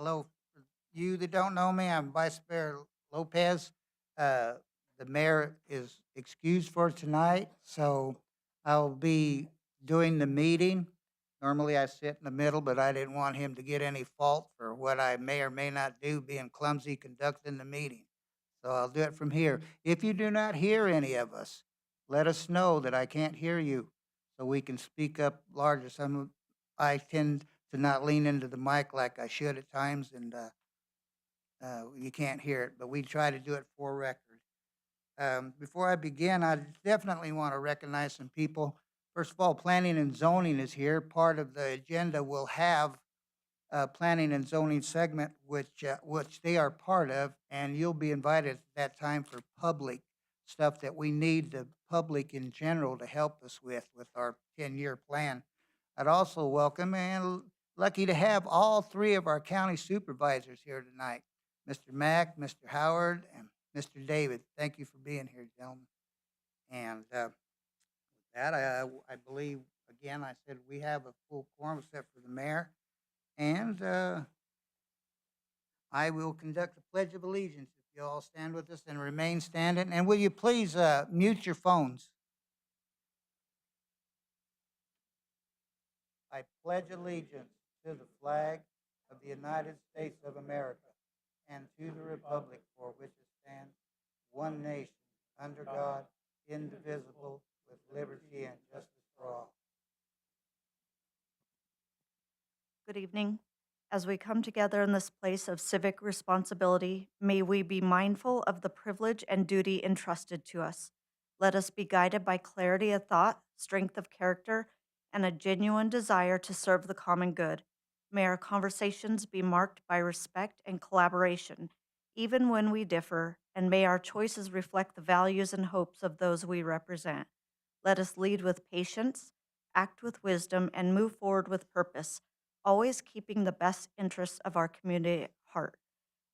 Hello. For you that don't know me, I'm Vice Mayor Lopez. Uh, the mayor is excused for tonight, so I'll be doing the meeting. Normally I sit in the middle, but I didn't want him to get any fault for what I may or may not do, being clumsy conducting the meeting. So I'll do it from here. If you do not hear any of us, let us know that I can't hear you so we can speak up larger. I tend to not lean into the mic like I should at times, and you can't hear it, but we try to do it for record. Before I begin, I definitely want to recognize some people. First of all, planning and zoning is here. Part of the agenda will have a planning and zoning segment, which they are part of, and you'll be invited at that time for public stuff that we need the public in general to help us with our 10-year plan. I'd also welcome and lucky to have all three of our county supervisors here tonight, Mr. Mack, Mr. Howard, and Mr. David. Thank you for being here, gentlemen. And with that, I believe, again, I said we have a full quorum except for the mayor. And I will conduct the Pledge of Allegiance if you all stand with us and remain standing. And will you please mute your phones? I pledge allegiance to the flag of the United States of America and to the republic for which it stands, one nation, under God, indivisible, with liberty and justice for all. Good evening. As we come together in this place of civic responsibility, may we be mindful of the privilege and duty entrusted to us. Let us be guided by clarity of thought, strength of character, and a genuine desire to serve the common good. May our conversations be marked by respect and collaboration, even when we differ, and may our choices reflect the values and hopes of those we represent. Let us lead with patience, act with wisdom, and move forward with purpose, always keeping the best interests of our community at heart.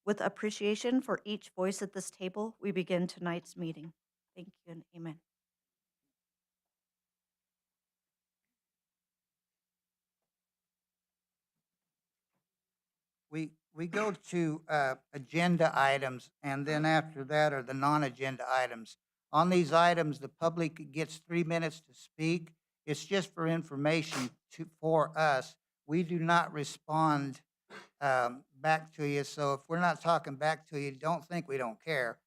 With appreciation for each voice at this table, we begin tonight's meeting. Thank you and amen. We go to agenda items, and then after that are the non-agenda items. On these items, the public gets 3 minutes to speak. It's just for information for us. We do not respond back to you, so if we're not talking back to you, don't think we don't care.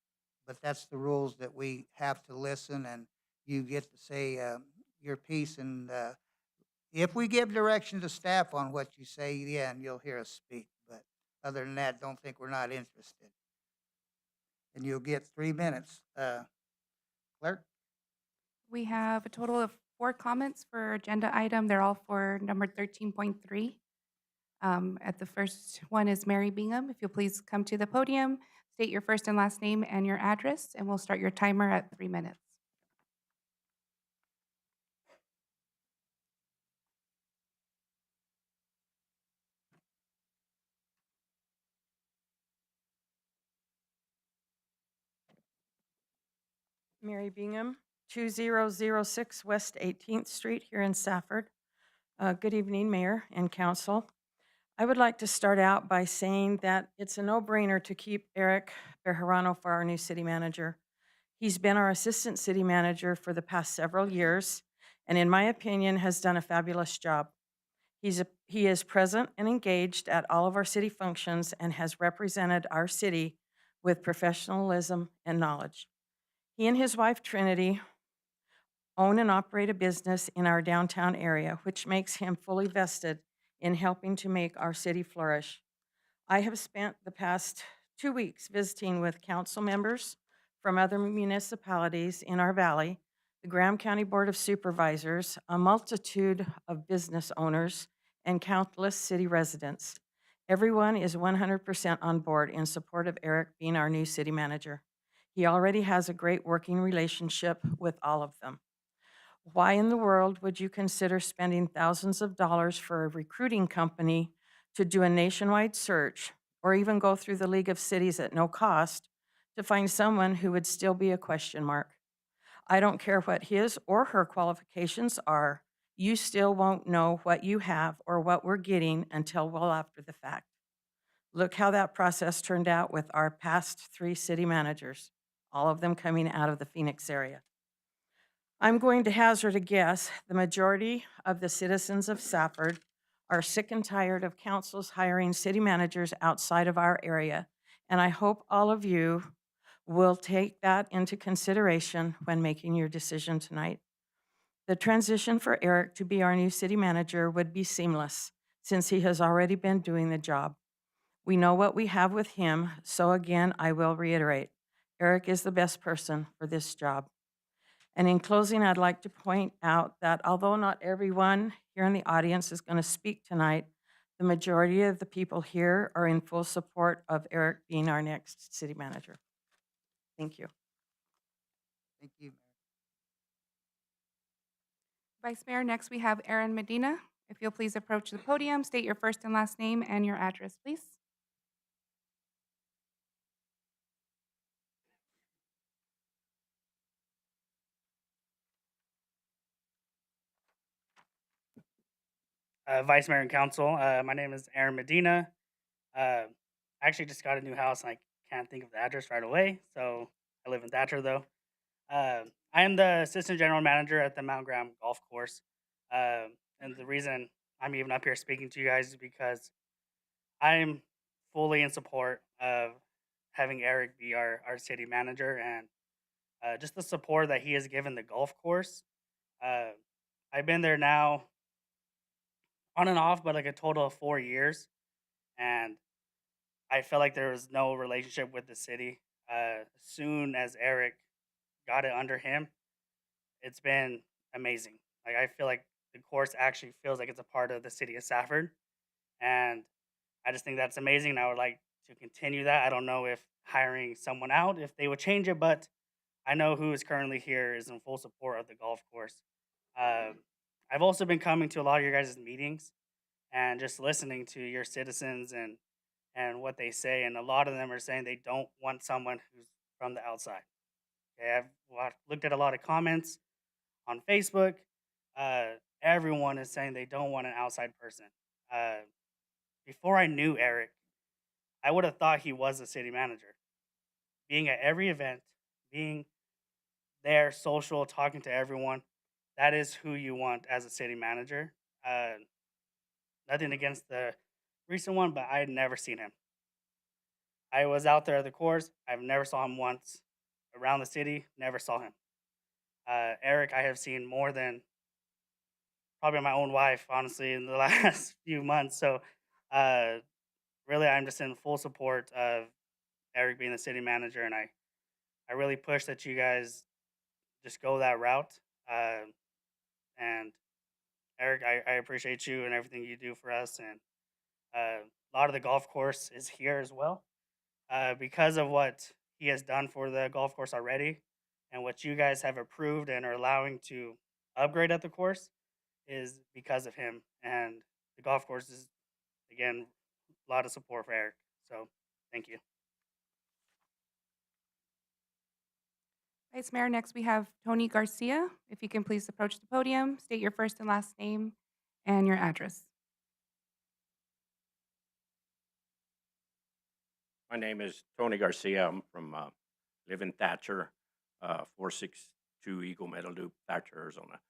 But that's the rules that we have to listen, and you get to say your piece. And if we give direction to staff on what you say, yeah, and you'll hear us speak. But other than that, don't think we're not interested. And you'll get 3 minutes. Clerk? We have a total of 4 comments for agenda item. They're all for number 13.3. At the first one is Mary Bingham. If you'll please come to the podium, state your first and last name and your address, and we'll start your timer at 3 minutes. Mary Bingham, 2006 West 18th Street here in Safford. Good evening, Mayor and Council. I would like to start out by saying that it's a no-brainer to keep Eric Bejarano for our new city manager. He's been our assistant city manager for the past several years, and in my opinion, has done a fabulous job. He is present and engaged at all of our city functions and has represented our city with professionalism and knowledge. He and his wife Trinity own and operate a business in our downtown area, which makes him fully vested in helping to make our city flourish. I have spent the past 2 weeks visiting with council members from other municipalities in our valley, the Graham County Board of Supervisors, a multitude of business owners, and countless city residents. Everyone is 100% on board in support of Eric being our new city manager. He already has a great working relationship with all of them. Why in the world would you consider spending thousands of dollars for a recruiting company to do a nationwide search, or even go through the League of Cities at no cost to find someone who would still be a question mark? I don't care what his or her qualifications are, you still won't know what you have or what we're getting until well after the fact. Look how that process turned out with our past 3 city managers, all of them coming out of the Phoenix area. I'm going to hazard a guess, the majority of the citizens of Safford are sick and tired of councils hiring city managers outside of our area, and I hope all of you will take that into consideration when making your decision tonight. The transition for Eric to be our new city manager would be seamless, since he has already been doing the job. We know what we have with him, so again, I will reiterate, Eric is the best person for this job. And in closing, I'd like to point out that although not everyone here in the audience is going to speak tonight, the majority of the people here are in full support of Eric being our next city manager. Thank you. Thank you, Mayor. Vice Mayor, next we have Aaron Medina. If you'll please approach the podium, state your first and last name and your address, please. Vice Mayor and Council. My name is Aaron Medina. I actually just got a new house and I can't think of the address right away. So I live in Thatcher though. I am the Assistant General Manager at the Mount Graham Golf Course. And the reason I'm even up here speaking to you guys is because I'm fully in support of having Eric be our city manager and just the support that he has given the golf course. Uh, I've been there now on and off, but like a total of 4 years. And I felt like there was no relationship with the city. As soon as Eric got it under him, it's been amazing. Like I feel like the course actually feels like it's a part of the city of Safford, and I just think that's amazing. And I would like to continue that. I don't know if hiring someone out if they would change it, but I know who is currently here is in full support of the golf course. Uh, I've also been coming to a lot of your guys' meetings and just listening to your citizens and what they say, and a lot of them are saying they don't want someone who's from the outside. Okay, looked at a lot of comments on Facebook. Everyone is saying they don't want an outside person. Uh, Before I knew Eric, I would have thought he was a city manager. Being at every event, being there, social, talking to everyone, that is who you want as a city manager. Nothing against the recent one, but I had never seen him. I was out there at the course. I've never saw him once. Around the city, never saw him. Eric, I have seen more than probably my own wife, honestly, in the last few months. So, uh, really, I'm just in full support of Eric being the city manager, and I really push that you guys just go that route. And Eric, I appreciate you and everything you do for us. And a lot of the golf course is here as well because of what he has done for the golf course already and what you guys have approved and are allowing to upgrade at the course is because of him. And the golf course is, again, a lot of support for Eric. So thank you. Vice Mayor, next we have Tony Garcia. If you can please approach the podium, state your first and last name and your address. My name is Tony Garcia. I'm from live in Thatcher, 462 Eagle Meadow Loop, Thatcher, Arizona.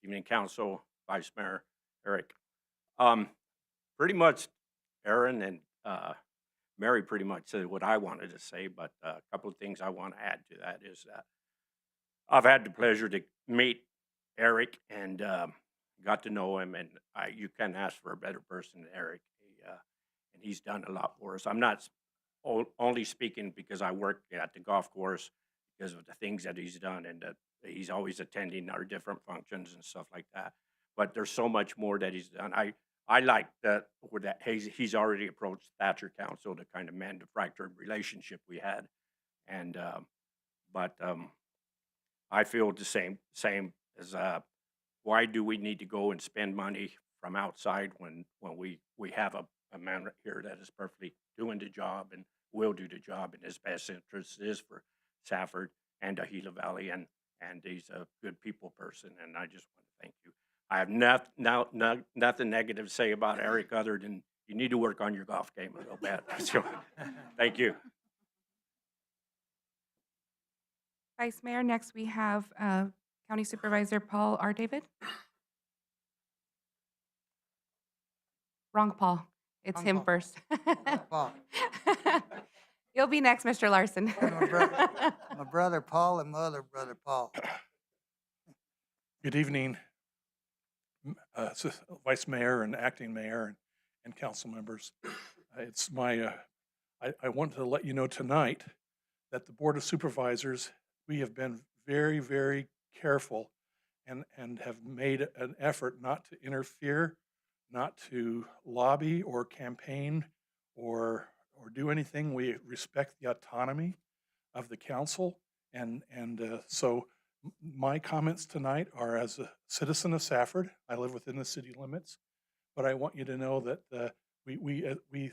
Evening Council, Vice Mayor Eric. Pretty much, Aaron and Mary pretty much said what I wanted to say, but a couple of things I want to add to that is that I've had the pleasure to meet Eric and got to know him, and you can't ask for a better person than Eric. And he's done a lot for us. I'm not only speaking because I work at the golf course because of the things that he's done and that he's always attending our different functions and stuff like that. But there's so much more that he's done. I like that he's already approached Thatcher Council to kind of mend the fractured relationship we had, and but I feel the same as why do we need to go and spend money from outside when we have a man right here that is perfectly doing the job and will do the job in his best interest is for Safford and the Gila Valley, and he's a good people person, and I just want to thank you. I have nothing negative to say about Eric other than you need to work on your golf game a little bit. So, thank you. Vice Mayor, next we have County Supervisor Paul R. David. Wrong Paul. It's Wrong him Paul. first. Paul. You'll be next, Mr. Larson. My brother Paul and my other brother Paul. Good evening, Vice Mayor and Acting Mayor and council members. It's my, I want to let you know tonight that the Board of Supervisors, we have been very, very careful and have made an effort not to interfere, not to lobby or campaign or do anything. We respect the autonomy of the council. So my comments tonight are as a citizen of Safford. I live within the city limits, but I want you to know that we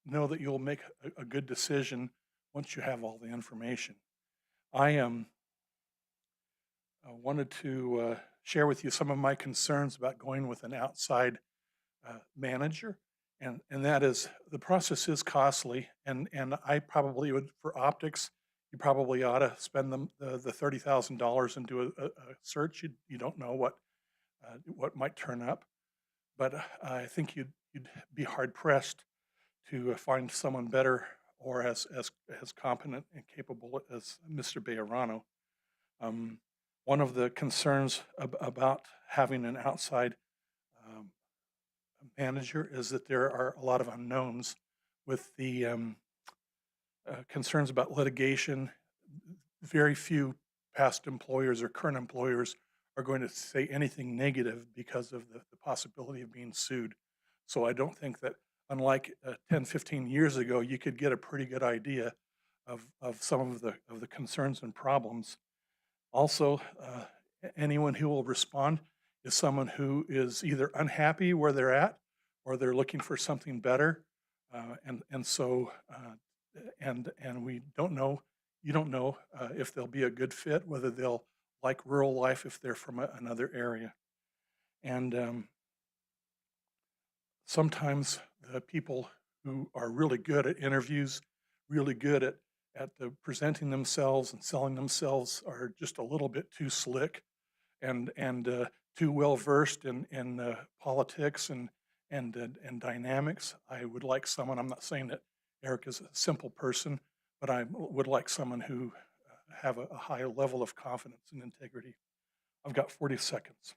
know that you'll make a good decision once you have all the information. I wanted to share with you some of my concerns about going with an outside manager, and that is the process is costly, and I probably would, for optics, you probably ought to spend the $30,000 and do a search. You don't know what might turn up, but I think you'd be hard pressed to find someone better or as competent and capable as Mr. Bejarano. One of the concerns about having an outside manager is that there are a lot of unknowns with the concerns about litigation. Very few past employers or current employers are going to say anything negative because of the possibility of being sued. So I don't think that, unlike 10, 15 years ago, you could get a pretty good idea of some of the concerns and problems. Also, anyone who will respond is someone who is either unhappy where they're at or they're looking for something better. And we don't know, you don't know if they'll be a good fit, whether they'll like rural life if they're from another area. And sometimes the people who are really good at interviews, really good at presenting themselves and selling themselves are just a little bit too slick and too well versed in politics and dynamics. I would like someone, I'm not saying that Eric is a simple person, but I would like someone who have a high level of confidence and integrity. I've got 40 seconds.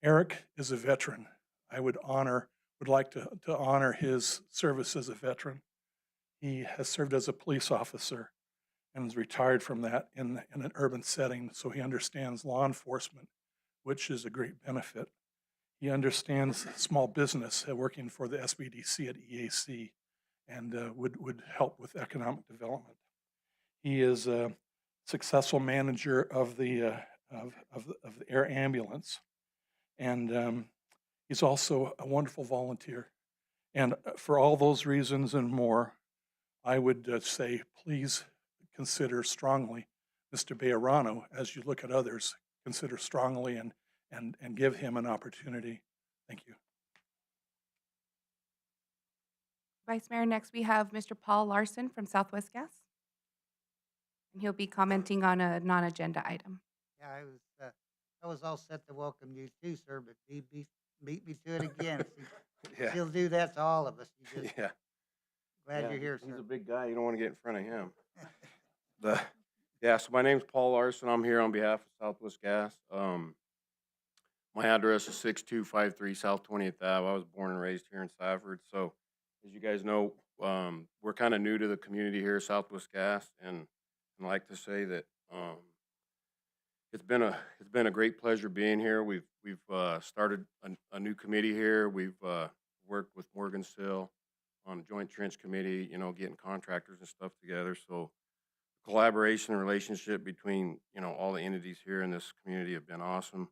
Eric is a veteran. I would like to honor his service as a veteran. He has served as a police officer and is retired from that in an urban setting, so he understands law enforcement, which is a great benefit. He understands small business, working for the SBDC at EAC, and would help with economic development. He is a successful manager of the air ambulance, and he's also a wonderful volunteer. And for all those reasons and more, I would say please consider strongly Mr. Bejarano as you look at others. Consider strongly and give him an opportunity. Thank you. Vice Mayor, next we have Mr. Paul Larson from Southwest Gas. And he'll be commenting on a non-agenda item. Yeah, I was all set to welcome you too, sir, but beat me to it again. She'll do that to all of us. You just Yeah. glad you're here, He's sir. a big guy. You don't want to get in front of him. So my name's Paul Larson. I'm here on behalf of Southwest Gas. My address is 6253 South 20th Ave. I was born and raised here in Safford. So as you guys know, we're kind of new to the community here, Southwest Gas, and I'd like to say that it's been a great pleasure being here. We've started a new committee here. We've worked with Morgan Sill on a joint trench committee, getting contractors and stuff together. So collaboration and relationship between, all the entities here in this community have been awesome.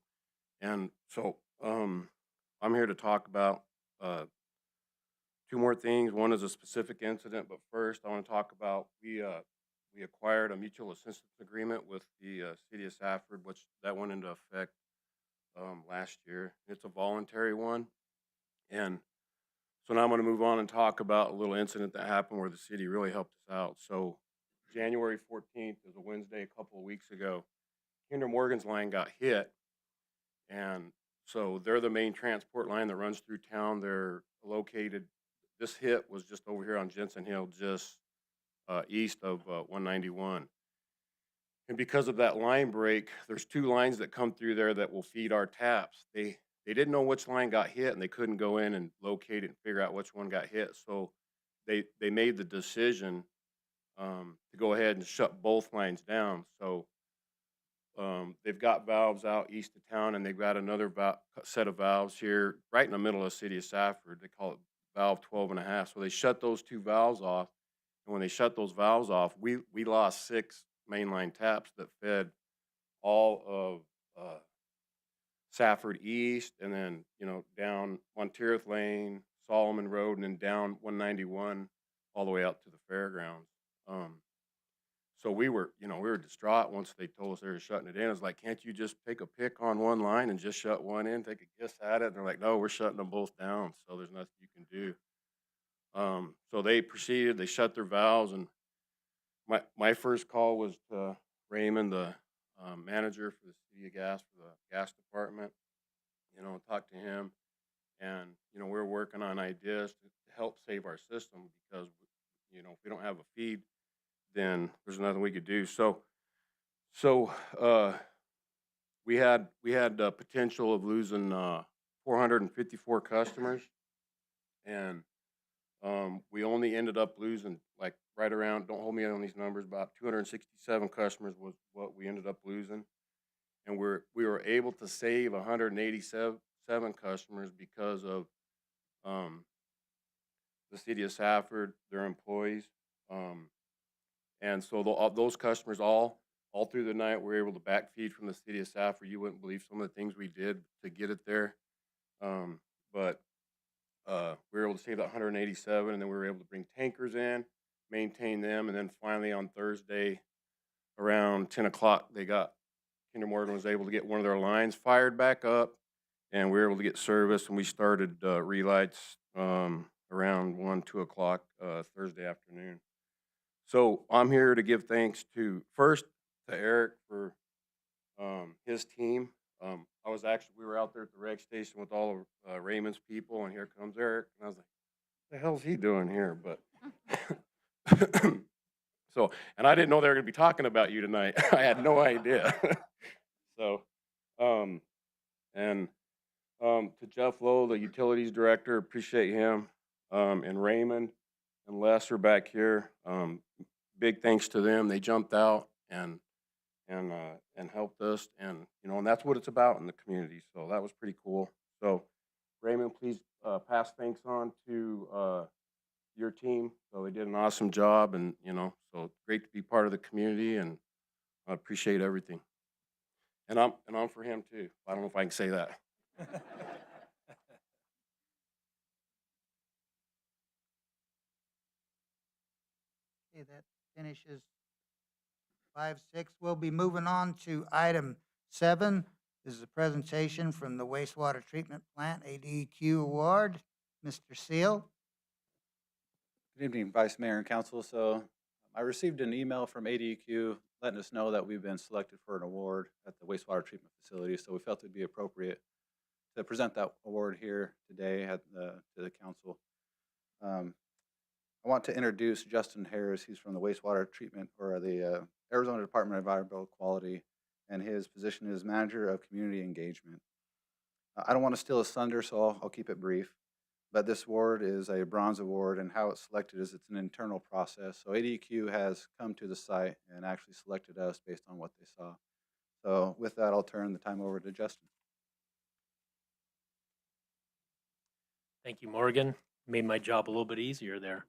And so I'm here to talk about two more things. One is a specific incident, but first I want to talk about we acquired a mutual assistance agreement with the city of Safford, which that went into effect last year. It's a voluntary one, and So now I'm going to move on and talk about a little incident that happened where the city really helped us out. So January 14th is a Wednesday, a couple of weeks ago. Kinder Morgan's line got hit, and so they're the main transport line that runs through town. They're located, this hit was just over here on Jensen Hill, just east of 191. And because of that line break, there's two lines that come through there that will feed our taps. They didn't know which line got hit, and they couldn't go in and locate it and figure out which one got hit. So they made the decision to go ahead and shut both lines down. So they've got valves out east of town, and they've got another set of valves here right in the middle of the city of Safford. They call it valve 12.5. So they shut those two valves off. And when they shut those valves off, we lost 6 mainline taps that fed all of Safford East, and then, you know, down Monteith Lane, Solomon Road, and then down 191 all the way out to the fairgrounds. So we were distraught once they told us they were shutting it in. It's like, can't you just take a pick on one line and just shut one in, take a guess at it? And they're like, no, we're shutting them both down, so there's nothing you can do. So they proceeded, they shut their valves, and my first call was to Raymond, the manager for the city of gas, for the gas department, you know, talk to him. And, you know, we're working on ideas to help save our system, because, you know, if we don't have a feed, then there's nothing we could do. So we had potential of losing 454 customers, and we only ended up losing like right around, don't hold me on these numbers, about 267 customers was what we ended up losing. And we were able to save 187 customers because of the city of Safford, their employees. And so those customers all through the night were able to backfeed from the city of Safford. You wouldn't believe some of the things we did to get it there. But we were able to save that 187, and then we were able to bring tankers in, maintain them, and then finally on Thursday around 10 o'clock, Kinder Morgan was able to get one of their lines fired back up, and we were able to get service, and we started relights around 1, 2 o'clock Thursday afternoon. So I'm here to give thanks to Eric for his team. We were out there at the reg station with all of Raymond's people, and here comes Eric, and I was like, "The hell's he doing here?" But so, and I didn't know they were going to be talking about you tonight. I had no idea. So, to Jeff Lowe, the utilities director, appreciate him, and Raymond and Les are back here. Big thanks to them. They jumped out and helped us, and you know, and that's what it's about in the community. So that was pretty cool. So Raymond, please pass thanks on to your team. So they did an awesome job, and you know, so great to be part of the community, and I appreciate everything. And I'm for him too. I don't know if I can say that. Okay, that finishes 5, 6. We'll be moving on to item 7. This is a presentation from the wastewater treatment plant ADQ award. Mr. Seal. Good evening, Vice Mayor and Council. So I received an email from ADQ letting us know that we've been selected for an award at the wastewater treatment facility. So we felt it'd be appropriate to present that award here today to the council. I want to introduce Justin Harris. He's from the wastewater treatment, or the Arizona Department of Environmental Quality, and his position is Manager of Community Engagement. I don't want to steal his thunder, so I'll keep it brief. But this award is a bronze award, and how it's selected is it's an internal process. So ADQ has come to the site and actually selected us based on what they saw. So with that, I'll turn the time over to Justin. Thank you, Morgan. Made my job a little bit easier there.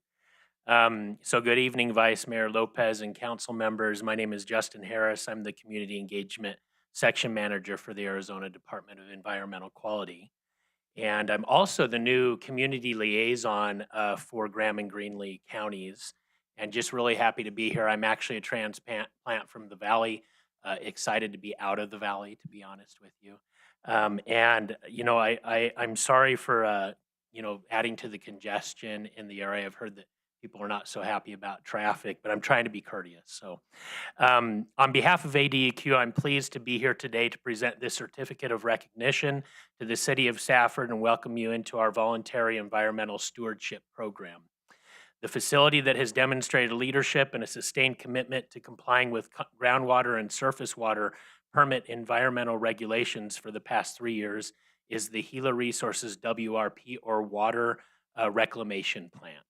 So good evening, Vice Mayor Lopez and council members. My name is Justin Harris. I'm the Community Engagement Section Manager for the Arizona Department of Environmental Quality. And I'm also the new Community Liaison for Graham and Greenlee counties, and just really happy to be here. I'm actually a transplant from the Valley, excited to be out of the Valley, to be honest with you. And, you know, I'm sorry for adding to the congestion in the area. I've heard that people are not so happy about traffic, but I'm trying to be courteous. So, on behalf of ADEQ, I'm pleased to be here today to present this certificate of recognition to the City of Safford and welcome you into our voluntary environmental stewardship program. The facility that has demonstrated leadership and a sustained commitment to complying with groundwater and surface water permit environmental regulations for the past 3 years is the Gila Resources WRP, or Water Reclamation Plant.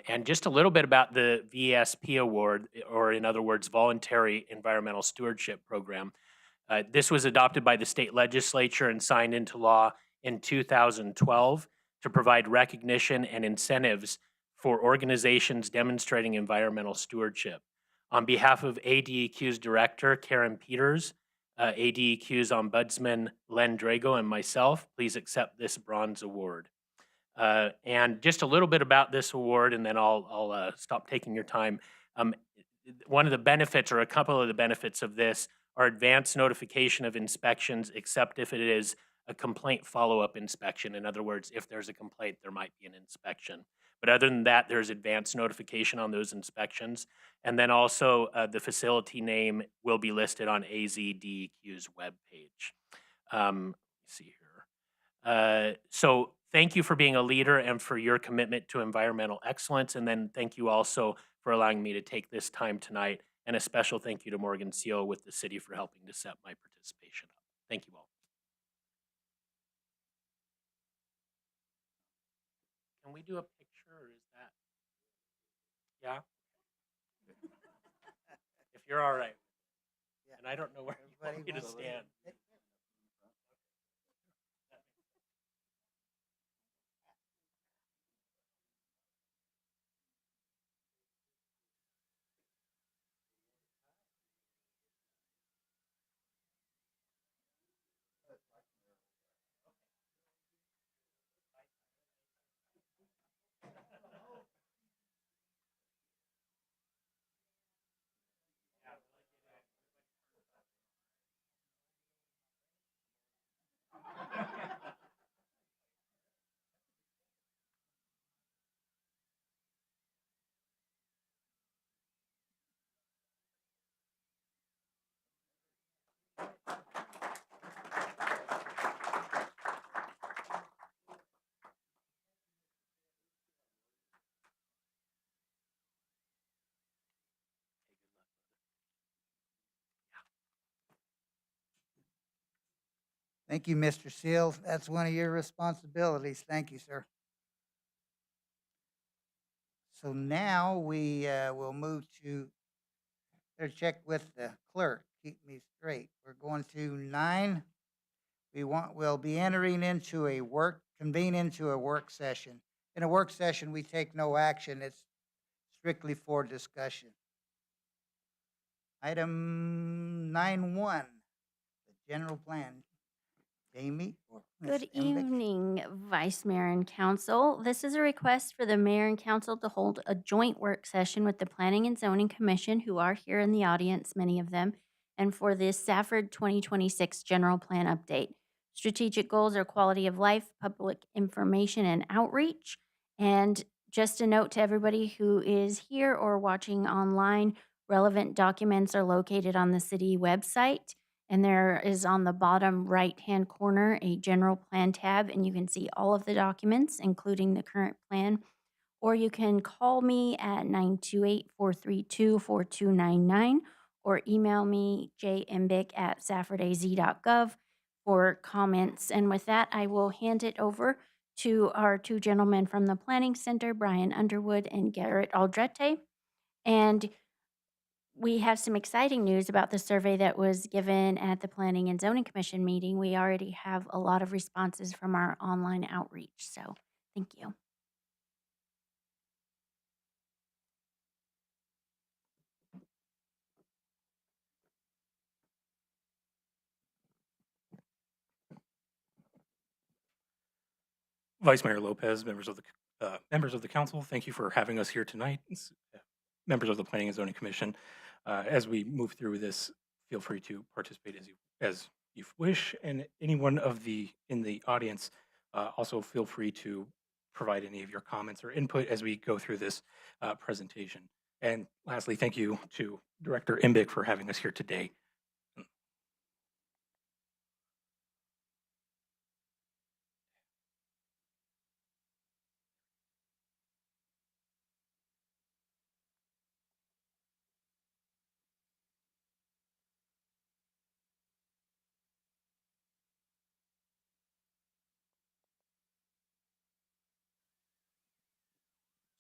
And just a little bit about the VSP award, or in other words, Voluntary Environmental Stewardship Program. This was adopted by the state legislature and signed into law in 2012 to provide recognition and incentives for organizations demonstrating environmental stewardship. On behalf of ADEQ's director, Karen Peters, ADEQ's ombudsman, Len Drago, and myself, please accept this bronze award. And just a little bit about this award, and then I'll stop taking your time. One of the benefits, or a couple of the benefits of this, are advanced notification of inspections, except if it is a complaint follow-up inspection. In other words, if there's a complaint, there might be an inspection. But other than that, there's advanced notification on those inspections. And then also the facility name will be listed on AZDEQ's webpage. Let's see here. So thank you for being a leader and for your commitment to environmental excellence. And then thank you also for allowing me to take this time tonight. And a special thank you to Morgan Seal with the city for helping to set my participation up. Thank you all. Can we do a picture, or is that? Yeah? If you're all right. Yeah. And I don't know where you want me Everybody to wants to- stand. Thank you, Mr. Seal. That's one of your responsibilities. Thank you, sir. So now we will move to, better check with the clerk, keep me straight. We're going to 9. We'll be entering into convene into a work session. In a work session, we take no action. It's strictly for discussion. Item 9.1, the general plan. Jamie? or Ms. Good Embick? evening, Vice Mayor and Council. This is a request for the Mayor and Council to hold a joint work session with the Planning and Zoning Commission, who are here in the audience, many of them, and for this Safford 2026 General Plan Update. Strategic goals are quality of life, public information, and outreach. And just a note to everybody who is here or watching online, relevant documents are located on the city website. And there is on the bottom right-hand corner a general plan tab, and you can see all of the documents, including the current plan. Or you can call me at 928-432-4299 or email me jmbick@saffordaz.gov for comments. And with that, I will hand it over to our two gentlemen from the Planning Center, Brian Underwood and Garrett Aldrete. And we have some exciting news about the survey that was given at the Planning and Zoning Commission meeting. We already have a lot of responses from our online outreach, so thank you. Vice Mayor Lopez, members of the council, thank you for having us here tonight. Members of the Planning and Zoning Commission, as we move through this, feel free to participate as you wish, and anyone in the audience Also, feel free to provide any of your comments or input as we go through this presentation. And lastly, thank you to Director Imbick for having us here today.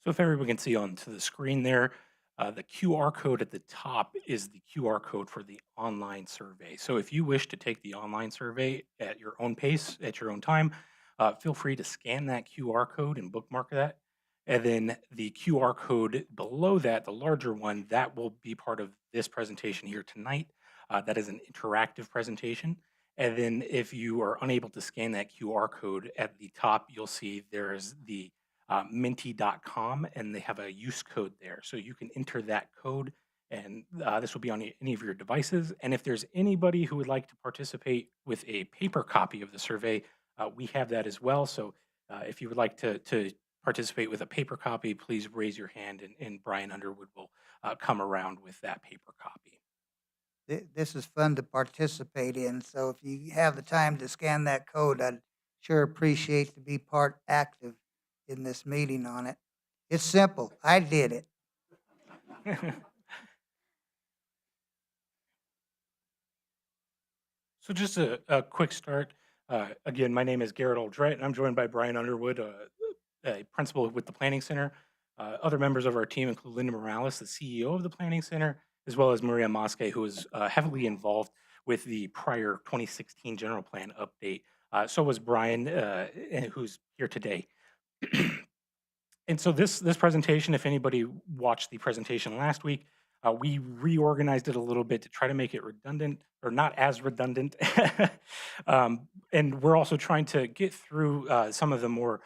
So if everyone can see onto the screen there, the QR code at the top is the QR code for the online survey. So if you wish to take the online survey at your own pace, at your own time, feel free to scan that QR code and bookmark that. And then the QR code below that, the larger one, that will be part of this presentation here tonight. That is an interactive presentation. And then if you are unable to scan that QR code at the top, you'll see there's the minty.com, and they have a use code there. So you can enter that code, and this will be on any of your devices. And if there's anybody who would like to participate with a paper copy of the survey, we have that as well. So if you would like to participate with a paper copy, please raise your hand, and Brian Underwood will come around with that paper copy. This is fun to participate in, so if you have the time to scan that code, I'd sure appreciate to be part active in this meeting on it. It's simple. I did it. So just a quick start. Again, my name is Garrett Oldrett, and I'm joined by Brian Underwood, a principal with the Planning Center. Other members of our team include Linda Morales, the CEO of the Planning Center, as well as Maria Mosque, who was heavily involved with the prior 2016 general plan update. So was Brian, who's here today. And so this presentation, if anybody watched the presentation last week, we reorganized it a little bit to try to make it redundant, or not as redundant. And we're also trying to get through some of the more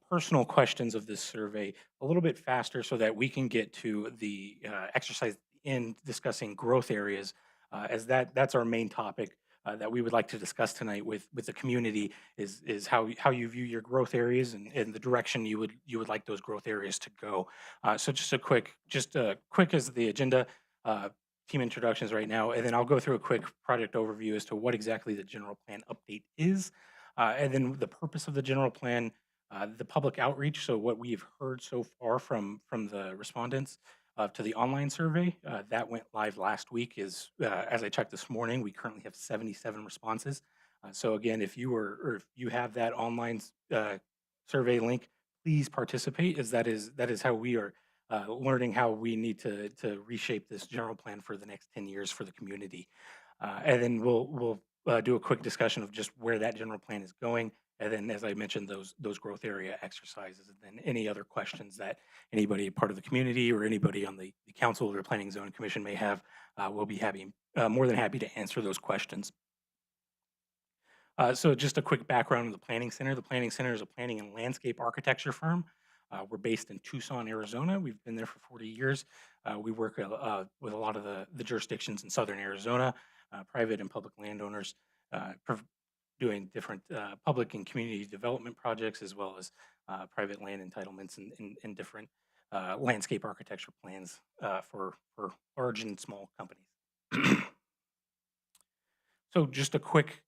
personal questions of this survey a little bit faster so that we can get to the exercise in discussing growth areas, as that's our main topic that we would like to discuss tonight with the community is how you view your growth areas and the direction you would like those growth areas to go. So just quick as the agenda, team introductions right now, and then I'll go through a quick project overview as to what exactly the general plan update is, and then the purpose of the general plan, the public outreach. So what we've heard so far from the respondents to the online survey that went live last week is, as I checked this morning, we currently have 77 responses. So again, if you have that online survey link, please participate, as that is how we are learning how we need to reshape this general plan for the next 10 years for the community. And then we'll do a quick discussion of just where that general plan is going. And then, as I mentioned, those growth area exercises, and then any other questions that anybody part of the community or anybody on the council or planning zone commission may have, we'll be more than happy to answer those questions. So just a quick background on the Planning Center. The Planning Center is a planning and landscape architecture firm. We're based in Tucson, Arizona. We've been there for 40 years. We work with a lot of the jurisdictions in southern Arizona, private and public landowners, doing different public and community development projects, as well as private land entitlements and different landscape architecture plans for large and small companies. So just a quick,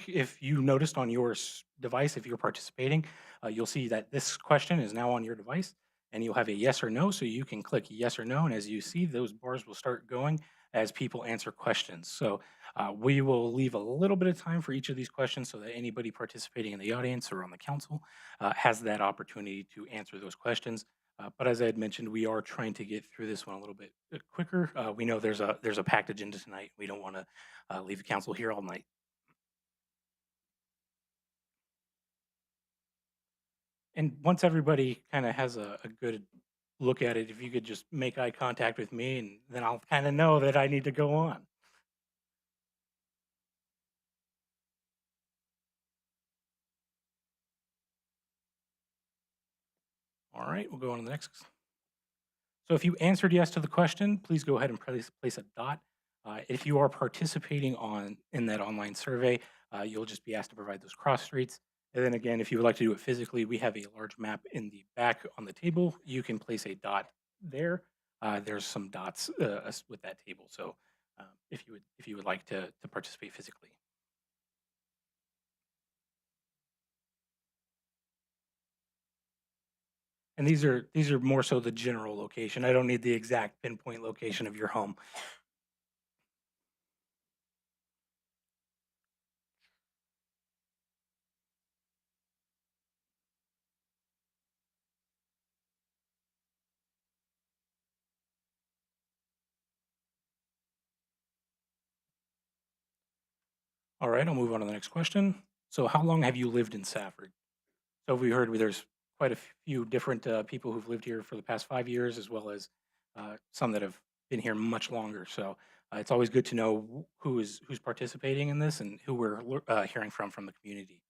if you noticed on your device, if you're participating, you'll see that this question is now on your device, and you'll have a yes or no, so you can click yes or no, and as you see, those bars will start going as people answer questions. So we will leave a little bit of time for each of these questions so that anybody participating in the audience or on the council has that opportunity to answer those questions. But as I had mentioned, we are trying to get through this one a little bit quicker. We know there's a packed agenda tonight. We don't want to leave the council here all night. And once everybody kind of has a good look at it, if you could just make eye contact with me, and then I'll kind of know that I need to go on. All right, we'll go on to the next. So if you answered yes to the question, please go ahead and place a dot If you are participating in that online survey, you'll just be asked to provide those cross streets. And then again, if you would like to do it physically, we have a large map in the back on the table. You can place a dot there. There's some dots with that table. So if you would like to participate physically. And these are more so the general location. I don't need the exact pinpoint location of your home. All right, I'll move on to the next question. So how long have you lived in Safford? So we heard there's quite a few different people who've lived here for the past 5 years, as well as some that have been here much longer. So it's always good to know who's participating in this and who we're hearing from the community.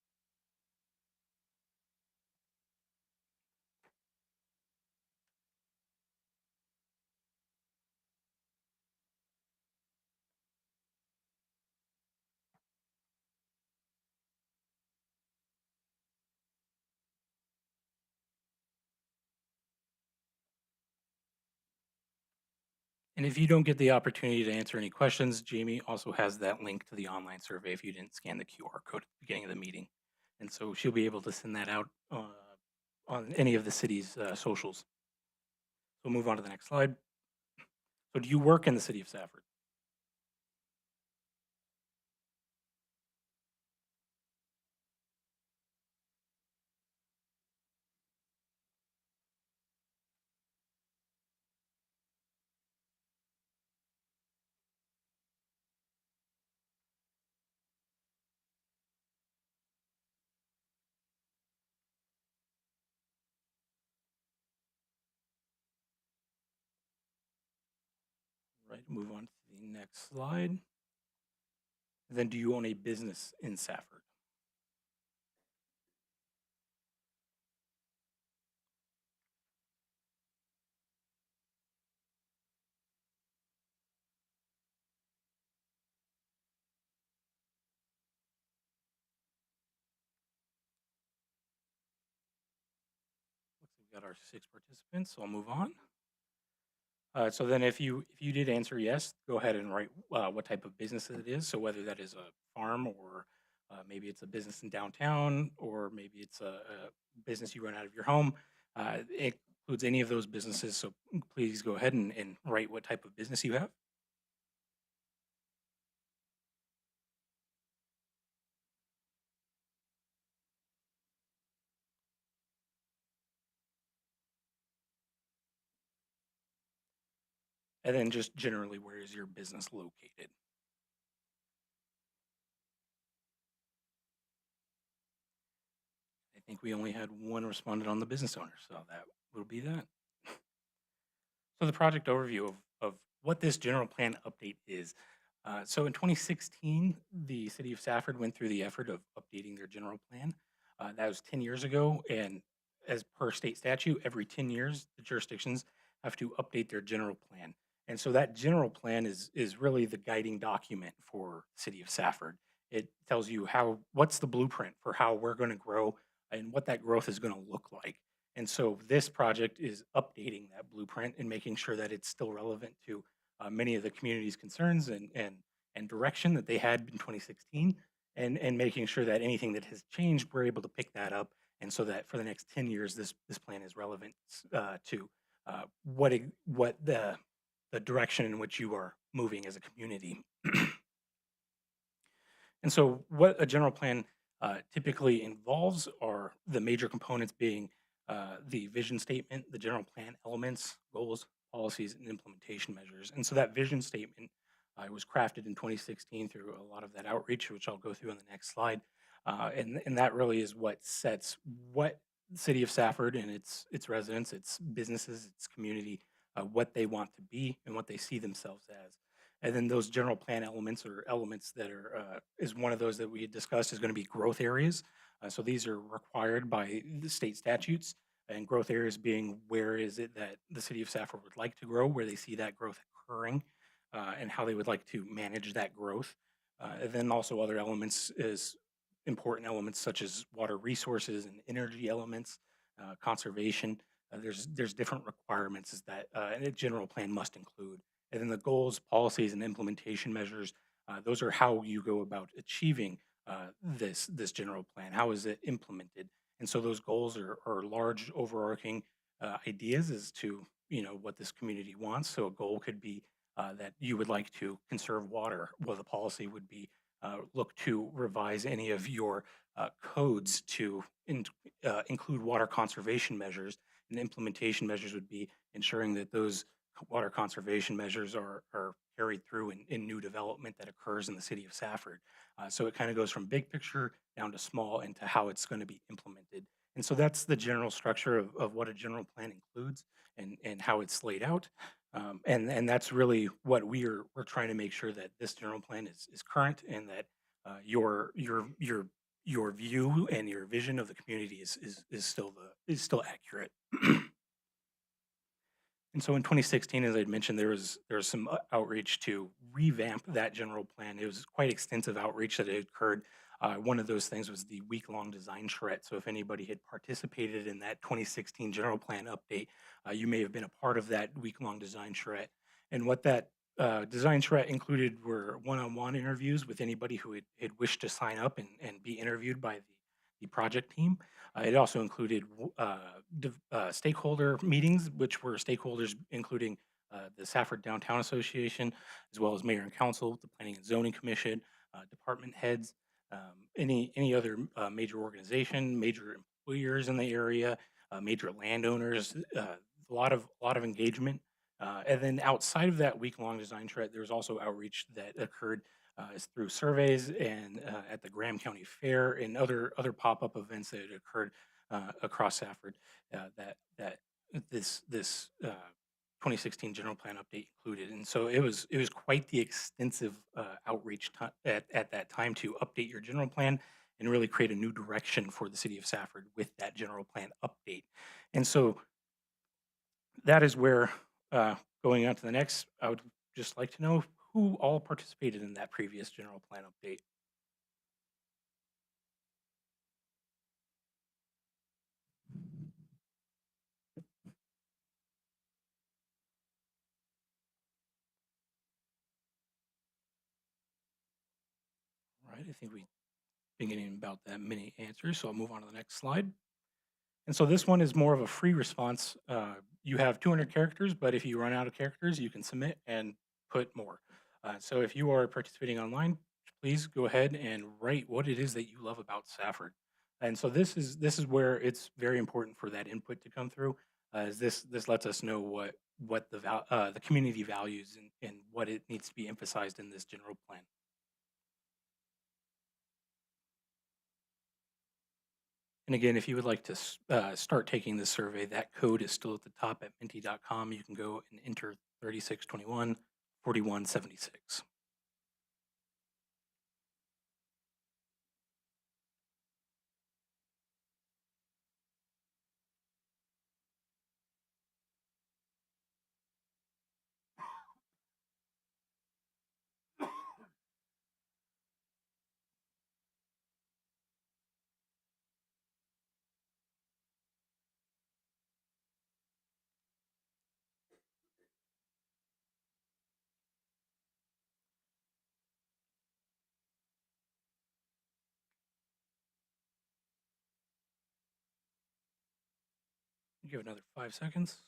And if you don't get the opportunity to answer any questions, Jamie also has that link to the online survey if you didn't scan the QR code at the beginning of the meeting. And so she'll be able to send that out on any of the city's socials. So we'll move on to the next slide. So do you work in the city of Safford? Right, move on to the next slide. Then do you own a business in Safford? Looks like we got our 6 participants, so I'll move on. So then if you did answer yes, go ahead and write what type of business it is. So whether that is a farm or maybe it's a business in downtown or maybe it's a business you run out of your home. It includes any of those businesses. So please go ahead and write what type of business you have. And then just generally, where is your business located? I think we only had one respondent on the business owner, so that will be that. So the project overview of what this general plan update is. So in 2016, the city of Safford went through the effort of updating their general plan. That was 10 years ago, and as per state statute, every 10 years, the jurisdictions have to update their general plan. And so that general plan is really the guiding document for the city of Safford. It tells you what's the blueprint for how we're going to grow and what that growth is going to look like. And so this project is updating that blueprint and making sure that it's still relevant to many of the community's concerns and direction that they had in 2016, and making sure that anything that has changed, we're able to pick that up. And so that for the next 10 years, this plan is relevant to what the direction in which you are moving as a community. And so what a general plan typically involves are the major components being the vision statement, the general plan elements, goals, policies, and implementation measures. And so that vision statement was crafted in 2016 through a lot of that outreach, which I'll go through on the next slide. And that really is what sets what the city of Safford and its residents, its businesses, its community, what they want to be and what they see themselves as. And then those general plan elements or elements that is one of those that we had discussed is going to be growth areas. So these are required by the state statutes, and growth areas being where is it that the city of Safford would like to grow, where they see that growth occurring. and how they would like to manage that growth. And then also other elements is important elements such as water resources and energy elements, conservation. There's different requirements that a general plan must include. And then the goals, policies, and implementation measures, those are how you go about achieving this general plan. How is it implemented? And so those goals are large overarching ideas as to what this community wants. So a goal could be that you would like to conserve water. Well, the policy would be look to revise any of your codes to include water conservation measures. And implementation measures would be ensuring that those water conservation measures are carried through in new development that occurs in the city of Safford. So it kind of goes from big picture down to small into how it's going to be implemented. And so that's the general structure of what a general plan includes and how it's laid out. And that's really what we're trying to make sure that this general plan is current and that your view and your vision of the community is still accurate. And so in 2016, as I mentioned, there was some outreach to revamp that general plan. It was quite extensive outreach that had occurred. One of those things was the week-long design charrette. So if anybody had participated in that 2016 general plan update, you may have been a part of that week-long design charrette. And what that design charrette included were one-on-one interviews with anybody who had wished to sign up and be interviewed by the project team. It also included stakeholder meetings, which were stakeholders including the Safford Downtown Association, as well as mayor and council, the Planning and Zoning Commission, department heads, any other major organization, major employers in the area, major landowners, a lot of engagement. And then outside of that week-long design charrette, there was also outreach that occurred through surveys and at the Graham County Fair and other pop-up events that had occurred across Safford that this 2016 general plan update included. And so it was quite the extensive outreach at that time to update your general plan and really create a new direction for the city of Safford with that general plan update. And so that is where going on to the next, I would just like to know who all participated in that previous general plan update. All right, I think we've been getting about that many answers, so I'll move on to the next slide. And so this one is more of a free response. You have 200 characters, but if you run out of characters, you can submit and put more. So if you are participating online, please go ahead and write what it is that you love about Safford. And so this is where it's very important for that input to come through, as this lets us know what the community values and what it needs to be emphasized in this general plan. And again, if you would like to start taking this survey, that code is still at the top at menti.com. You can go and enter 3621 4176. Give it another 5 seconds.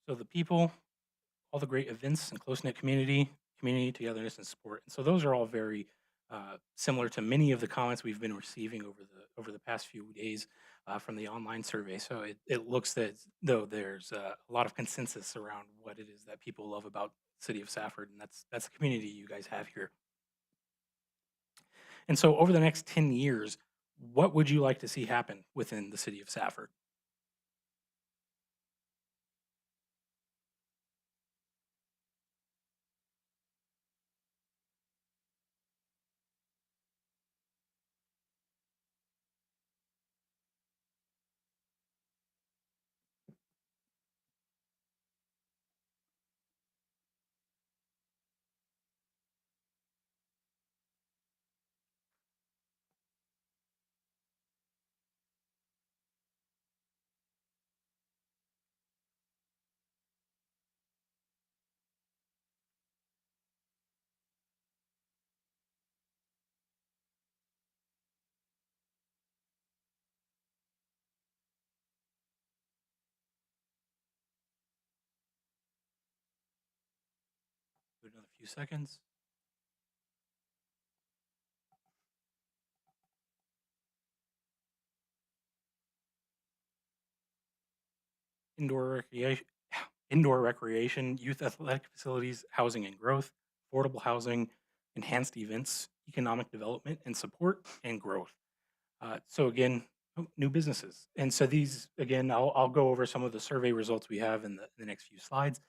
So the people, all the great events and close-knit community togetherness and support. And so those are all very similar to many of the comments we've been receiving over the past few days from the online survey. So it looks that though there's a lot of consensus around what it is that people love about the city of Safford, and that's the community you guys have here. And so over the next 10 years, what would you like to see happen within the city of Safford? another few seconds. Indoor recreation, indoor recreation, youth athletic facilities, housing and growth, affordable housing, enhanced events, economic development and support, and growth. So again, new businesses. And so these, again, I'll go over some of the survey results we have in the next few slides.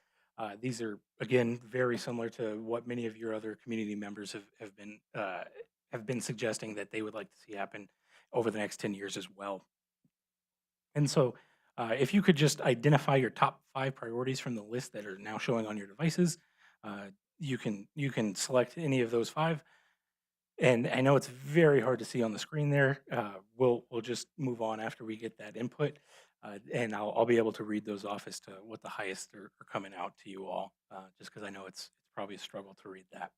These are, again, very similar to what many of your other community members have been suggesting that they would like to see happen over the next 10 years as well. And so if you could just identify your top 5 priorities from the list that are now showing on your devices, you can select any of those 5. And I know it's very hard to see on the screen there. We'll just move on after we get that input, and I'll be able to read those off as to what the highest are coming out to you all, just because I know it's probably a struggle to read that.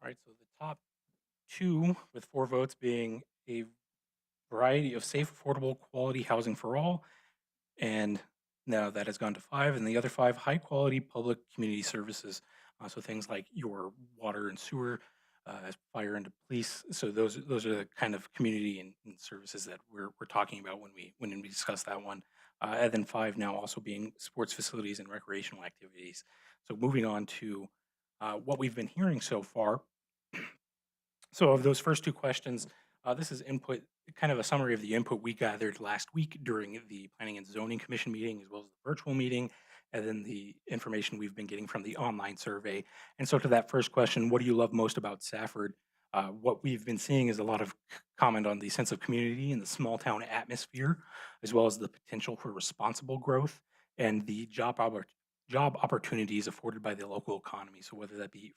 All right, so the top 2 with 4 votes being a variety of safe, affordable, quality housing for all, and now that has gone to 5, and the other 5, high quality public community services. So things like your water and sewer, fire and police. So those are the kind of community and services that we're talking about when we discuss that one. And then 5 now also being sports facilities and recreational activities. So moving on to what we've been hearing so far. So of those first 2 questions, this is input, kind of a summary of the input we gathered last week during the Planning and Zoning Commission meeting, as well as the virtual meeting, and then the information we've been getting from the online survey. And so to that first question, what do you love most about Safford? What we've been seeing is a lot of comment on the sense of community and the small town atmosphere, as well as the potential for responsible growth and the job opportunities afforded by the local economy. So whether that be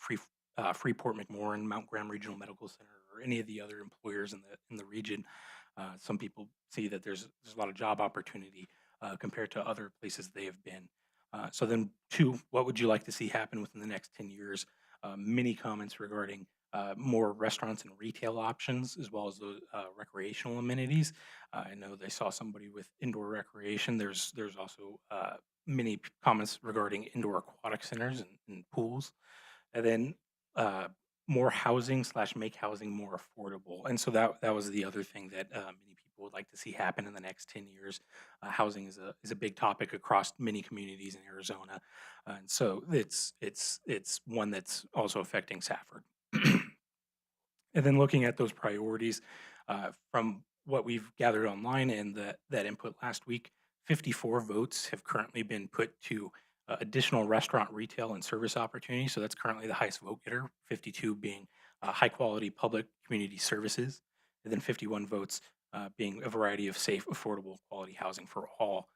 Freeport McMoran, Mount Graham Regional Medical Center, or any of the other employers in the region, some people see that there's a lot of job opportunity compared to other places they have been. So then 2, what would you like to see happen within the next 10 years? Many comments regarding more restaurants and retail options, as well as those recreational amenities. I know they saw somebody with indoor recreation. There's also many comments regarding indoor aquatic centers and pools. And then more housing / make housing more affordable. And so that was the other thing that many people would like to see happen in the next 10 years. Housing is a big topic across many communities in Arizona. And so it's one that's also affecting Safford. And then looking at those priorities from what we've gathered online and that input last week, 54 votes have currently been put to additional restaurant, retail, and service opportunities. So that's currently the highest vote getter, 52 being high quality public community services, and then 51 votes being a variety of safe, affordable, quality housing for all.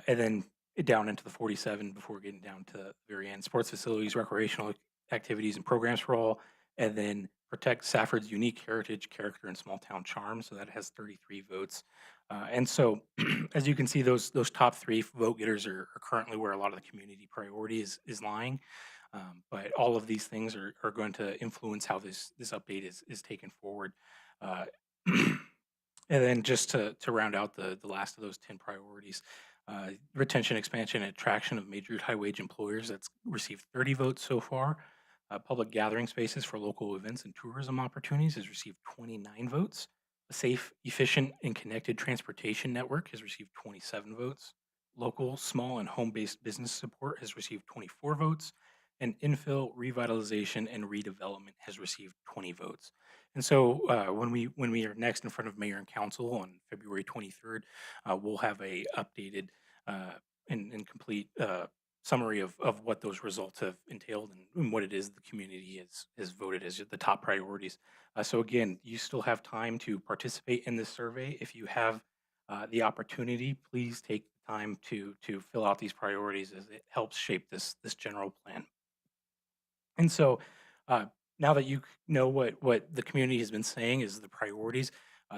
And then down into the 47 before getting down to the very end, sports facilities, recreational activities, and programs for all, and then protect Safford's unique heritage, character, and small town charm. So that has 33 votes. And so, as you can see, those top 3 vote getters are currently where a lot of the community priority is lying. But all of these things are going to influence how this update is taken forward. And then just to round out the last of those 10 priorities, retention, expansion, and attraction of major high wage employers, that's received 30 votes so far. Public gathering spaces for local events and tourism opportunities has received 29 votes. A safe, efficient, and connected transportation network has received 27 votes. Local, small, and home-based business support has received 24 votes. And infill, revitalization, and redevelopment has received 20 votes. And so when we are next in front of Mayor and Council on February 23rd, we'll have a updated and complete summary of what those results have entailed and what it is the community has voted as the top priorities. So again, you still have time to participate in this survey. If you have the opportunity, please take the time to fill out these priorities as it helps shape this general plan. And so now that you know what the community has been saying is the priorities,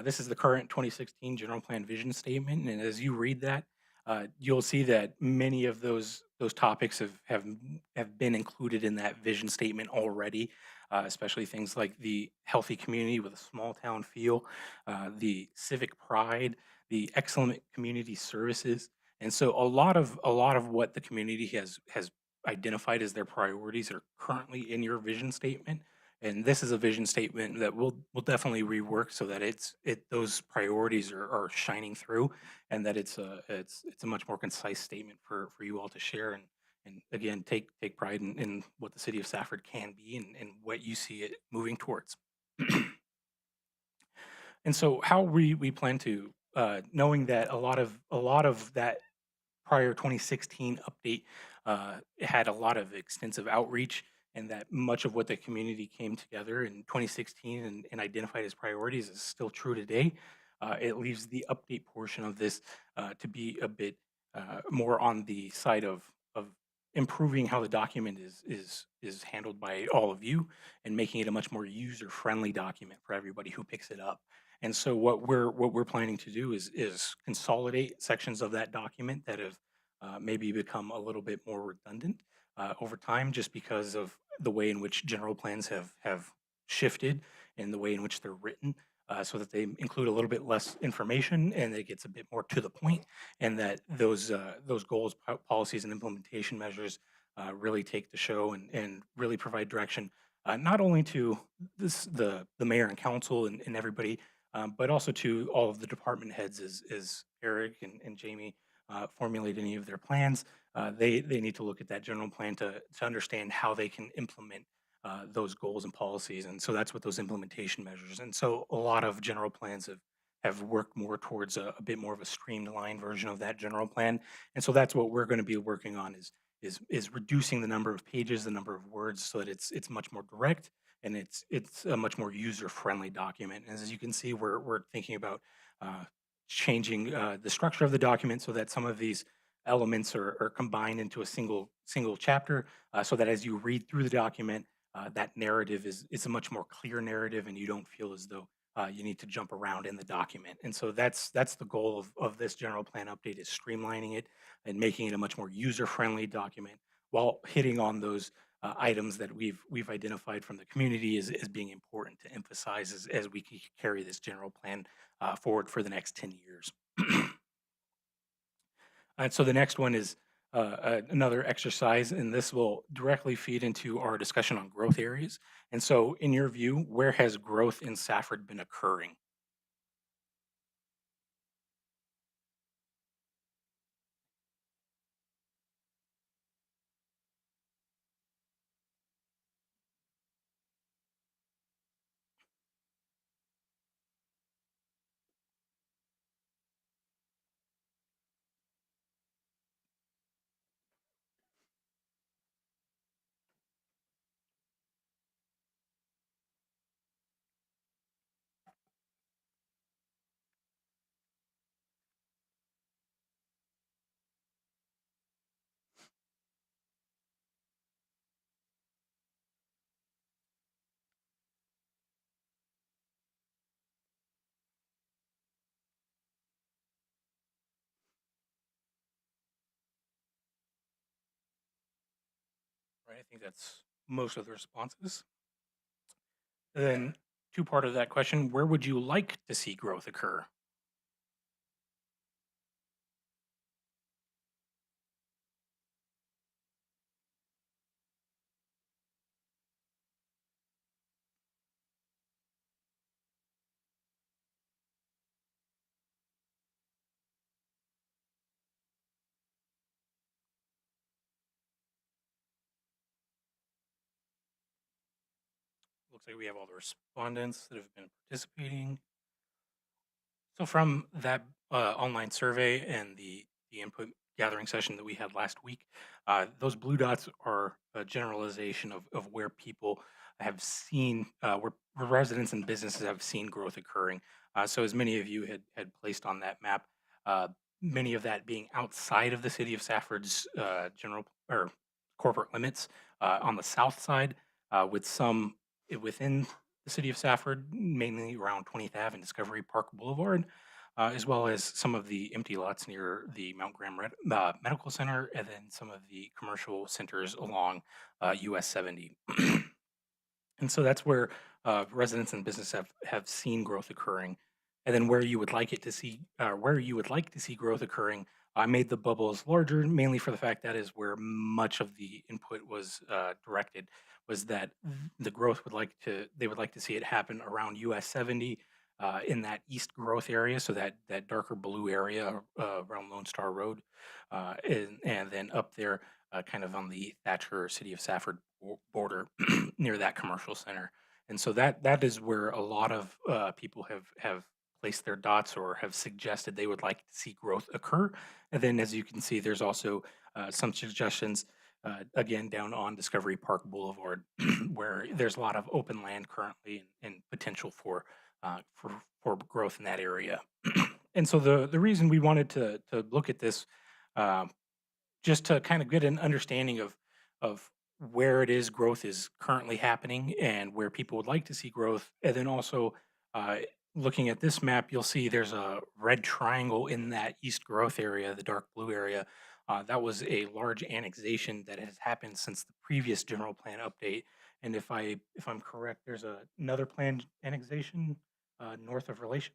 this is the current 2016 general plan vision statement. And as you read that, you'll see that many of those topics have been included in that vision statement already, especially things like the healthy community with a small town feel, the civic pride, the excellent community services. And so a lot of what the community has identified as their priorities are currently in your vision statement. And this is a vision statement that we'll definitely rework so that those priorities are shining through, and that it's a much more concise statement for you all to share, and again take pride in what the city of Safford can be, and what you see it moving towards. And so how we plan to, knowing that a lot of that prior 2016 update had a lot of extensive outreach, and that much of what the community came together in 2016 and identified as priorities is still true today. It leaves the update portion of this to be a bit more on the side of improving how the document is handled by all of you, and making it a much more user-friendly document for everybody who picks it up. And so what we're planning to do is consolidate sections of that document that have maybe become a little bit more redundant over time, just because of the way in which general plans have shifted and the way in which they're written, so that they include a little bit less information and it gets a bit more to the point, and that those goals, policies, and implementation measures really take the show and really provide direction, not only to the mayor and council and everybody, but also to all of the department heads as Eric and Jamie formulate any of their plans. They need to look at that general plan to understand how they can implement those goals and policies. And so that's what those implementation measures. And so a lot of general plans have worked more towards a bit more of a streamlined version of that general plan. And so that's what we're going to be working on is reducing the number of pages, the number of words, so that it's much more direct, and it's a much more user-friendly document. And as you can see, we're thinking about changing the structure of the document so that some of these elements are combined into a single chapter, so that as you read through the document, that narrative is a much more clear narrative, and you don't feel as though you need to jump around in the document. And so that's the goal of this general plan update, is streamlining it and making it a much more user-friendly document, while hitting on those items that we've identified from the community as being important to emphasize as we carry this general plan forward for the next 10 years. And so the next one is another exercise, and this will directly feed into our discussion on growth areas. And so in your view, where has growth in Safford been occurring? Right, I think that's most of the responses. And then two part of that question, where would you like to see growth occur? Looks like we have all the respondents that have been participating. So from that online survey and the input gathering session that we had last week, those blue dots are a generalization of where people have seen, where residents and businesses have seen growth occurring. So as many of you had placed on that map, many of that being outside of the city of Safford's general or corporate limits on the south side, with some within the city of Safford, mainly around 20th Ave and Discovery Park Boulevard, as well as some of the empty lots near the Mount Graham Medical Center, and then some of the commercial centers along US 70. And so that's where residents and business have seen growth occurring. And then where you would like it to see, where you would like to see growth occurring, I made the bubbles larger, mainly for the fact that is where much of the input was directed, was that the growth they would like to see it happen around US 70 in that east growth area, so that darker blue area around Lone Star Road, and then up there kind of on the Thatcher City of Safford border near that commercial center. And so that is where a lot of people have placed their dots or have suggested they would like to see growth occur. And then, as you can see, there's also some suggestions again down on Discovery Park Boulevard, where there's a lot of open land currently and potential for growth in that area. And so the reason we wanted to look at this, just to kind of get an understanding of where it is growth is currently happening and where people would like to see growth. And then also looking at this map, you'll see there's a red triangle in that east growth area, the dark blue area. That was a large annexation that has happened since the previous general plan update. And if I'm correct, there's another planned annexation north of Relation.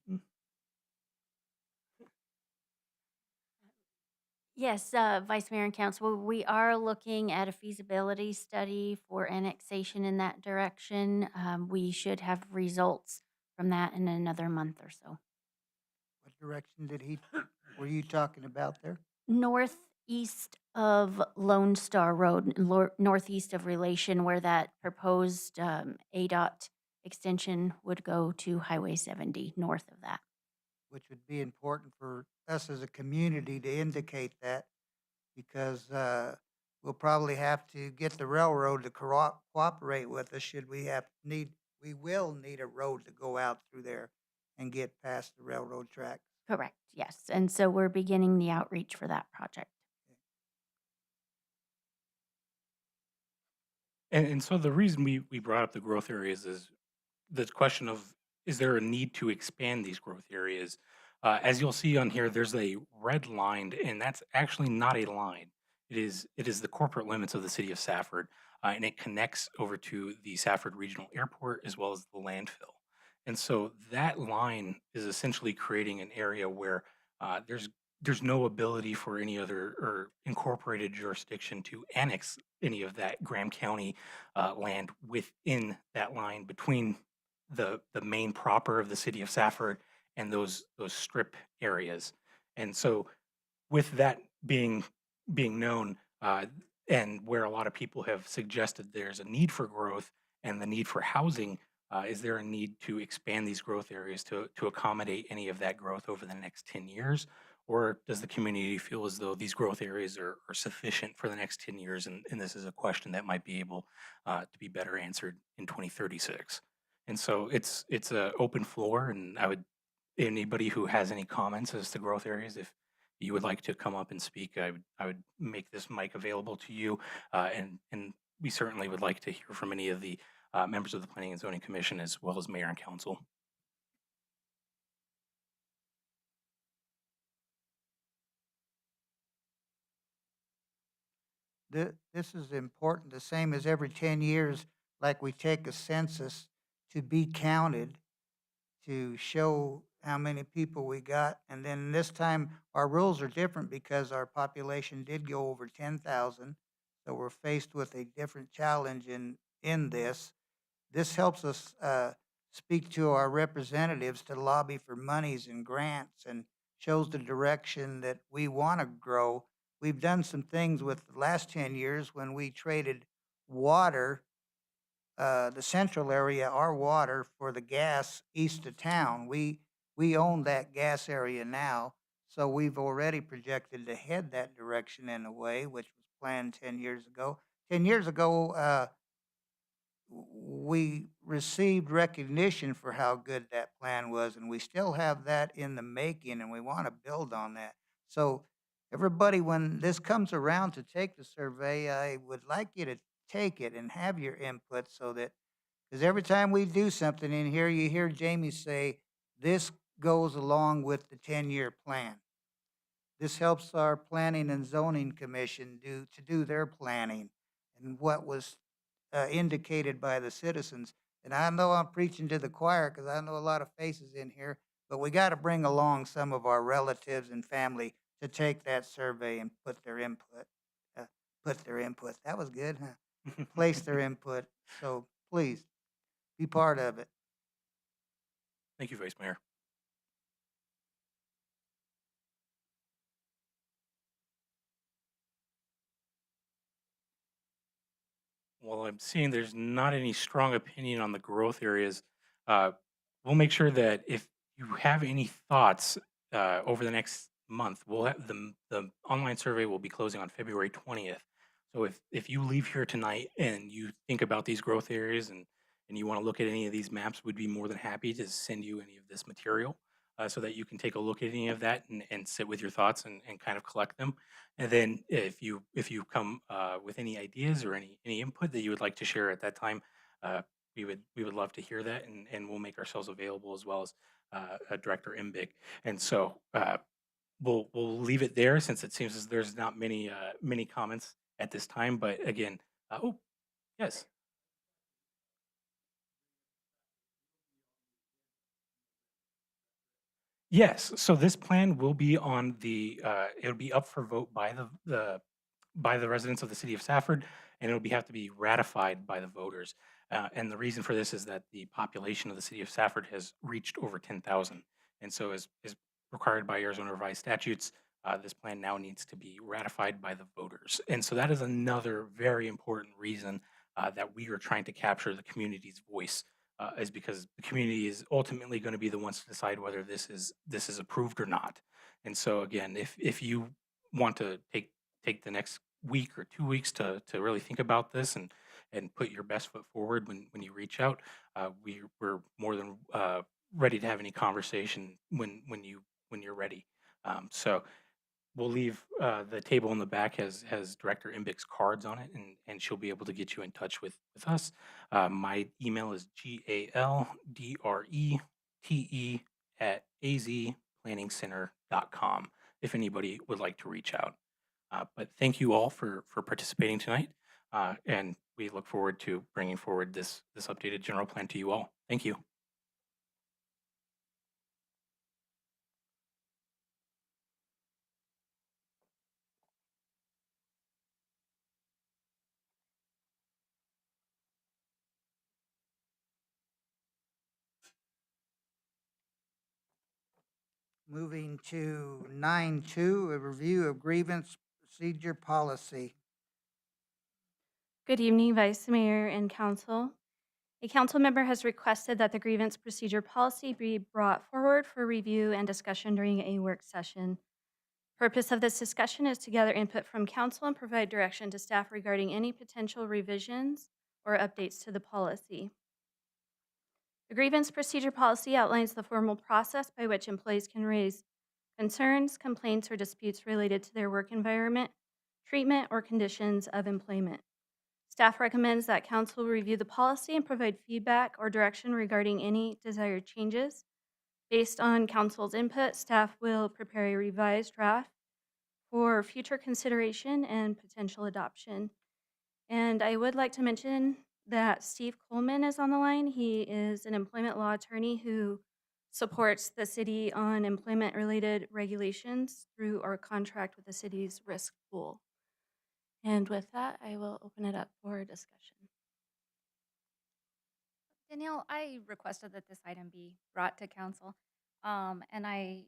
Yes, Vice Mayor and Council, we are looking at a feasibility study for annexation in that direction. We should have results from that in another month or so. What direction were you talking about there? Northeast of Lone Star Road, northeast of Relation, where that proposed ADOT extension would go to Highway 70, north of that. Which would be important for us as a community to indicate that, because we'll probably have to get the railroad to cooperate with us should we will need a road to go out through there and get past the railroad track. Correct, yes. And so we're beginning the outreach for that project. And so the reason we brought up the growth areas is the question of, is there a need to expand these growth areas? As you'll see on here, there's a red line, and that's actually not a line. It is the corporate limits of the city of Safford, and it connects over to the Safford Regional Airport as well as the landfill. And so that line is essentially creating an area where there's no ability for any other or incorporated jurisdiction to annex any of that Graham County land within that line between the main proper of the city of Safford and those strip areas. And so with that being known, and where a lot of people have suggested there's a need for growth and the need for housing, is there a need to expand these growth areas to accommodate any of that growth over the next 10 years? Or does the community feel as though these growth areas are sufficient for the next 10 years? And this is a question that might be able to be better answered in 2036. And so it's an open floor, and anybody who has any comments as to growth areas, if you would like to come up and speak, I would make this mic available to you. And we certainly would like to hear from any of the members of the Planning and Zoning Commission as well as Mayor and Council. This is important, the same as every 10 years, like we take a census to be counted, to show how many people we got. And then this time, our rules are different because our population did go over 10,000. So we're faced with a different challenge in this. This helps us speak to our representatives to lobby for monies and grants, and shows the direction that we want to grow. We've done some things with the last 10 years when we traded water, the central area, our water, for the gas east of town. We own that gas area now, so we've already projected to head that direction in a way, which was planned 10 years ago. 10 years ago, we received recognition for how good that plan was, and we still have that in the making, and we want to build on that. So everybody, when this comes around to take the survey, I would like you to take it and have your input so that, because every time we do something in here, you hear Jamie say, this goes along with the 10-year plan. This helps our Planning and Zoning Commission do their planning and what was indicated by the citizens. And I know I'm preaching to the choir because I know a lot of faces in here, but we got to bring along some of our relatives and family to take that survey and put their input. Put their input. That was good, huh? Place their input. So please be part of it. Thank you, Vice Mayor. Well, I'm seeing there's not any strong opinion on the growth areas. Uh, we'll make sure that if you have any thoughts over the next month, we'll have the online survey will be closing on February 20th. So if you leave here tonight and you think about these growth areas and you want to look at any of these maps, we'd be more than happy to send you any of this material so that you can take a look at any of that and sit with your thoughts and kind of collect them. And then if you come with any ideas or any input that you would like to share at that time, uh, we would love to hear that, and we'll make ourselves available as well as Director Imbic. And so we'll leave it there since it seems as there's not many comments at this time. But again, oh yes. Yes, so this plan will be on it'll be up for vote by the residents of the city of Safford, and it'll have to be ratified by the voters. And the reason for this is that the population of the city of Safford has reached over 10,000. And so as required by Arizona revised statutes, this plan now needs to be ratified by the voters. And so that is another very important reason that we are trying to capture the community's voice is because the community is ultimately going to be the ones to decide whether this is approved or not. And so again, if you want to take the next week or 2 weeks to really think about this and put your best foot forward when you reach out, we're more than ready to have any conversation when you're ready. So we'll leave the table in the back has Director Imbic's cards on it, and she'll be able to get you in touch with us. My email is galdrete@azplanningcenter.com if anybody would like to reach out. But thank you all for participating tonight, and we look forward to bringing forward this updated general plan to you all. Thank you. Moving to 9.2, a review of grievance procedure policy. Good evening, Vice Mayor and Council. A council member has requested that the grievance procedure policy be brought forward for review and discussion during a work session. Purpose of this discussion is to gather input from council and provide direction to staff regarding any potential revisions or updates to the policy. The grievance procedure policy outlines the formal process by which employees can raise concerns, complaints, or disputes related to their work environment, treatment, or conditions of employment. Staff recommends that council review the policy and provide feedback or direction regarding any desired changes. Based on council's input, staff will prepare a revised draft for future consideration and potential adoption. And I would like to mention that Steve Coleman is on the line. He is an employment law attorney who supports the city on employment-related regulations through our contract with the city's risk pool. And with that, I will open it up for discussion. Danielle, I requested that this item be brought to council. And I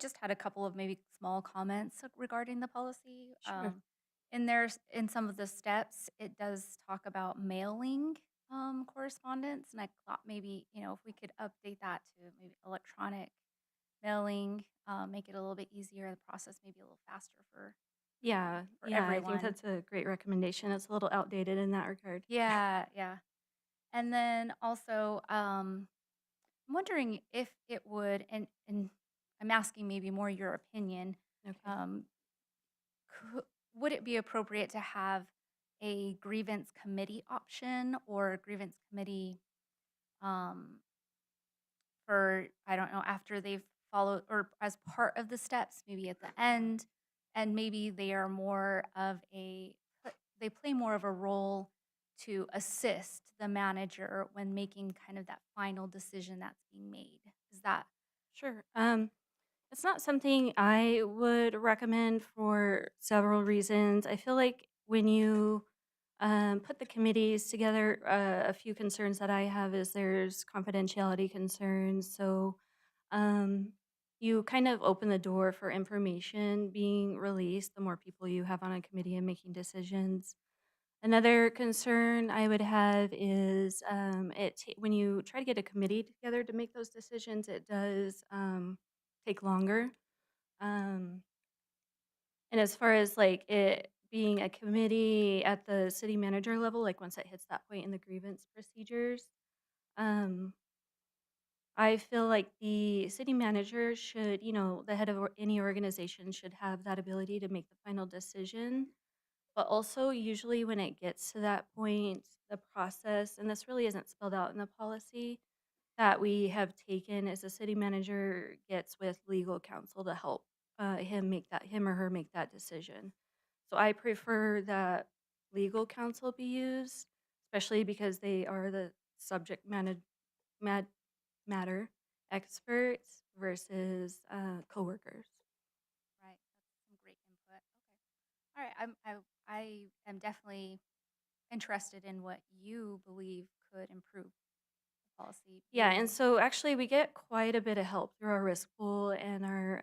just had a couple of maybe small comments regarding the policy. Sure. In some of the steps, it does talk about mailing correspondence, and I thought maybe, if we could update that to maybe electronic mailing, make it a little bit easier, the process maybe a little faster for Yeah, for I everyone. think that's a great recommendation. It's a little outdated in that regard. Yeah, yeah. And then also, I'm wondering if it would, and I'm asking maybe more your opinion, Okay. Would it be appropriate to have a grievance committee option or a grievance committee um, for, I don't know, after they've followed or as part of the steps, maybe at the end, and maybe they are more of they play more of a role to assist the manager when making kind of that final decision that's being made. Is that Sure. It's not something I would recommend for several reasons. I feel like when you put the committees together, a few concerns that I have is there's confidentiality concerns. So um, you kind of open the door for information being released the more people you have on a committee and making decisions. Another concern I would have is when you try to get a committee together to make those decisions, it does take longer. Um, and as far as like it being a committee at the city manager level, like once it hits that point in the grievance procedures, um, I feel like the city manager should, the head of any organization should have that ability to make the final decision. But also, usually when it gets to that point, the process, and this really isn't spelled out in the policy, that we have taken is the city manager gets with legal counsel to help him or her make that decision. So I prefer that legal counsel be used, especially because they are the subject mad, matter experts versus coworkers. right? That's some great input. Okay. All right. I am definitely interested in what you believe could improve the policy. Yeah, being- and so actually we get quite a bit of help through our risk pool and our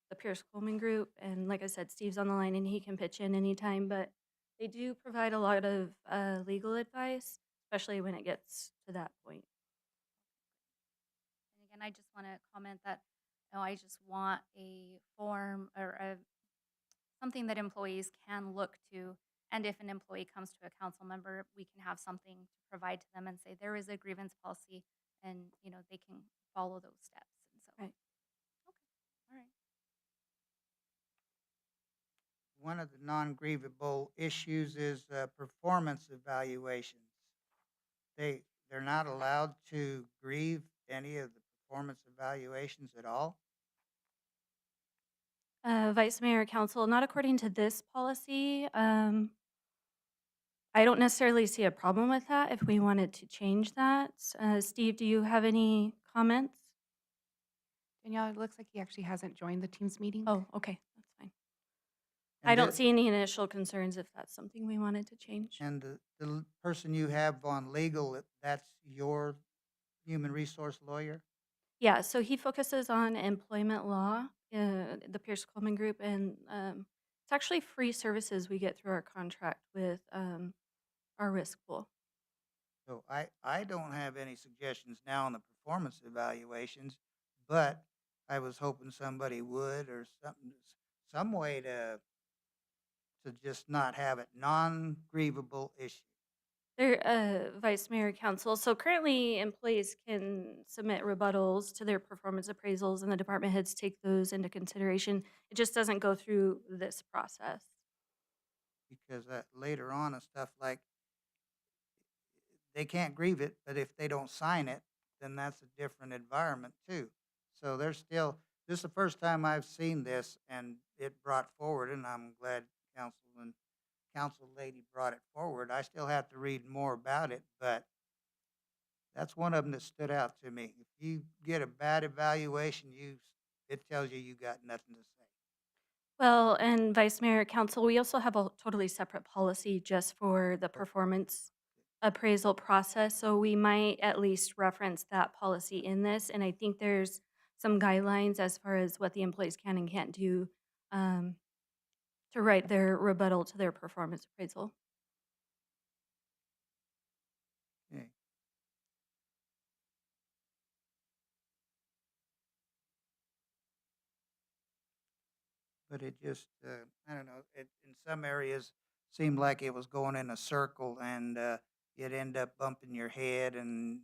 the Pierce Coleman group. And like I said, Steve's on the line and he can pitch in anytime, but they do provide a lot of legal advice, especially when it gets to that point. And again, I just want to comment that I just want a form or something that employees can look to. And if an employee comes to a council member, we can have something to provide to them and say there is a grievance policy, and they can follow those steps. And so, Right. okay, all right. One of the non-grievable issues is performance evaluations. They're not allowed to grieve any of the performance evaluations at all. Vice Mayor, Council, not according to this policy. I don't necessarily see a problem with that if we wanted to change that. Steve, do you have any comments? Danielle, it looks like he actually hasn't joined the Teams meeting. Oh, okay, that's fine. And I don't the- see any initial concerns if that's something we wanted to change. And the person you have on legal, that's your human resource lawyer? Yeah, so he focuses on employment law, the Pierce Coleman Group, and it's actually free services we get through our contract with our risk pool. So I don't have any suggestions now on the performance evaluations, but I was hoping somebody would or some way to just not have it non-grievable issue. They're Vice Mayor Council. So currently, employees can submit rebuttals to their performance appraisals, and the department heads take those into consideration. It just doesn't go through this process. Because later on and stuff like, they can't grieve it, but if they don't sign it, then that's a different environment too. So there's still, this is the first time I've seen this and it brought forward, and I'm glad council lady brought it forward. I still have to read more about it, but that's one of them that stood out to me. If you get a bad evaluation, it tells you got nothing to say. Well, and Vice Mayor Council, we also have a totally separate policy just for the performance appraisal process. So we might at least reference that policy in this. And I think there's some guidelines as far as what the employees can and can't do to write their rebuttal to their performance appraisal. Okay. But it just, I don't know, in some areas seemed like it was going in a circle and you'd end up bumping your head and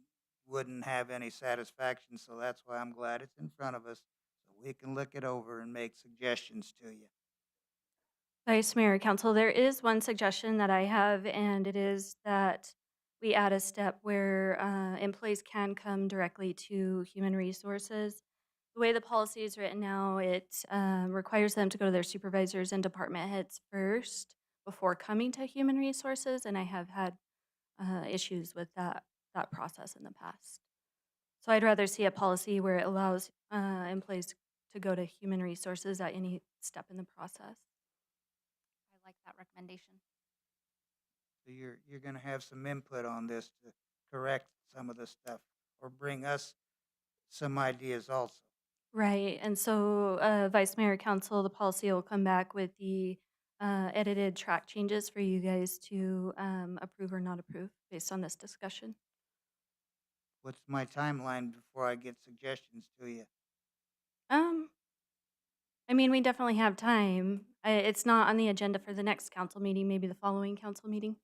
wouldn't have any satisfaction. So that's why I'm glad it's in front of us. So we can look it over and make suggestions to you. Vice Mayor, Council, there is one suggestion that I have, and it is that we add a step where employees can come directly to Human Resources. The way the policy is written now, it requires them to go to their supervisors and department heads first before coming to Human Resources, and I have had issues with that process in the past. So I'd rather see a policy where it allows employees to go to Human Resources at any step in the process. I like that recommendation. So you're gonna have some input on this to correct some of the stuff or bring us some ideas also. Right, and so Vice Mayor, Council, the policy will come back with the edited track changes for you guys to approve or not approve based on this discussion. What's my timeline before I get suggestions to you? Um, I mean, we definitely have time. It's not on the agenda for the next council meeting, maybe the following council meeting.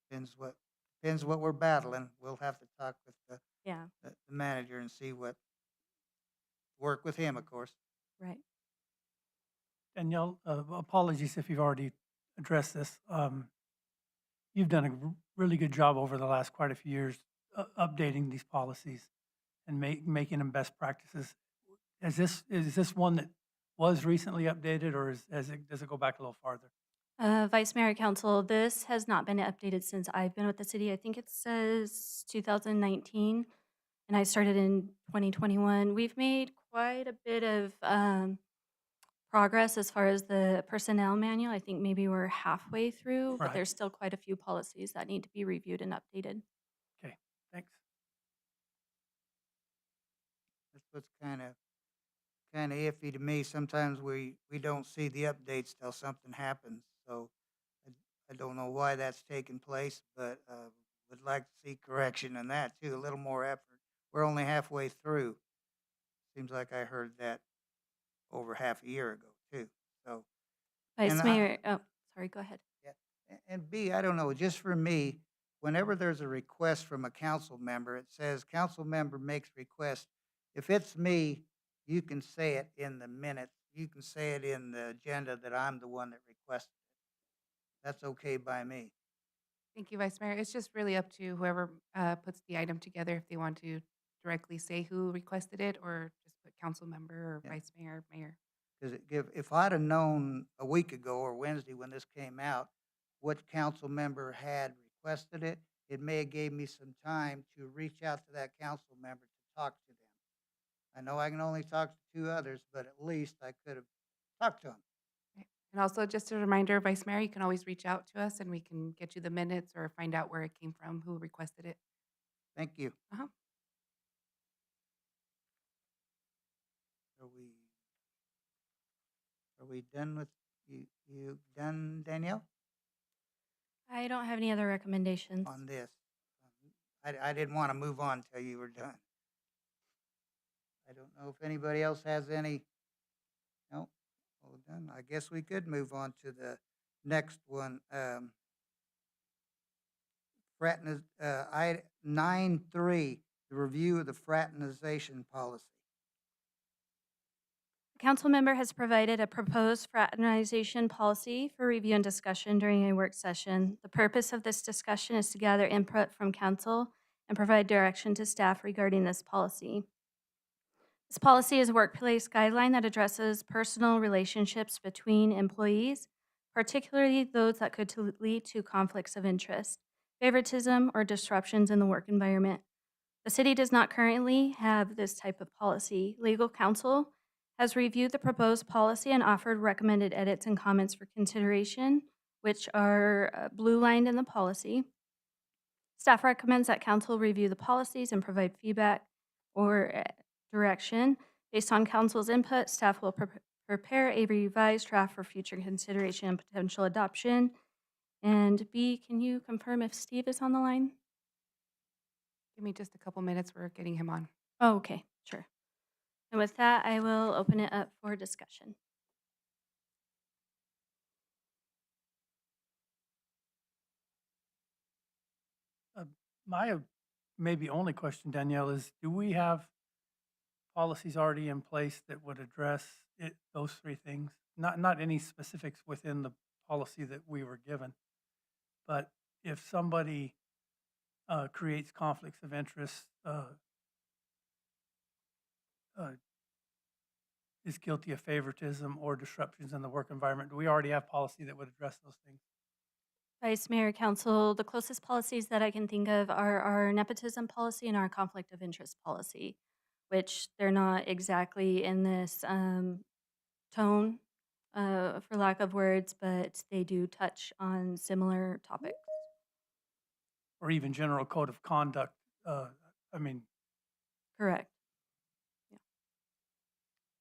Depends what we're battling. We'll have to talk with Yeah, the manager and see work with him, of course. right. Danielle, apologies if you've already addressed this. You've done a really good job over the last quite a few years updating these policies and making them best practices. Is this one that was recently updated, or does it go back a little farther? Vice Mayor, Council, this has not been updated since I've been with the city. I think it says 2019, and I started in 2021. We've made quite a bit of progress as far as the personnel manual. I think maybe we're halfway through, but Right. there's still quite a few policies that need to be reviewed and updated. Okay, thanks. That's what's kind of iffy to me. Sometimes we don't see the updates till something happens. So I don't know why that's taking place, but would like to see correction in that too, a little more effort. We're only halfway through. Seems like I heard that over half a year ago too. So, Vice And I- Mayor, oh, sorry, go ahead. and B, I don't know, just for me, whenever there's a request from a council member, it says council member makes request. If it's me, you can say it in the minutes. You can say it in the agenda that I'm the one that requested it. That's okay by me. Thank you, Vice Mayor. It's just really up to whoever puts the item together if they want to directly say who requested it or just put council member or Yeah. vice mayor, mayor. Because if I'd have known a week ago or Wednesday when this came out, what council member had requested it, it may have gave me some time to reach out to that council member to talk to them. I know I can only talk to two others, but at least I could have talked to them. And also just a reminder, Vice Mayor, you can always reach out to us and we can get you the minutes or find out where it came from, who requested it. Thank you. Uh-huh. Are we done with you done, Danielle, I don't have any other recommendations. on this? I didn't want to move on till you were done. I don't know if anybody else has any. No, all done. I guess we could move on to the next one. I 9.3, the review of the fraternization policy. The council member has provided a proposed fraternization policy for review and discussion during a work session. The purpose of this discussion is to gather input from council and provide direction to staff regarding this policy. This policy is a workplace guideline that addresses personal relationships between employees, particularly those that could lead to conflicts of interest, favoritism, or disruptions in the work environment. The city does not currently have this type of policy. Legal counsel has reviewed the proposed policy and offered recommended edits and comments for consideration, which are blue-lined in the policy. Staff recommends that council review the policies and provide feedback or direction. Based on council's input, staff will prepare a revised draft for future consideration and potential adoption. And B, can you confirm if Steve is on the line? Give me just a couple minutes. We're getting him on. Oh, okay, sure. And with that, I will open it up for discussion. My maybe only question, Danielle, is do we have policies already in place that would address those three things? Not any specifics within the policy that we were given, but if somebody creates conflicts of interest, is guilty of favoritism or disruptions in the work environment, do we already have policy that would address those things? Vice Mayor, Council, the closest policies that I can think of are our nepotism policy and our conflict of interest policy, which they're not exactly in this tone, for lack of words, but they do touch on similar topics. Or even general code of conduct? I mean, Correct.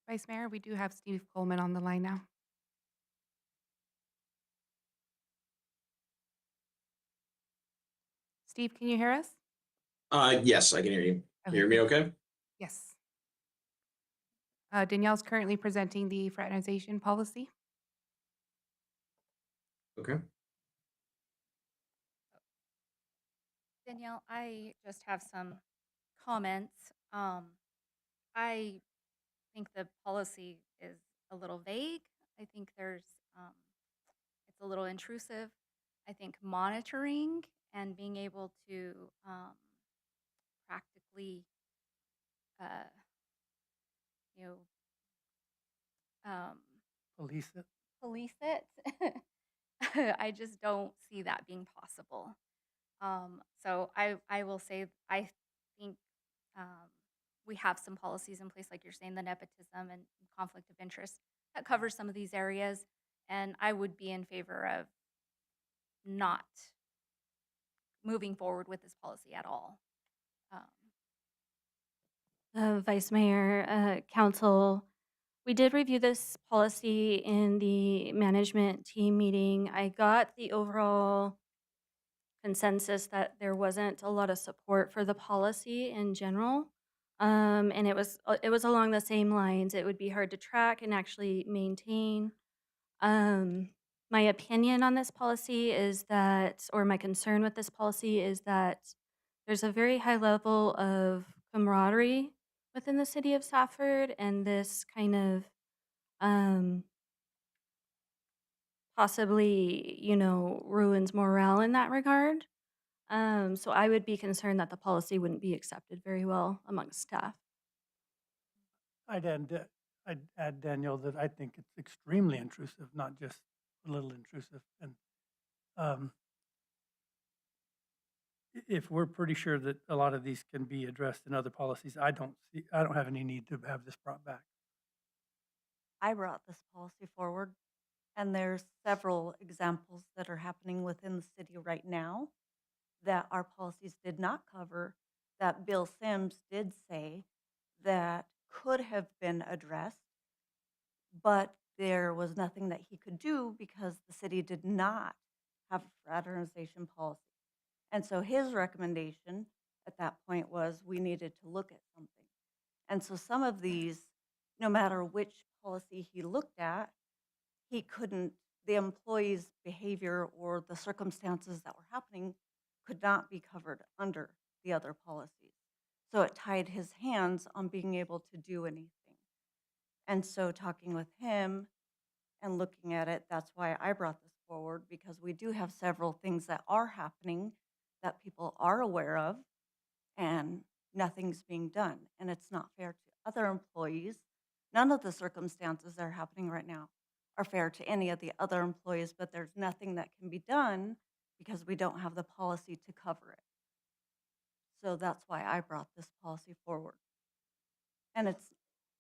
Vice Mayor, we do have Steve Coleman on the line now. Steve, can you hear us? Yes, I can hear you. Can you hear me okay? Yes. Danielle's currently presenting the fraternization policy. Okay. Danielle, I just have some comments. I think the policy is a little vague. I think it's a little intrusive. I think monitoring and being able to practically, uh, you know, police it? police it, I just don't see that being possible. So I will say I think we have some policies in place, like you're saying, the nepotism and conflict of interest that covers some of these areas, and I would be in favor of not moving forward with this policy at all. Vice Mayor, Council, we did review this policy in the management team meeting. I got the overall consensus that there wasn't a lot of support for the policy in general. And it was along the same lines. It would be hard to track and actually maintain. My opinion on this policy is that, or my concern with this policy is that there's a very high level of camaraderie within the city of Safford, and this kind of possibly, ruins morale in that regard. So I would be concerned that the policy wouldn't be accepted very well amongst staff. I'd add, Daniel, that I think it's extremely intrusive, not just a little intrusive. And if we're pretty sure that a lot of these can be addressed in other policies, I don't have any need to have this brought back. I brought this policy forward, and there's several examples that are happening within the city right now that our policies did not cover, that Bill Sims did say that could have been addressed, but there was nothing that he could do because the city did not have a fraternization policy. And so his recommendation at that point was we needed to look at something. And so some of these, no matter which policy he looked at, he couldn't, the employee's behavior or the circumstances that were happening could not be covered under the other policies. So it tied his hands on being able to do anything. And so talking with him and looking at it, that's why I brought this forward, because we do have several things that are happening that people are aware of, and nothing's being done. And it's not fair to other employees. None of the circumstances that are happening right now are fair to any of the other employees, but there's nothing that can be done because we don't have the policy to cover it. So that's why I brought this policy forward. And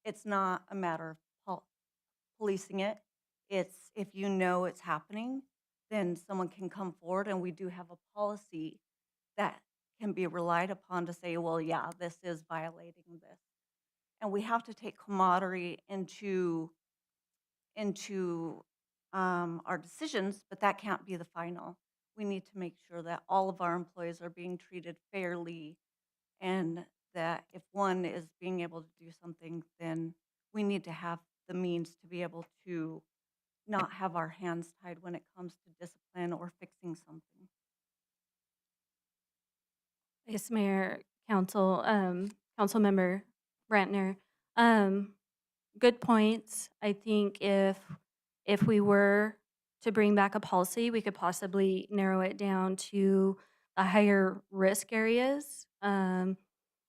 it's not a matter of policing it. It's if you know it's happening, then someone can come forward, and we do have a policy that can be relied upon to say, well, yeah, this is violating this. And we have to take camaraderie into our decisions, but that can't be the final. We need to make sure that all of our employees are being treated fairly, and that if one is being able to do something, then we need to have the means to be able to not have our hands tied when it comes to discipline or fixing something. Vice Mayor, Council, Councilmember Brantner, Good points. I think if we were to bring back a policy, we could possibly narrow it down to the higher risk areas.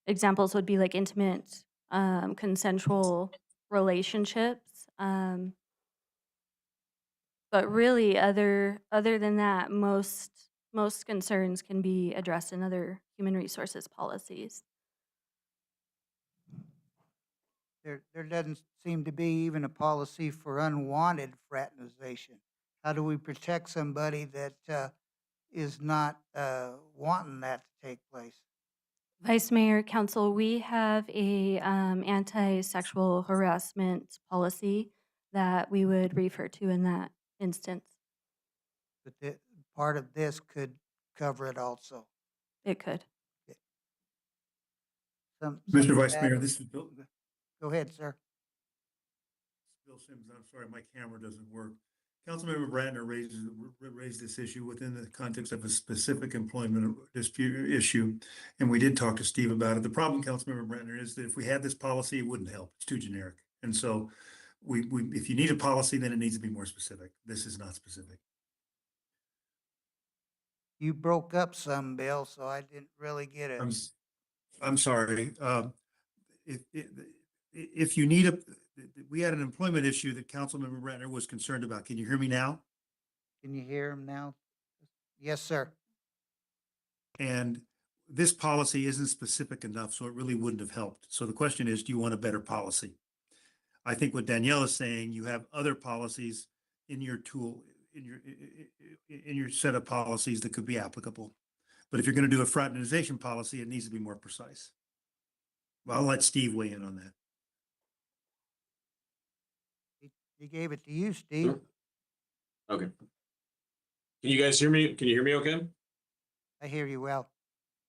Examples would be like intimate, consensual relationships. But really, other than that, most concerns can be addressed in other human resources policies. There doesn't seem to be even a policy for unwanted fraternization. How do we protect somebody that is not wanting that to take place? Vice Mayor, Council, we have a anti-sexual harassment policy that we would refer to in that instance. But part of this could cover it also. It could. Mr. Vice Mayor, this is Bill. Go ahead, sir. Bill Sims, I'm sorry, my camera doesn't work. Councilmember Bratner raised this issue within the context of a specific employment dispute issue, and we did talk to Steve about it. The problem, Councilmember Bratner, is that if we had this policy, it wouldn't help. It's too generic. And so if you need a policy, then it needs to be more specific. This is not specific. You broke up some, Bill, so I didn't really get it. I'm sorry. If you need we had an employment issue that Councilmember Bratner was concerned about. Can you hear me now? Can you hear him now? Yes, sir. And this policy isn't specific enough, so it really wouldn't have helped. So the question is, do you want a better policy? I think what Danielle is saying, you have other policies in your tool, in your set of policies that could be applicable. But if you're going to do a fraternization policy, it needs to be more precise. Well, I'll let Steve weigh in on that. He gave it to you, Steve. Sure. Okay. Can you guys hear me? Can you hear me okay? I hear you well.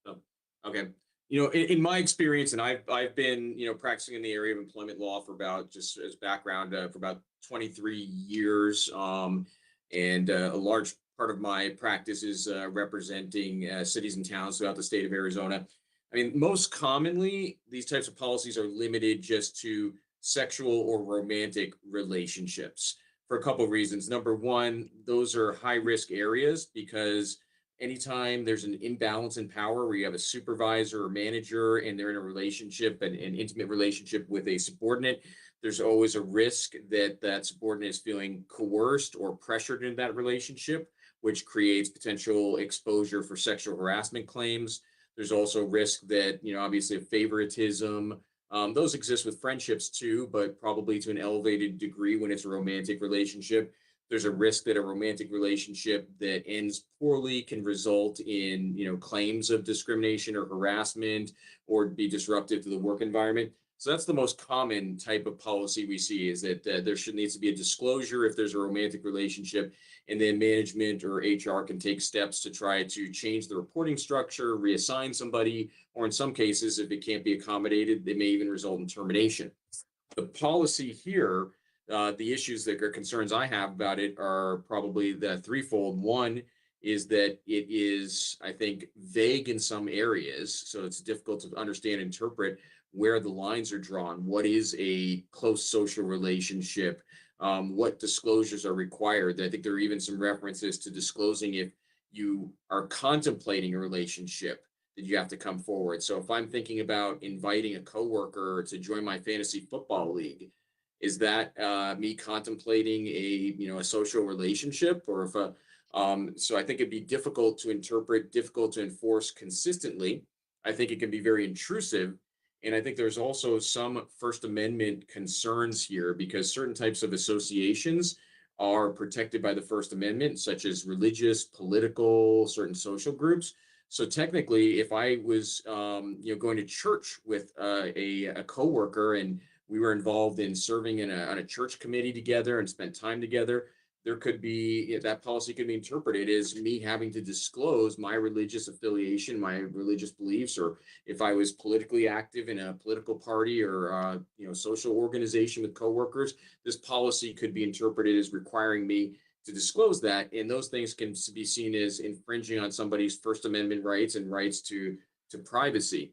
Oh, okay. You know, in my experience, and I've been, you know, practicing in the area of employment law for about, just as background, for about 23 years. And a large part of my practice is representing cities and towns throughout the state of Arizona. I mean, most commonly, these types of policies are limited just to sexual or romantic relationships for a couple of reasons. Number one, those are high risk areas because anytime there's an imbalance in power where you have a supervisor or manager and they're in a relationship, an intimate relationship with a subordinate, there's always a risk that that subordinate is feeling coerced or pressured into that relationship, which creates potential exposure for sexual harassment claims. There's also risk that, you know, obviously of favoritism. Those exist with friendships too, but probably to an elevated degree when it's a romantic relationship. There's a risk that a romantic relationship that ends poorly can result in, you know, claims of discrimination or harassment or be disruptive to the work environment. So that's the most common type of policy we see, is that there needs to be a disclosure if there's a romantic relationship, and then management or HR can take steps to try to change the reporting structure, reassign somebody, or in some cases, if it can't be accommodated, they may even result in termination. The policy here, the issues that are concerns I have about it are probably the threefold. One is that it is, I think, vague in some areas, so it's difficult to understand and interpret where the lines are drawn. What is a close social relationship? What disclosures are required? I think there are even some references to disclosing if you are contemplating a relationship that you have to come forward. So if I'm thinking about inviting a coworker to join my fantasy football league, is that me contemplating a social relationship? Or if so I think it'd be difficult to interpret, difficult to enforce consistently. I think it can be very intrusive. And I think there's also some First Amendment concerns here because certain types of associations are protected by the First Amendment, such as religious, political, certain social groups. So technically, if I was, going to church with a coworker and we were involved in serving on a church committee together and spent time together, there could be, that policy could be interpreted as me having to disclose my religious affiliation, my religious beliefs, or if I was politically active in a political party or social organization with coworkers, this policy could be interpreted as requiring me to disclose that. And those things can be seen as infringing on somebody's First Amendment rights and rights to privacy.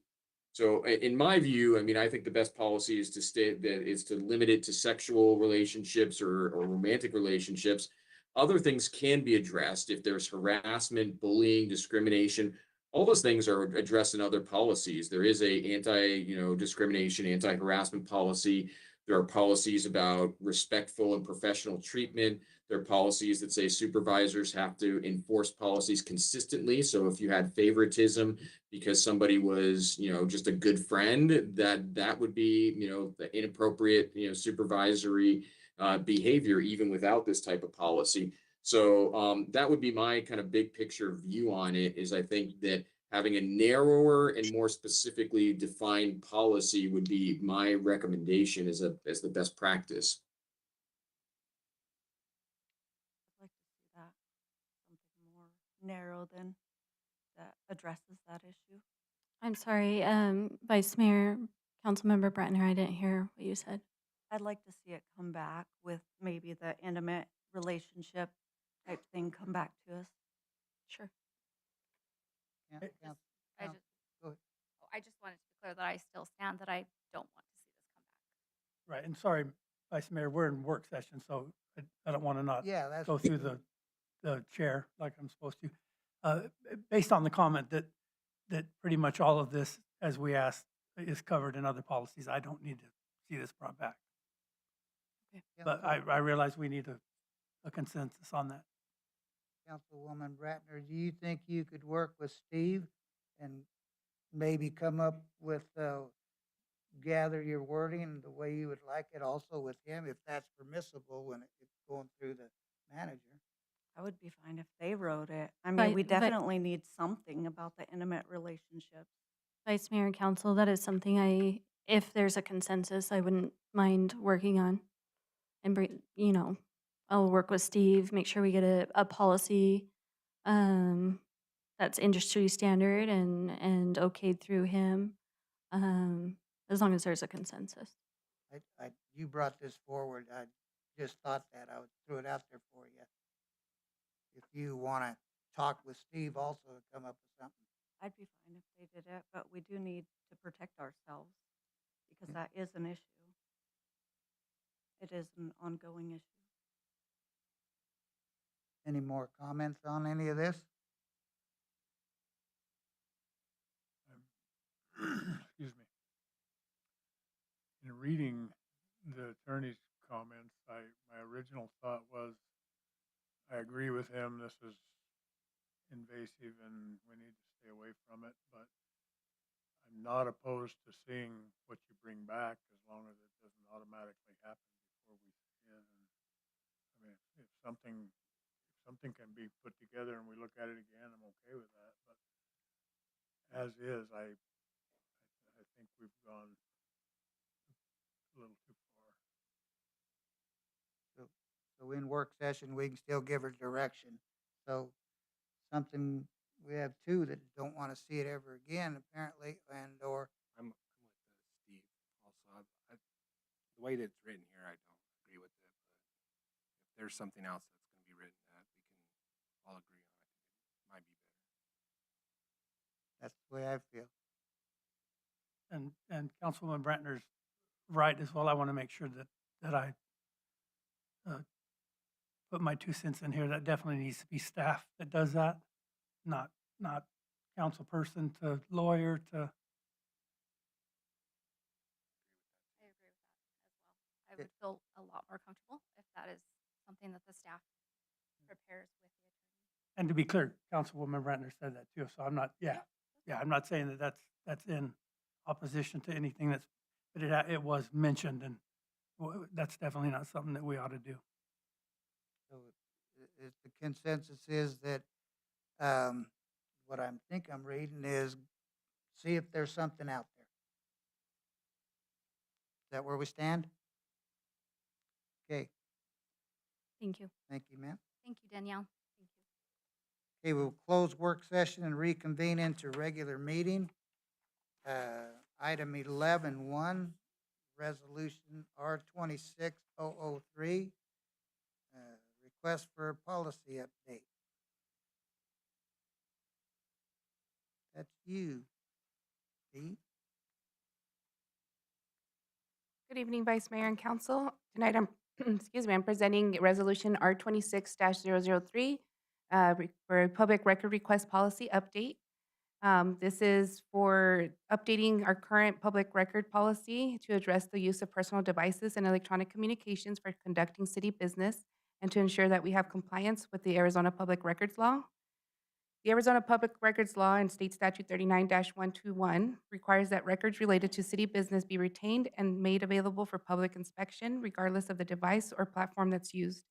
So in my view, I mean, I think the best policy is to limit it to sexual relationships or romantic relationships. Other things can be addressed if there's harassment, bullying, discrimination. All those things are addressed in other policies. There is a discrimination, anti-harassment policy. There are policies about respectful and professional treatment. There are policies that say supervisors have to enforce policies consistently. So if you had favoritism because somebody was, just a good friend, that would be, the inappropriate, supervisory behavior, even without this type of policy. So that would be my kind of big picture view on it. Is I think that having a narrower and more specifically defined policy would be my recommendation as the best practice. I'd like to see that, something more narrow then, that addresses that issue. I'm sorry, Vice Mayor, Councilmember Bratner, I didn't hear what you said. I'd like to see it come back with maybe the intimate relationship type thing come back to us. Sure. I just, Go ahead. I just wanted to be clear that I still stand that I don't want to see this come back. Right, and sorry, Vice Mayor, we're in work session, so I don't want to not Yeah, that's. go through the chair like I'm supposed to. Based on the comment that pretty much all of this, as we asked, is covered in other policies, I don't need to see this brought back. But I realize we need a consensus on that. Councilwoman Bratner, do you think you could work with Steve and maybe come up with, gather your wording the way you would like it also with him, if that's permissible when it's going through the manager? I would be fine if they wrote it. I Vi- mean, we vi- definitely need something about the intimate relationship. Vice Mayor and Council, that is something if there's a consensus, I wouldn't mind working on. And I'll work with Steve, make sure we get a policy that's industry standard and okayed through him, as long as there's a consensus. You brought this forward. I just thought that I would throw it out there for you. If you want to talk with Steve also to come up with something. I'd be fine if they did it, but we do need to protect ourselves because that is an issue. It is an ongoing issue. Any more comments on any of this? Excuse me. In reading the attorney's comments, my original thought was, I agree with him, this is invasive and we need to stay away from it, but I'm not opposed to seeing what you bring back as long as it doesn't automatically happen before we see it. And I mean, if something can be put together and we look at it again, I'm okay with that. But as is, I think we've gone a little too far. So in work session, we can still give her direction. So something, we have two that don't want to see it ever again, apparently, or. I'm with Steve also. The way that it's written here, I don't agree with it, but if there's something else that's going to be written that we can all agree on, it might be better. That's the way I feel. And Councilwoman Bratner's right as well. I want to make sure that I put my 2 cents in here. That definitely needs to be staff that does that, not council person to lawyer to. I agree with that as well. I would feel a lot more comfortable if that is something that the staff prepares with the attorney. And to be clear, Councilwoman Bratner said that too. So I'm not, I'm not saying that's in opposition to anything but it was mentioned, and that's definitely not something that we ought to do. So the consensus is that, what I'm reading is, see if there's something out there. Is that where we stand? Okay, Thank you. thank you, ma'am. Thank you, Danielle. Thank you. Okay, we'll close work session and reconvene into regular meeting. Item 11.1, Resolution R26-003, request for a policy update. That's you, Pete. Good evening, Vice Mayor and Council. Tonight I'm, excuse me, I'm presenting Resolution R26-003 for a public record request policy update. This is for updating our current public record policy to address the use of personal devices and electronic communications for conducting city business and to ensure that we have compliance with the Arizona Public Records Law. The Arizona Public Records Law and State Statute 39-121 requires that records related to city business be retained and made available for public inspection, regardless of the device or platform that's used.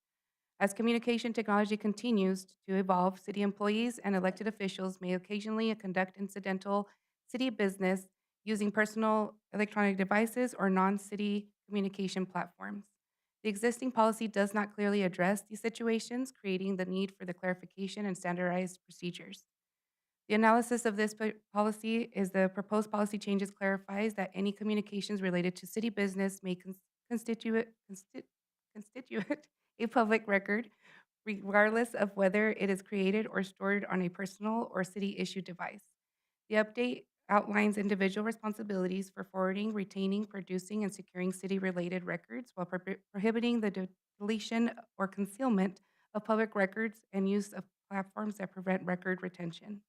As communication technology continues to evolve, city employees and elected officials may occasionally conduct incidental city business using personal electronic devices or non-city communication platforms. The existing policy does not clearly address these situations, creating the need for the clarification and standardized procedures. The analysis of this policy is the proposed policy changes clarifies that any communications related to city business may constitute a public record, regardless of whether it is created or stored on a personal or city-issued device. The update outlines individual responsibilities for forwarding, retaining, producing, and securing city-related records while prohibiting the deletion or concealment of public records and use of platforms that prevent record retention.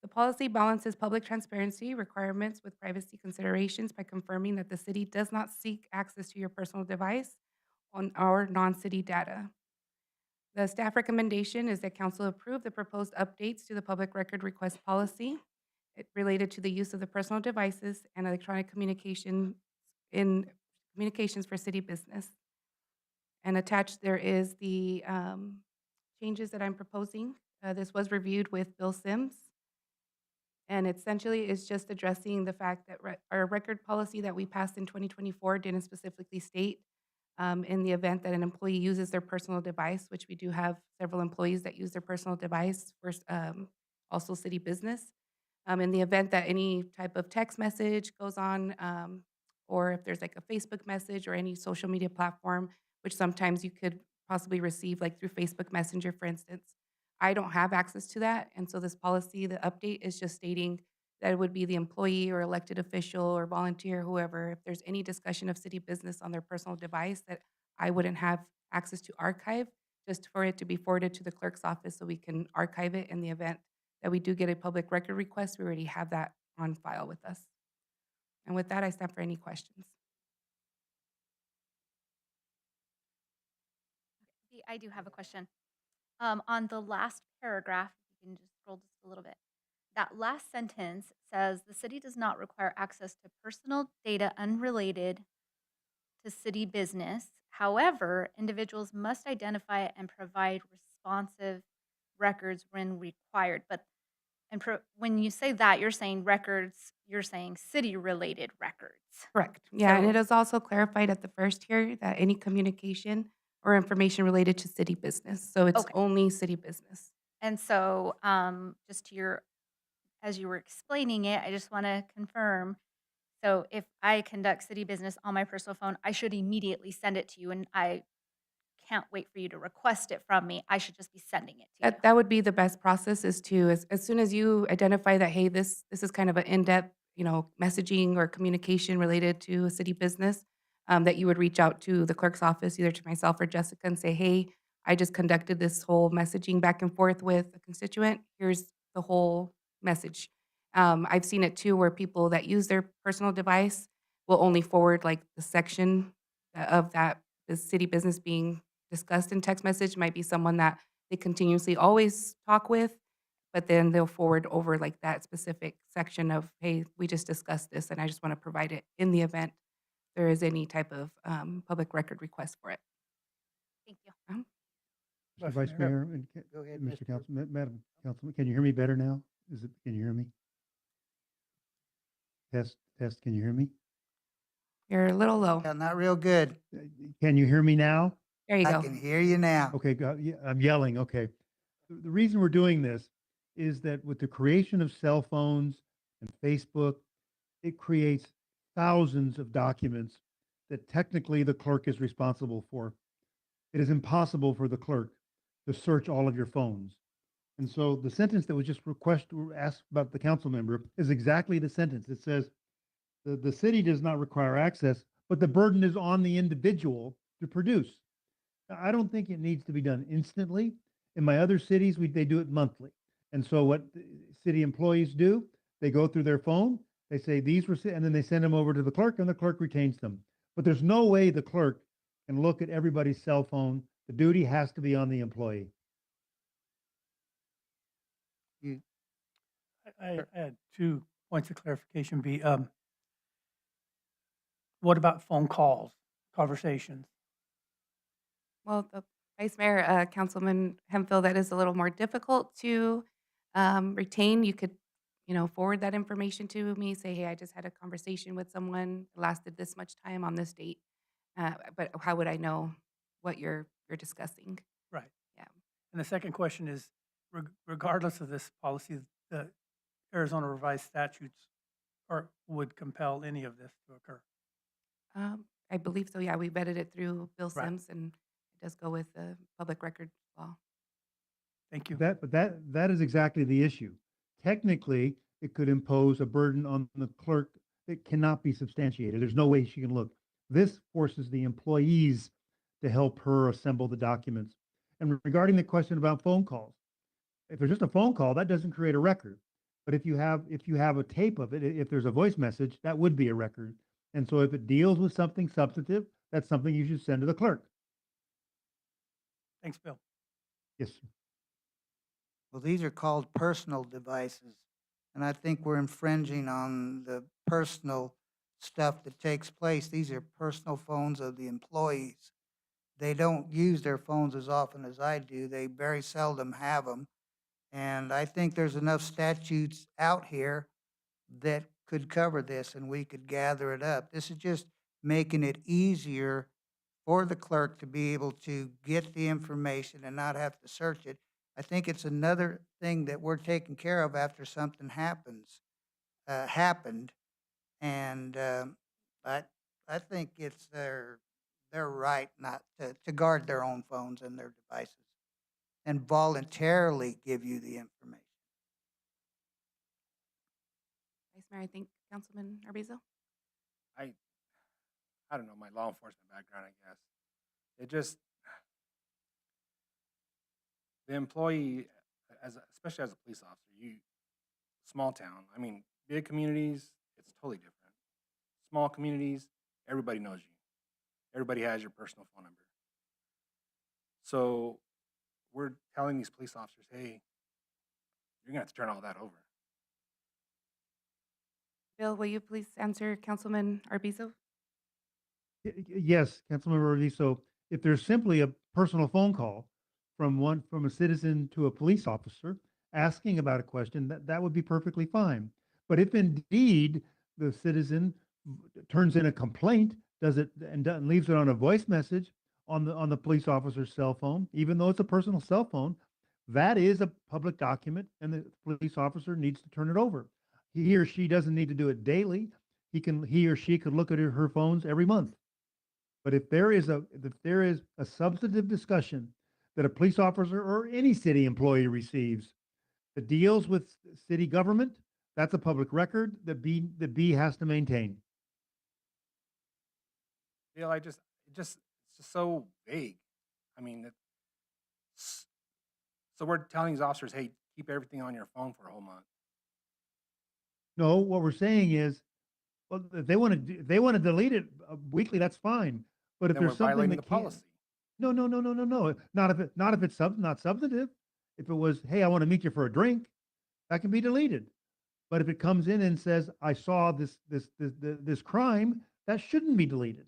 The policy balances public transparency requirements with privacy considerations by confirming that the city does not seek access to your personal device on our non-city data. The staff recommendation is that council approve the proposed updates to the public record request policy related to the use of the personal devices and electronic communication in communications for city business. And attached there is the changes that I'm proposing. This was reviewed with Bill Sims. And essentially is just addressing the fact that our record policy that we passed in 2024 didn't specifically state in the event that an employee uses their personal device, which we do have several employees that use their personal device for also city business. In the event that any type of text message goes on, or if there's like a Facebook message or any social media platform, which sometimes you could possibly receive like through Facebook Messenger, for instance. I don't have access to that. And so this policy, the update is just stating that it would be the employee or elected official or volunteer, whoever, if there's any discussion of city business on their personal device that I wouldn't have access to archive, just for it to be forwarded to the clerk's office so we can archive it in the event that we do get a public record request. We already have that on file with us. And with that, I stand for any questions. I do have a question. On the last paragraph, if you can just scroll just a little bit. That last sentence says the city does not require access to personal data unrelated to city business. However, individuals must identify and provide responsive records when required. But when you say that, you're saying records, you're saying city-related records. Correct. Yeah, and So- it is also clarified at the first here that any communication or information related to city business. So it's Okay. only city business. And so, just to as you were explaining it, I just want to confirm. So if I conduct city business on my personal phone, I should immediately send it to you, and I can't wait for you to request it from me. I should just be sending it to you. That would be the best process is to, as soon as you identify that, hey, this is kind of an in-depth, messaging or communication related to a city business, that you would reach out to the clerk's office, either to myself or Jessica, and say, hey, I just conducted this whole messaging back and forth with a constituent. Here's the whole message. I've seen it too, where people that use their personal device will only forward like the section of that the city business being discussed in text message. Might be someone that they continuously always talk with, but then they'll forward over like that specific section of, hey, we just discussed this and I just want to provide it in the event there is any type of public record request for it. Thank you. Vice Mayor and Go ahead, Mr. Councilman, Madam Councilman, can you hear me better now? Can you hear me? Test, can you hear me? You're a little low. Yeah, not real good. Can you hear me now? There you I go. can hear you now. Okay, I'm yelling, okay. The reason we're doing this is that with the creation of cell phones and Facebook, it creates thousands of documents that technically the clerk is responsible for. It is impossible for the clerk to search all of your phones. And so the sentence that was just asked about the council member is exactly the sentence. It says, the city does not require access, but the burden is on the individual to produce. Now, I don't think it needs to be done instantly. In my other cities, they do it monthly. And so what the city employees do, they go through their phone, they say these were, and then they send them over to the clerk and the clerk retains them. But there's no way the clerk can look at everybody's cell phone. The duty has to be on the employee. You, I had 2 points of clarification. What about phone calls, conversations? Well, the Vice Mayor, Councilman Hemphill, that is a little more difficult to retain. You could, forward that information to me, say, hey, I just had a conversation with someone, it lasted this much time on this date. But how would I know what you're discussing? Right. Yeah. And the second question is, regardless of this policy, the Arizona revised statutes would compel any of this to occur. I believe so, yeah. We vetted it through Bill Right. Sims, and it does go with the public record law. Thank you. But that is exactly the issue. Technically, it could impose a burden on the clerk that cannot be substantiated. There's no way she can look. This forces the employees to help her assemble the documents. And regarding the question about phone calls, if there's just a phone call, that doesn't create a record. But if you have a tape of it, if there's a voice message, that would be a record. And so if it deals with something substantive, that's something you should send to the clerk. Thanks, Bill. Yes, sir. well, these are called personal devices, and I think we're infringing on the personal stuff that takes place. These are personal phones of the employees. They don't use their phones as often as I do. They very seldom have them. And I think there's enough statutes out here that could cover this and we could gather it up. This is just making it easier for the clerk to be able to get the information and not have to search it. I think it's another thing that we're taking care of after something happened. And I think it's their right not to guard their own phones and their devices and voluntarily give you the information. Vice Mayor, I think Councilman Arbizo? I don't know, my law enforcement background, I guess. It just, the employee, especially as a police officer, small town, I mean, big communities, it's totally different. Small communities, everybody knows you. Everybody has your personal phone number. So we're telling these police officers, hey, you're gonna have to turn all that over. Bill, will you please answer Councilman Arbizo? Yes, Councilmember Ortiz. So if there's simply a personal phone call from a citizen to a police officer asking about a question, that would be perfectly fine. But if indeed the citizen turns in a complaint, does it and leaves it on a voice message on the police officer's cell phone, even though it's a personal cell phone, that is a public document, and the police officer needs to turn it over. He or she doesn't need to do it daily. He or she could look at her phones every month. But if there is a substantive discussion that a police officer or any city employee receives that deals with city government, that's a public record that B has to maintain. Bill, it's just so vague. I mean, so we're telling these officers, hey, keep everything on your phone for a whole month. No, what we're saying is, well, if they want to delete it weekly, that's fine. But if Then we're there's something violating that the can't, policy. no. Not if it's not substantive. If it was, hey, I want to meet you for a drink, that can be deleted. But if it comes in and says, I saw this crime, that shouldn't be deleted.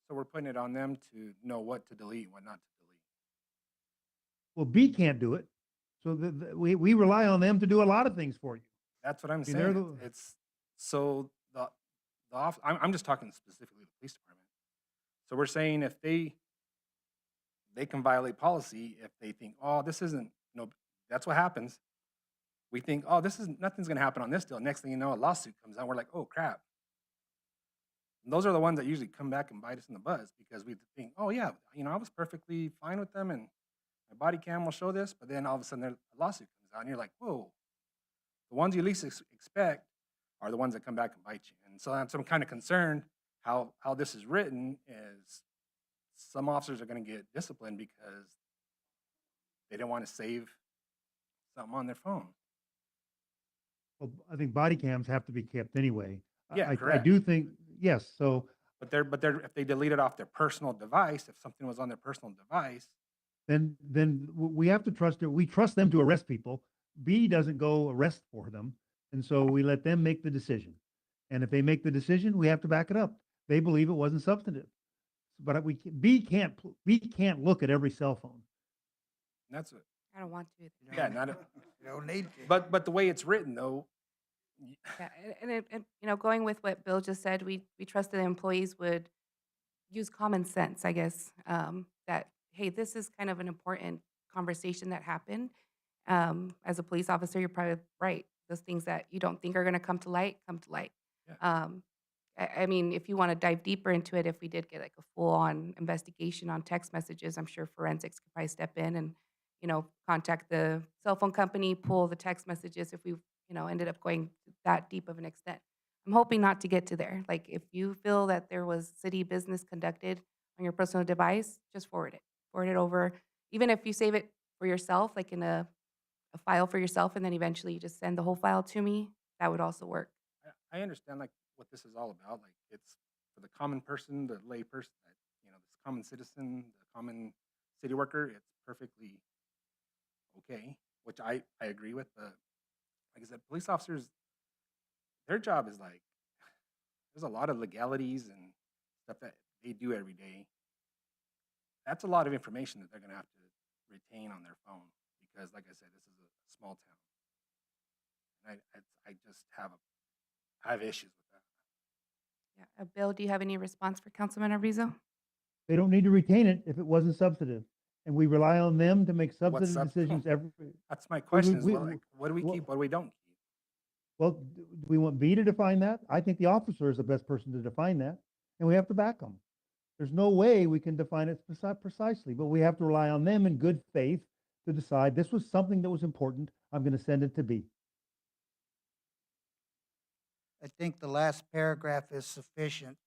So we're putting it on them to know what to delete, what not to delete. Well, B can't do it, so we rely on them to do a lot of things for you. That's what I'm mean, they're saying. It's so I'm just talking specifically the police department. So we're saying if they can violate policy if they think, oh, this isn't, that's what happens. We think, oh, nothing's going to happen on this deal. Next thing you know, a lawsuit comes out. We're like, oh, crap. And those are the ones that usually come back and bite us in the butts because we think, oh, yeah, I was perfectly fine with them and my body cam will show this. But then all of a sudden, a lawsuit comes out and you're like, whoa. The ones you least expect are the ones that come back and bite you. And so I'm kind of concerned how this is written is some officers are going to get disciplined because they didn't want to save something on their phone. Well, I think body cams have to be kept anyway. Yeah, I correct. do think, yes, so But if they delete it off their personal device, if something was on their personal device, then we have to trust it. We trust them to arrest people. B doesn't go arrest for them. And so we let them make the decision. And if they make the decision, we have to back it up. They believe it wasn't substantive. But B can't look at every cell phone. that's it. I don't want to. Yeah, not a, You don't need to. but the way it's written though, Yeah, and you know, going with what Bill just said, we trusted the employees would use common sense, I guess, that, hey, this is kind of an important conversation that happened. As a police officer, you're probably right. Those things that you don't think are going to come to light, come to light. Yeah. I mean, if you want to dive deeper into it, if we did get like a full-on investigation on text messages, I'm sure forensics could probably step in and, you know, contact the cell phone company, pull the text messages if we, you know, ended up going that deep of an extent. I'm hoping not to get to there. Like, if you feel that there was city business conducted on your personal device, just forward it. Forward it over. Even if you save it for yourself, like in a file for yourself, and then eventually you just send the whole file to me, that would also work. I understand like what this is all about. Like it's for the common person, the lay person, that, you know, this common citizen, the common city worker. It's perfectly okay, which I agree with. But like I said, police officers, their job is like, there's a lot of legalities and stuff that they do every day. That's a lot of information that they're going to have to retain on their phone because, like I said, this is a small town. And I just I have issues with that. Yeah. Bill, do you have any response for Councilman Arvizo? They don't need to retain it if it wasn't substantive. And we rely on them to make substantive sub- decisions every, That's my question. Is we- well, like, what do we well- keep? What do we don't keep? well, do we want B to define that? I think the officer is the best person to define that, and we have to back them. There's no way we can define it precisely, but we have to rely on them in good faith to decide this was something that was important. I'm going to send it to B. I think the last paragraph is sufficient.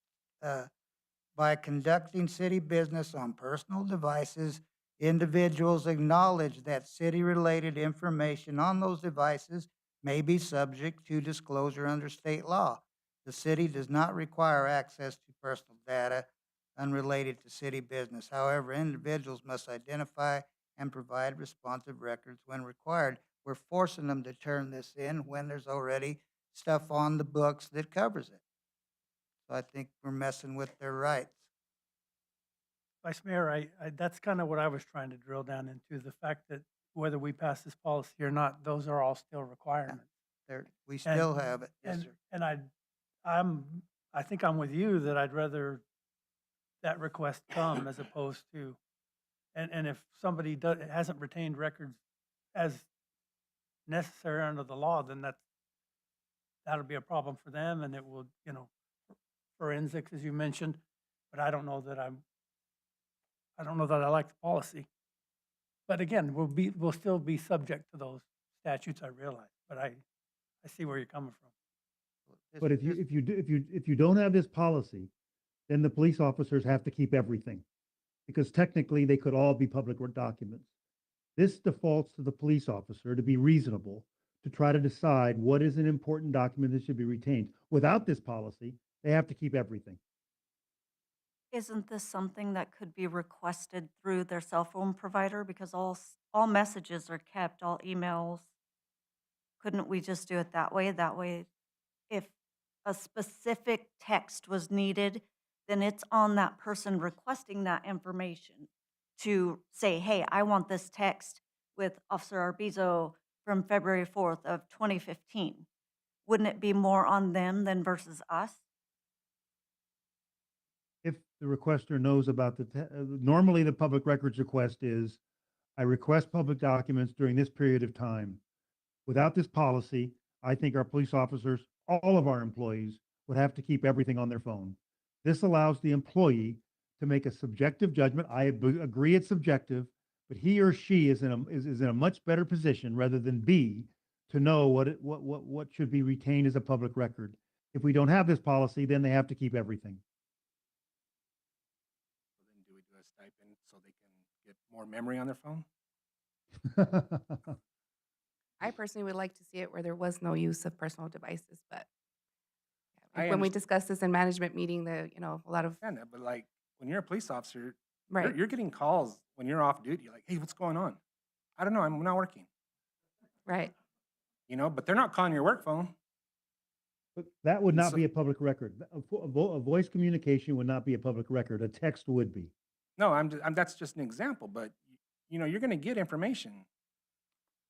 By conducting city business on personal devices, individuals acknowledge that city-related information on those devices may be subject to disclosure under state law. The city does not require access to personal data unrelated to city business. However, individuals must identify and provide responsive records when required. We're forcing them to turn this in when there's already stuff on the books that covers it. So I think we're messing with their rights. Vice Mayor, that's kind of what I was trying to drill down into, the fact that whether we pass this policy or not, those are all still requirements. We still have it, yes, And, sir. and I think I'm with you that I'd rather that request come as opposed to, and if somebody hasn't retained records as necessary under the law, then that'll be a problem for them, and it will, you know, forensics, as you mentioned, but I don't know that I like the policy. But again, we'll still be subject to those statutes, I realize, but I see where you're coming from. But if you don't have this policy, then the police officers have to keep everything, because technically they could all be public documents. This defaults to the police officer to be reasonable, to try to decide what is an important document that should be retained. Without this policy, they have to keep everything. Isn't this something that could be requested through their cell phone provider? Because all messages are kept, all emails. Couldn't we just do it that way? That way, if a specific text was needed, then it's on that person requesting that information to say, hey, I want this text with Officer Arbizo from February 4th of 2015. Wouldn't it be more on them than versus us? If the requester knows about normally the public records request is, I request public documents during this period of time. Without this policy, I think our police officers, all of our employees, would have to keep everything on their phone. This allows the employee to make a subjective judgment. I agree it's subjective, but he or she is in a much better position rather than B to know what should be retained as a public record. If we don't have this policy, then they have to keep everything. more memory on their phone. I personally would like to see it where there was no use of personal devices, but I when we understand discussed this in management meeting, a lot of, that, but like when you're a police officer, right, you're getting calls when you're off duty. You're like, hey, what's going on? I don't know. I'm not working. right. You know, but they're not calling your work phone. But that would And not so- be a public record. A voice communication would not be a public record. A text would be. No, that's just an example, but you know, you're going to get information.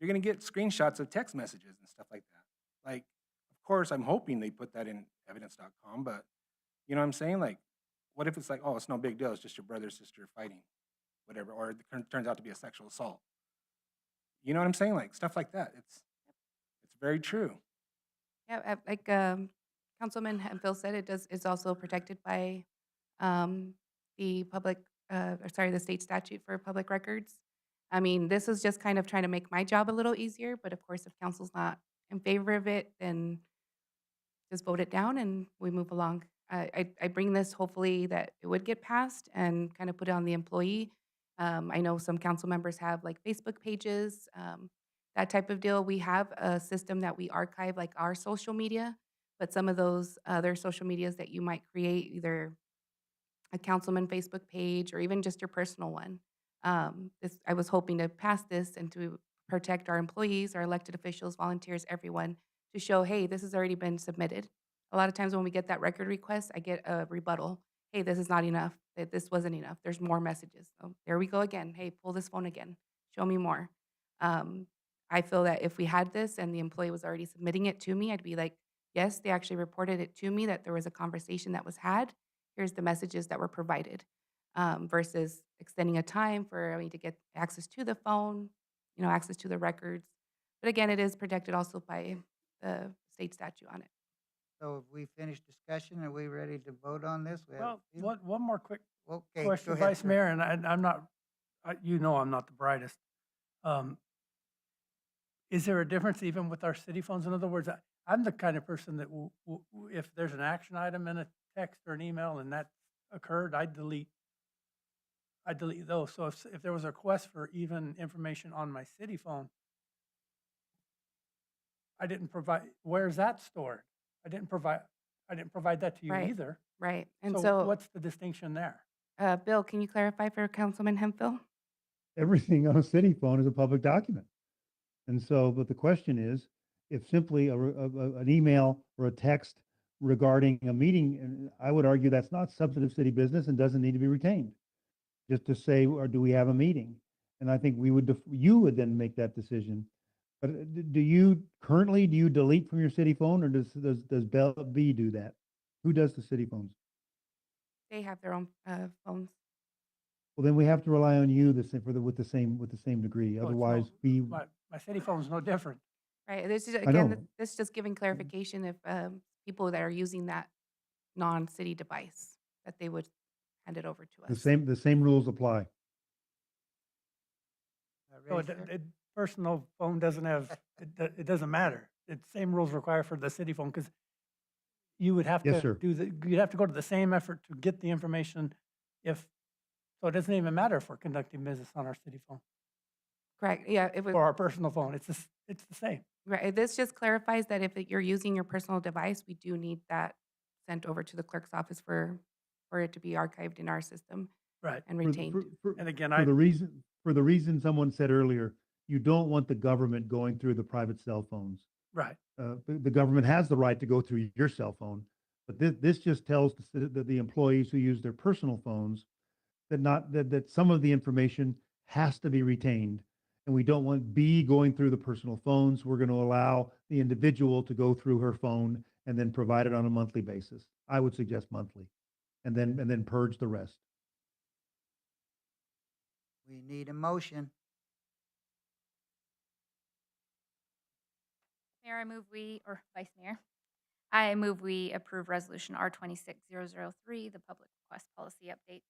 You're going to get screenshots of text messages and stuff like that. Like, of course, I'm hoping they put that in evidence.com, but you know what I'm saying? Like, what if it's like, oh, it's no big deal. It's just your brother, sister fighting, whatever, or it turns out to be a sexual assault. You know what I'm saying? Like stuff like that. It's very true. Yeah, like Councilman Hemphill said, it's also protected by the the state statute for public records. I mean, this is just kind of trying to make my job a little easier, but of course, if council's not in favor of it, then just vote it down and we move along. I bring this hopefully that it would get passed and kind of put it on the employee. I know some council members have like Facebook pages, that type of deal. We have a system that we archive like our social media, but some of those other social medias that you might create, either a councilman Facebook page or even just your personal one. I was hoping to pass this and to protect our employees, our elected officials, volunteers, everyone, to show, hey, this has already been submitted. A lot of times when we get that record request, I get a rebuttal. Hey, this is not enough. That this wasn't enough. There's more messages. So there we go again. Hey, pull this phone again. Show me more. I feel that if we had this and the employee was already submitting it to me, I'd be like, yes, they actually reported it to me that there was a conversation that was had. Here's the messages that were provided, versus extending a time for me to get access to the phone, access to the records. But again, it is protected also by the state statute on it. So have we finished discussion? Are we ready to vote on this? We have Well, a few- one more quick Okay, go question, ahead, Vice sir. Mayor, and I'm not, you know I'm not the brightest. Is there a difference even with our city phones? In other words, I'm the kind of person that if there's an action item in a text or an email and that occurred, I delete those. So if there was a request for even information on my city phone, I didn't provide, where's that stored? I didn't provide that to you Right. either. Right. And So what's the distinction there? Bill, can you clarify for Councilman Hemphill? Everything on a city phone is a public document. And so, but the question is, if simply an email or a text regarding a meeting, and I would argue that's not substantive city business and doesn't need to be retained. Just to say, or do we have a meeting? And I think you would then make that decision. But do you delete from your city phone, or does Bell B do that? Who does the city phones? They have their own phones. Well, then we have to rely on you with the same degree. So it's Otherwise, my city phone's no different. Right. This is, I again, know. this is just giving clarification if people that are using that non-city device, that they would hand it over to us. the same rules apply. So personal phone doesn't have, it doesn't matter. It's same rules require for the city phone, because you would have Yes, to sir. you'd have to go to the same effort to get the information so it doesn't even matter if we're conducting business on our city phone Correct. Yeah. It was, or our personal phone. It's the same. right. This just clarifies that if you're using your personal device, we do need that sent over to the clerk's office for it to be archived in our system Right. and For the- retained. And again, For the reason someone said earlier, you don't want the government going through the private cell phones. right. The government has the right to go through your cell phone, but this just tells the employees who use their personal phones that some of the information has to be retained. And we don't want B going through the personal phones. We're going to allow the individual to go through her phone and then provide it on a monthly basis. I would suggest monthly, and then purge the rest. We need a motion. Mayor, or Vice Mayor, I move we approve Resolution R26003, the public request policy update.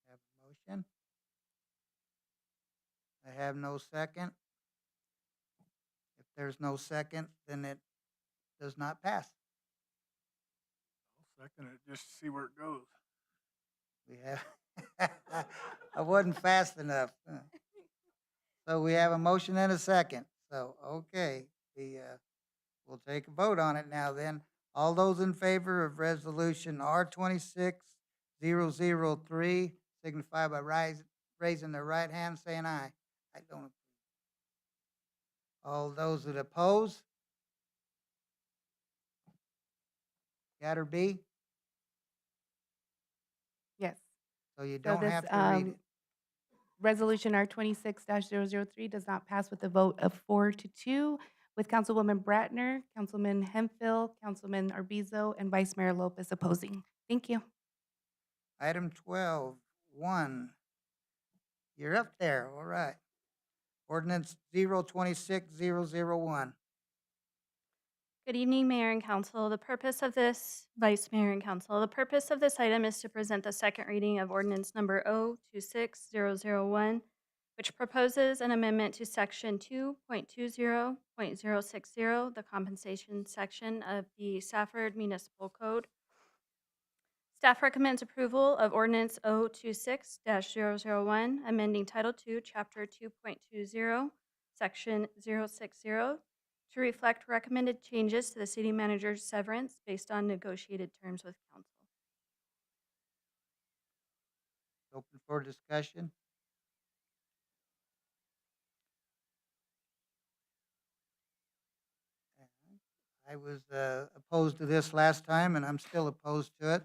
Have a motion. I have no second. If there's no second, then it does not pass. I'll second it just to see where it goes. We have, I wasn't fast enough. So we have a motion and a second. So, okay, we'll take a vote on it now then. All those in favor of resolution R 26003 signify by raising their right hand, saying aye. I don't approve. All those that oppose? Got her B? Yes. So you So don't this have to read it. resolution R 26-003 does not pass with a vote of 4-2, with Councilwoman Bratner, Councilman Hemphill, Councilman Arbizo, and Vice Mayor Lopez opposing. Thank you. Item 12-1. You're up there, all right. Ordinance 026001. Good evening, Mayor and Council. The purpose of this, Vice Mayor and Council, the purpose of this item is to present the second reading of ordinance number 026001, which proposes an amendment to section 2.20.060, the compensation section of the Safford Municipal Code. Staff recommends approval of ordinance 026-001, amending Title II, Chapter 2.20, Section 060, to reflect recommended changes to the city manager's severance based on negotiated terms with council. Open for discussion. I was opposed to this last time, and I'm still opposed to it.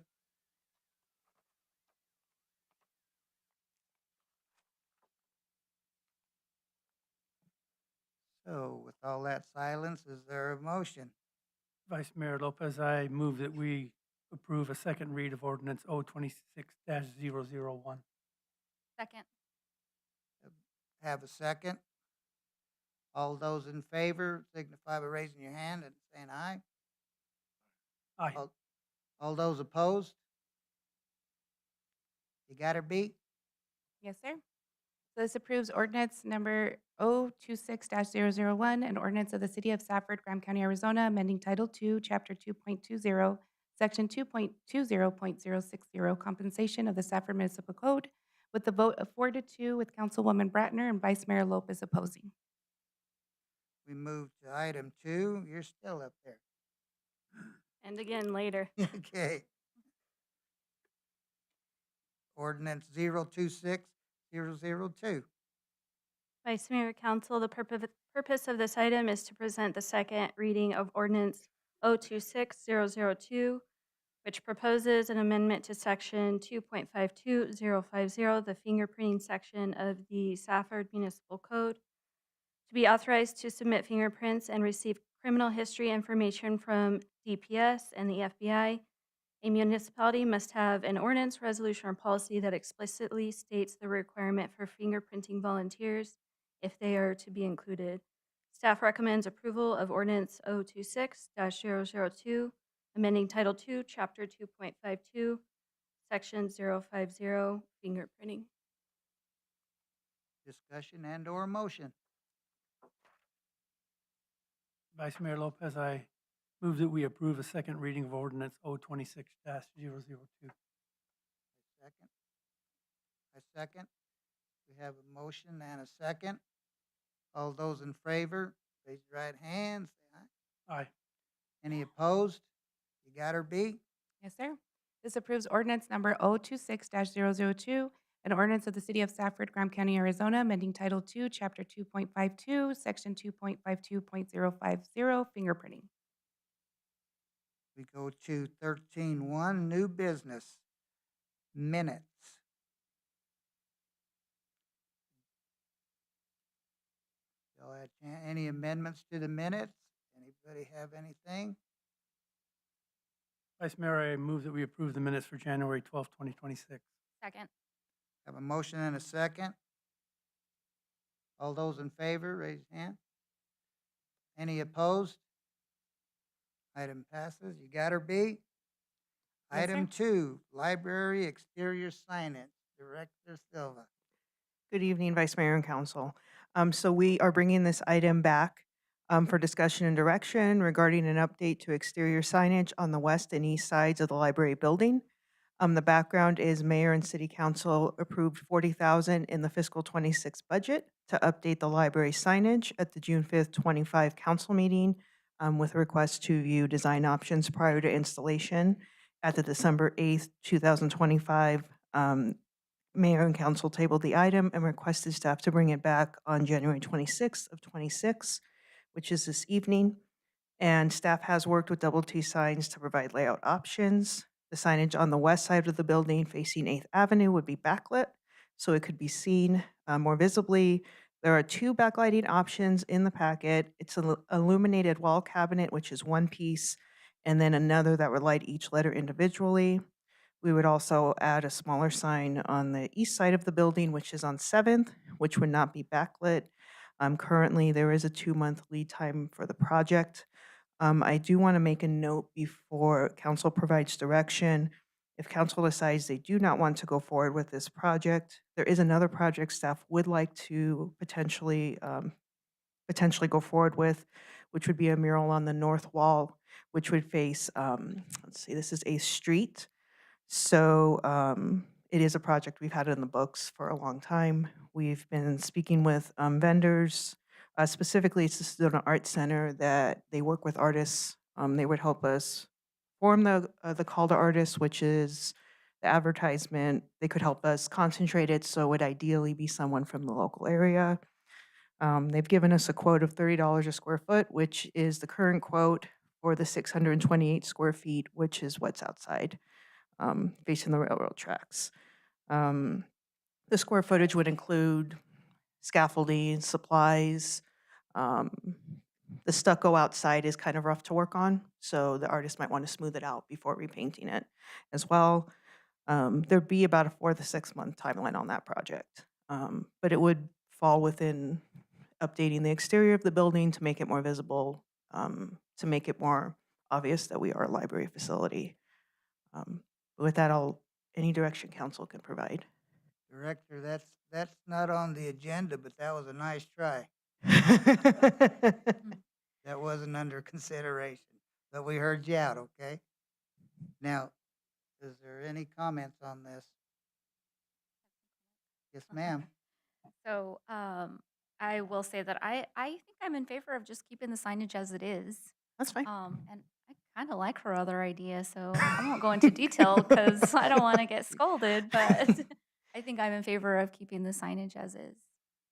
So with all that silence, is there a motion? Vice Mayor Lopez, I move that we approve a second read of ordinance 026-001. Second. Have a second? All those in favor signify by raising your hand and saying aye. Aye. All those opposed? You got her beat? Yes, sir. So this approves ordinance number 026-001, an ordinance of the City of Safford, Graham County, Arizona, amending Title II, Chapter 2.20, Section 2.20.060, compensation of the Safford Municipal Code, with the vote of 4-2, with Councilwoman Bratner and Vice Mayor Lopez opposing. We move to item 2. You're still up there. And again later. Okay. Ordinance 026002. Vice Mayor Council, the purpose of this item is to present the second reading of ordinance 026002, which proposes an amendment to section 2.52050, the fingerprinting section of the Safford Municipal Code, to be authorized to submit fingerprints and receive criminal history information from DPS and the FBI. A municipality must have an ordinance, resolution, or policy that explicitly states the requirement for fingerprinting volunteers if they are to be included. Staff recommends approval of ordinance 026-002, amending Title II, Chapter 2.52, Section 050, fingerprinting. Discussion and/or motion. Vice Mayor Lopez, I move that we approve a second reading of ordinance 026-002. Second. A second. We have a motion and a second. All those in favor, raise your right hand. Say aye. Aye. Any opposed? You got her B? Yes, sir. This approves ordinance number 026-002, an ordinance of the City of Safford, Graham County, Arizona, amending Title II, Chapter 2.52, Section 2.52.050, fingerprinting. We go to 13-1, new business. Minutes. Y'all had any amendments to the minutes? Anybody have anything? Vice Mayor, I move that we approve the minutes for January 12th, 2026. Second. Have a motion and a second. All those in favor, raise your hand. Any opposed? Item passes. You got her, B? Yes, Item sir. 2, library exterior signage, Director Silva. Good evening, Vice Mayor and Council. So we are bringing this item back for discussion and direction regarding an update to exterior signage on the west and east sides of the library building. The background is mayor and city council approved 40,000 in the fiscal 26 budget to update the library signage at the June 5th, 25 council meeting, with a request to view design options prior to installation. At the December 8th, 2025 mayor and council tabled the item and requested staff to bring it back on January 26th of 26, which is this evening. And staff has worked with Double T Signs to provide layout options. The signage on the west side of the building facing 8th Avenue would be backlit, so it could be seen more visibly. There are two backlighting options in the packet. It's an illuminated wall cabinet, which is one piece, and then another that would light each letter individually. We would also add a smaller sign on the east side of the building, which is on 7th, which would not be backlit. Currently, there is a 2-month lead time for the project. I do want to make a note before council provides direction. If council decides they do not want to go forward with this project, there is another project staff would like to potentially go forward with, which would be a mural on the north wall, which would face, let's see, this is 8th Street. So it is a project we've had in the books for a long time. We've been speaking with vendors. Specifically, it's the Sedona Art Center that they work with artists. They would help us form the call to artists, which is the advertisement. They could help us concentrate it, so it would ideally be someone from the local area. They've given us a quote of $30 a square foot, which is the current quote for the 628 square feet, which is what's outside, facing the railroad tracks. The square footage would include scaffolding, supplies. The stucco outside is kind of rough to work on, so the artist might want to smooth it out before repainting it as well. There'd be about a 4 to 6 month timeline on that project, but it would fall within updating the exterior of the building to make it more visible, to make it more obvious that we are a library facility. With that, any direction council can provide. Director, that's not on the agenda, but that was a nice try. That wasn't under consideration, but we heard you out, okay? Now, is there any comments on this? Yes, ma'am. So I will say that I think I'm in favor of just keeping the signage as it is. That's fine. And I kind of like her other idea, so I won't go into detail because I don't want to get scolded, but I think I'm in favor of keeping the signage as is.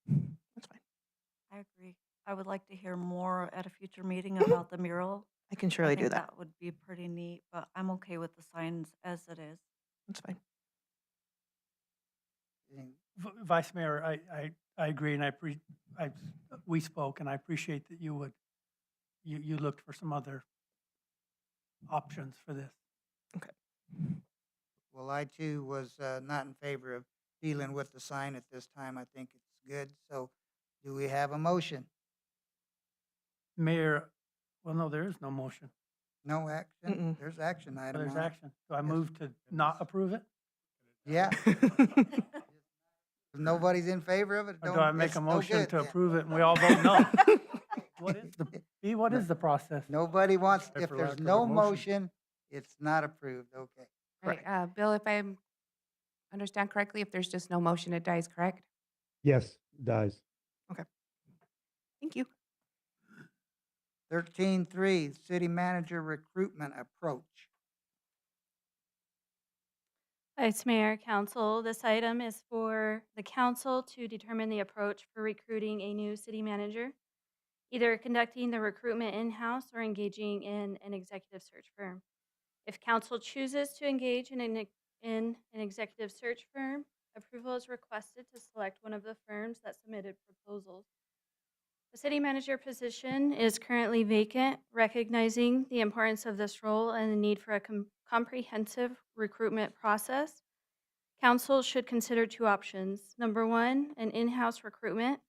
That's fine. I agree. I would like to hear more at a future meeting about the mural. I can surely do think that. That would be pretty neat, but I'm okay with the signs as it is. That's fine. Vice Mayor, I agree, and we spoke, and I appreciate that you looked for some other options for this. Okay. Well, I too was not in favor of dealing with the sign at this time. I think it's good. So do we have a motion? Mayor, well, no, there is no motion. No action? Mm-mm. There's action item There's on it. action. Do I move to not approve it? Yeah. If nobody's in favor of it, Or do I make it's a no motion good to then. approve it and we all vote no? What is the process? Nobody wants, Sorry if for there's lack of a no motion. motion, it's not approved, okay. Right, Bill, if I understand correctly, if there's just no motion, it dies, correct? Yes, dies. Thank you. 13.3, city manager recruitment approach. Vice Mayor, Council, this item is for the council to determine the approach for recruiting a new city manager, either conducting the recruitment in-house or engaging in an executive search firm. If council chooses to engage in an executive search firm, approval is requested to select one of the firms that submitted proposals. The city manager position is currently vacant, recognizing the importance of this role and the need for a comprehensive recruitment process. Council should consider two options. Number one, an in-house recruitment.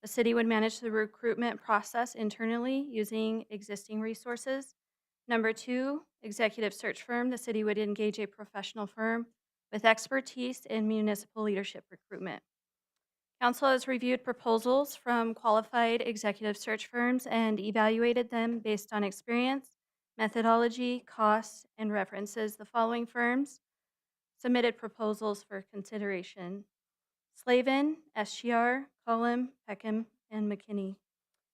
The city would manage the recruitment process internally using existing resources. Number two, executive search firm. The city would engage a professional firm with expertise in municipal leadership recruitment. Council has reviewed proposals from qualified executive search firms and evaluated them based on experience, methodology, costs, and references the following firms: submitted proposals for consideration. Slavin, SGR, Cullum, Peckham, and McKinney.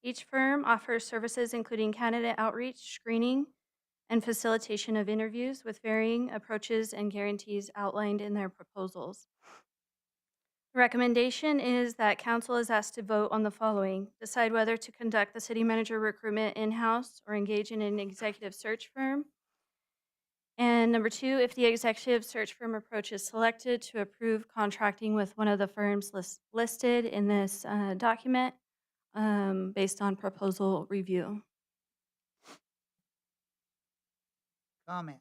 Each firm offers services including candidate outreach, screening, and facilitation of interviews with varying approaches and guarantees outlined in their proposals. The recommendation is that council is asked to vote on the following: decide whether to conduct the city manager recruitment in-house or engage in an executive search firm. And number two, if the executive search firm approach is selected, to approve contracting with one of the firms listed in this document based on proposal review. Comment.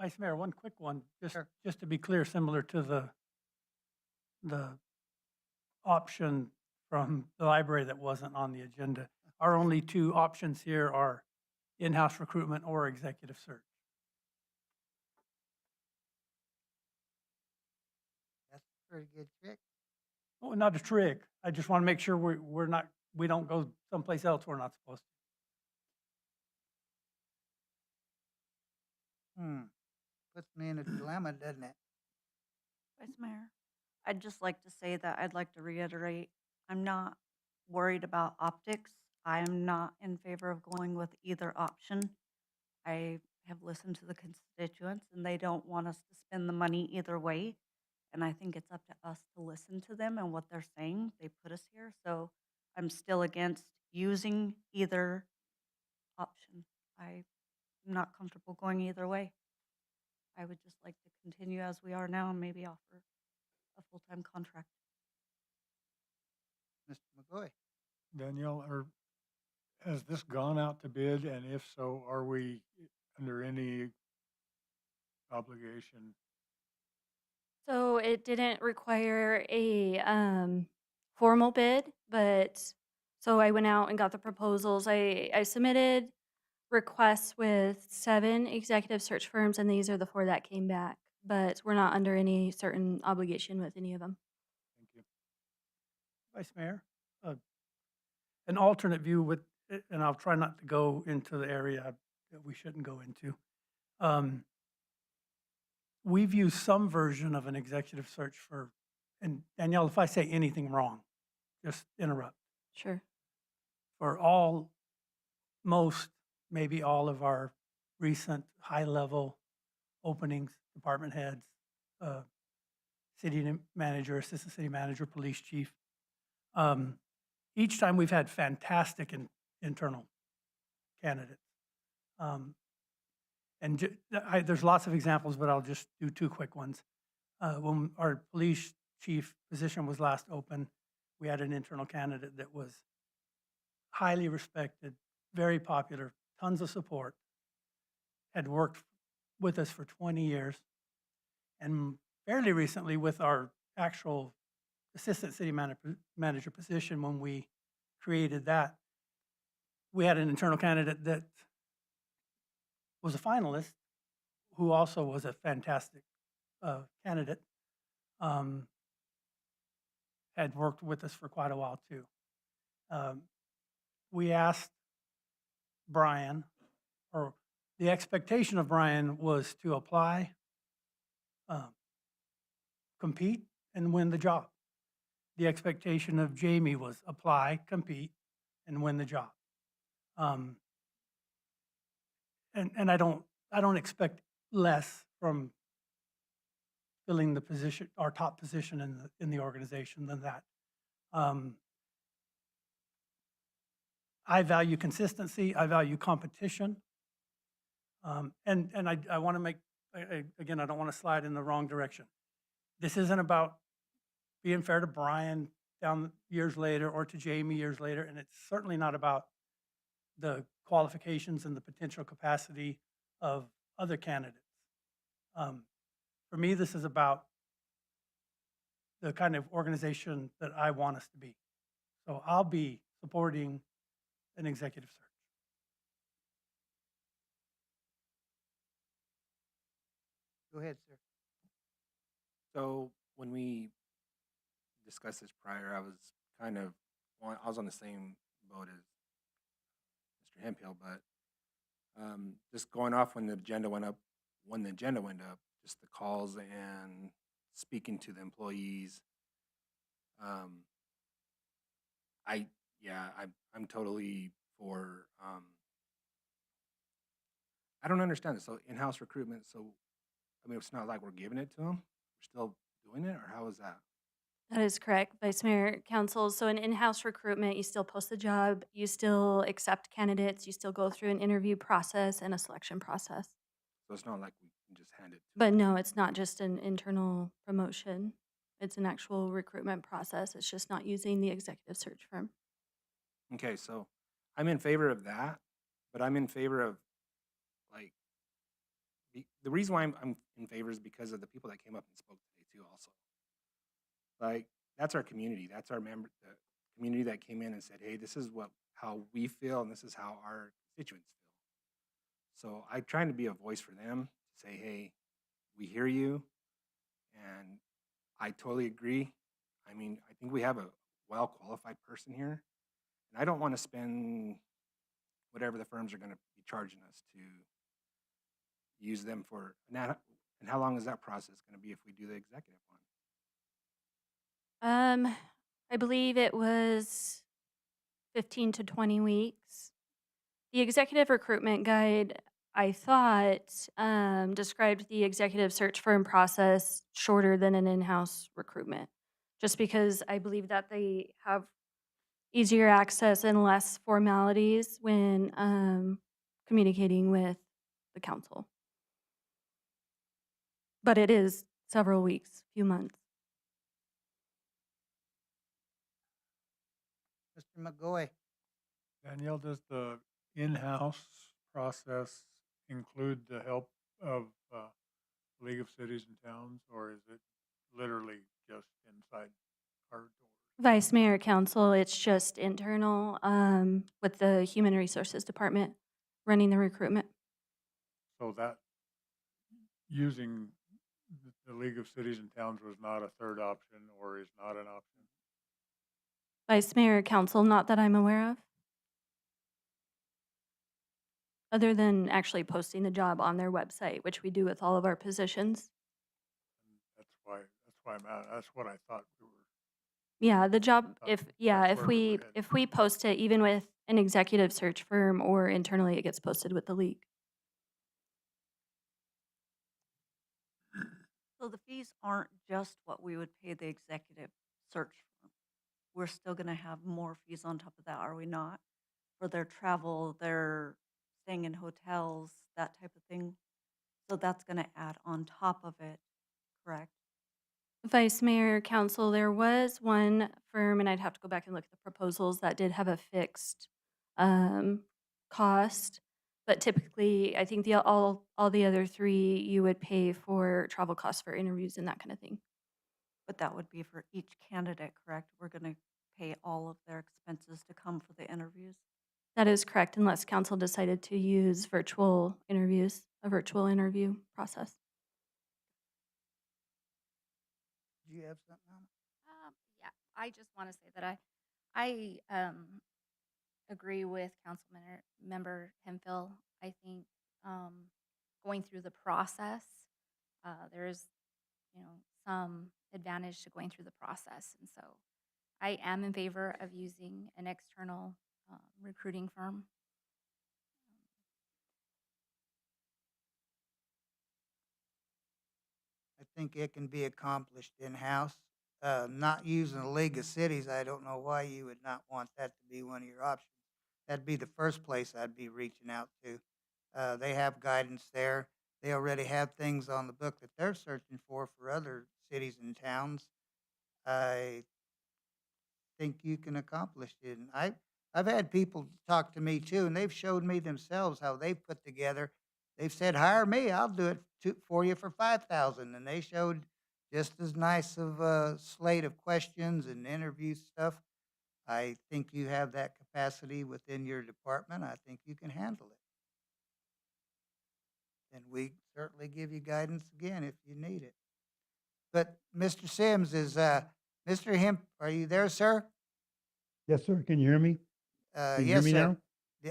Vice Mayor, one quick one, just to be clear, similar to the option from the library that wasn't on the agenda. Our only two options here are in-house recruitment or executive search. That's a pretty good trick. Oh, not a trick. I just want to make sure we don't go someplace else we're not supposed to. Puts me in a dilemma, doesn't it? Vice Mayor, I'd just like to say that I'd like to reiterate, I'm not worried about optics. I am not in favor of going with either option. I have listened to the constituents, and they don't want us to spend the money either way. And I think it's up to us to listen to them and what they're saying. They put us here, so I'm still against using either option. I'm not comfortable going either way. I would just like to continue as we are now and maybe offer a full-time contract. Mr. McGoy? Danielle, has this gone out to bid? And if so, are we under any obligation? So it didn't require a formal bid, but so I went out and got the proposals. I submitted requests with 7 executive search firms, and these are the 4 that came back. But we're not under any certain obligation with any of them. Thank you. Vice Mayor, an alternate view with, and I'll try not to go into the area that we shouldn't go into. We've used some version of an executive search for, and Danielle, if I say anything wrong, just interrupt. Sure. For most, maybe all of our recent high-level openings, department heads, city manager, assistant city manager, police chief. Each time we've had fantastic internal candidates. There's lots of examples, but I'll just do 2 quick ones. When our police chief position was last open, we had an internal candidate that was highly respected, very popular, tons of support, had worked with us for 20 years. And fairly recently, with our actual assistant city manager position, when we created that, we had an internal candidate that was a finalist, who also was a fantastic candidate, had worked with us for quite a while too. We asked Brian, or the expectation of Brian was to apply, compete, and win the job. The expectation of Jamie was apply, compete, and win the job. And I don't expect less from filling the position, our top position in the organization, than that. I value consistency. I value competition. And I want to make, again, I don't want to slide in the wrong direction. This isn't about being fair to Brian down years later or to Jamie years later, and it's certainly not about the qualifications and the potential capacity of other candidates. For me, this is about the kind of organization that I want us to be. So I'll be supporting an executive search. Go ahead, sir. So when we discussed this prior, I was on the same boat as Mr. Hemphill, but just going off when the agenda went up when the agenda went up, just the calls and speaking to the employees. I'm totally for, I don't understand this. So in-house recruitment, so, I mean, it's not like we're giving it to them. We're still doing it, or how is that? That is correct, Vice Mayor, Council. So in in-house recruitment, you still post the job, you still accept candidates, you still go through an interview process and a selection process. So it's not like we can just hand it to But no, it's not just an internal promotion. It's an actual recruitment process. It's just not using the executive search firm. Okay, so I'm in favor of that, but I'm in favor of, like, the reason why I'm in favor is because of the people that came up and spoke today too also. Like, that's our community. That's our member, the community that came in and said, hey, this is how we feel and this is how our constituents feel. So I'm trying to be a voice for them to say, hey, we hear you. And I totally agree. I mean, I think we have a well-qualified person here. And I don't want to spend whatever the firms are going to be charging us to use them for, and how long is that process going to be if we do the executive one? I believe it was 15 to 20 weeks. The executive recruitment guide, I thought, described the executive search firm process shorter than an in-house recruitment, just because I believe that they have easier access and less formalities when communicating with the council. But it is several weeks, few months. Mr. McGoy, Danielle, does the in-house process include the help of League of Cities and Towns, or is it literally just inside our doors? Vice Mayor, Council, it's just internal with the Human Resources Department running the recruitment. So that using the League of Cities and Towns was not a third option or is not an option? Vice Mayor, Council, not that I'm aware of. Other than actually posting the job on their website, which we do with all of our positions. That's why I'm at. That's what I thought we were. Yeah, the job, thought if that's where we were we headed. if we post it even with an executive search firm or internally, it gets posted with the league. So the fees aren't just what we would pay the executive search firm. We're still going to have more fees on top of that, are we not? For their travel, their staying in hotels, that type of thing. So that's going to add on top of it, correct? Vice Mayor, Council, there was one firm, and I'd have to go back and look at the proposals that did have a fixed cost. But typically, I think all the other three, you would pay for travel costs for interviews and that kind of thing. But that would be for each candidate, correct? We're going to pay all of their expenses to come for the interviews? That is correct, unless council decided to use virtual interviews, a virtual interview process. do you have something on? Yeah, I just want to say that I agree with Member Hemphill. I think going through the process, there's some advantage to going through the process, and so I am in favor of using an external recruiting firm. I think it can be accomplished in-house. Not using the League of Cities, I don't know why you would not want that to be one of your options. That'd be the first place I'd be reaching out to. They have guidance there. They already have things on the book that they're searching for other cities and towns. I think you can accomplish it. And I've had people talk to me too, and they've showed me themselves how they've put together. They've said, "Hire me, I'll do it for you for 5,000," and they showed just as nice of a slate of questions and interview stuff. I think you have that capacity within your department. I think you can handle it. And we certainly give you guidance again if you need it. But Mr. Sims is, Mr. Hemp, are you there, sir? Yes, sir. Can you hear me? Can you hear Yes, me sir. now?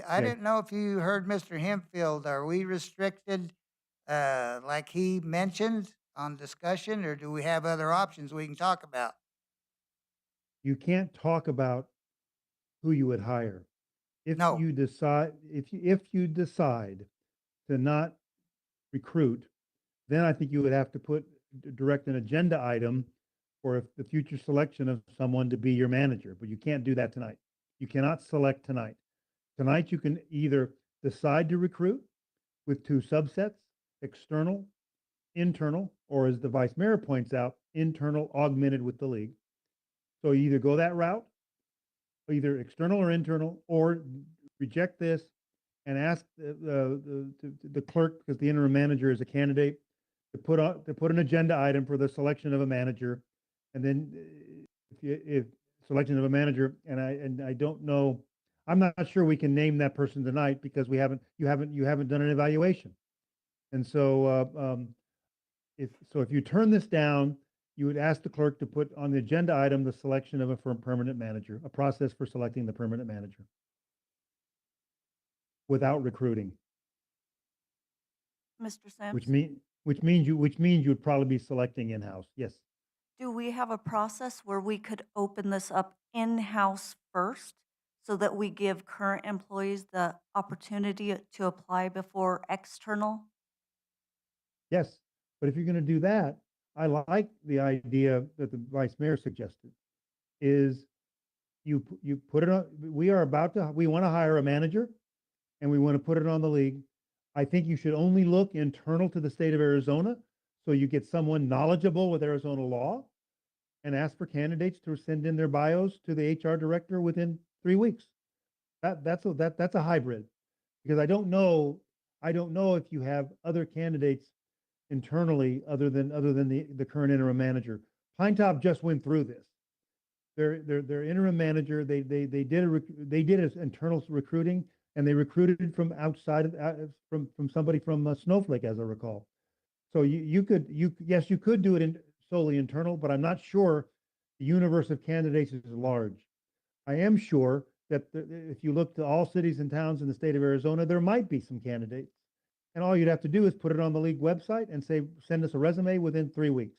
I Okay. didn't know if you heard Mr. Hempfield. Are we restricted like he mentioned on discussion, or do we have other options we can talk about? You can't talk about who you would hire. If No. you decide, if you decide to not recruit, then I think you would have to direct an agenda item for the future selection of someone to be your manager, but you can't do that tonight. You cannot select tonight. Tonight, you can either decide to recruit with two subsets, external, internal, or as the vice mayor points out, internal augmented with the league. So you either go that route, either external or internal, or reject this and ask the clerk, because the interim manager is a candidate, to put an agenda item for the selection of a manager. And then if selection of a manager, and I don't know, I'm not sure we can name that person tonight because you haven't done an evaluation. And so if you turn this down, you would ask the clerk to put on the agenda item the selection of a permanent manager, a process for selecting the permanent manager without recruiting, Mr. Sims? which means you would probably be selecting in-house. Yes. Do we have a process where we could open this up in-house first so that we give current employees the opportunity to apply before external? Yes. But if you're going to do that, I like the idea that the vice mayor suggested is you put it on, we want to hire a manager and we want to put it on the league. I think you should only look internal to the state of Arizona. So you get someone knowledgeable with Arizona law and ask for candidates to send in their bios to the HR director within 3 weeks. That's a hybrid, because I don't know if you have other candidates internally other than the current interim manager. Pine Top just went through this. Their interim manager, they did an internal recruiting, and they recruited from outside from somebody from Snowflake, as I recall. So you could do it solely internal, but I'm not sure the universe of candidates is large. I am sure that if you look to all cities and towns in the state of Arizona, there might be some candidates. And all you'd have to do is put it on the league website and say, send us a resume within 3 weeks.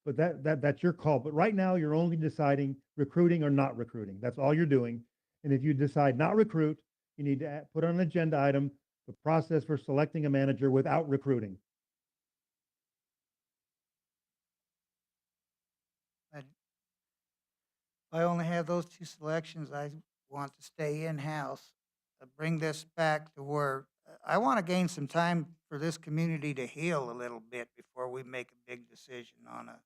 But that's your call. But right now, you're only deciding recruiting or not recruiting. That's all you're doing. And if you decide not recruit, you need to put on an agenda item the process for selecting a manager without recruiting. I only have those two selections. I want to stay in-house. Bring this back to where I want to gain some time for this community to heal a little bit before we make a big decision on it.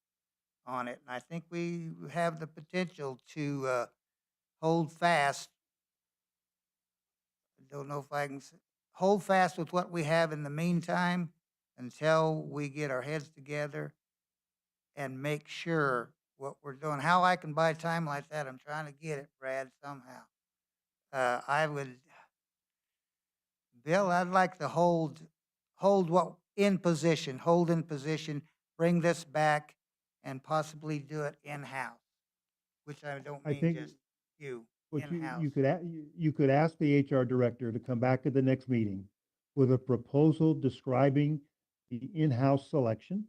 And I think we have the potential to hold fast. I don't know if I can hold fast with what we have in the meantime until we get our heads together and make sure what we're doing. How I can buy time like that, I'm trying to get it, Brad, somehow. Bill, I'd like to hold hold in position, bring this back and possibly do it in-house, which I don't I mean think just you, What in-house. you could ask the HR director to come back at the next meeting with a proposal describing the in-house selection.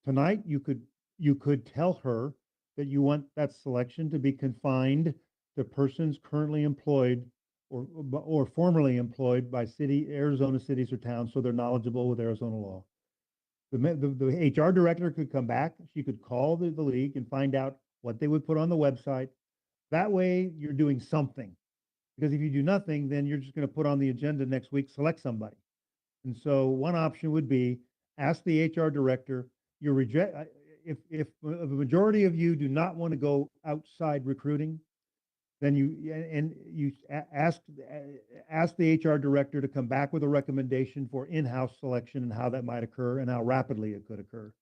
Tonight, you could tell her that you want that selection to be confined to persons currently employed or formerly employed by Arizona cities or towns, so they're knowledgeable with Arizona law. The HR director could come back, she could call the league and find out what they would put on the website. That way, you're doing something. Because if you do nothing, then you're just going to put on the agenda next week, select somebody. And so one option would be ask the HR director, if a majority of you do not want to go outside recruiting, then you ask the HR director to come back with a recommendation for in-house selection and how that might occur and how rapidly it could occur.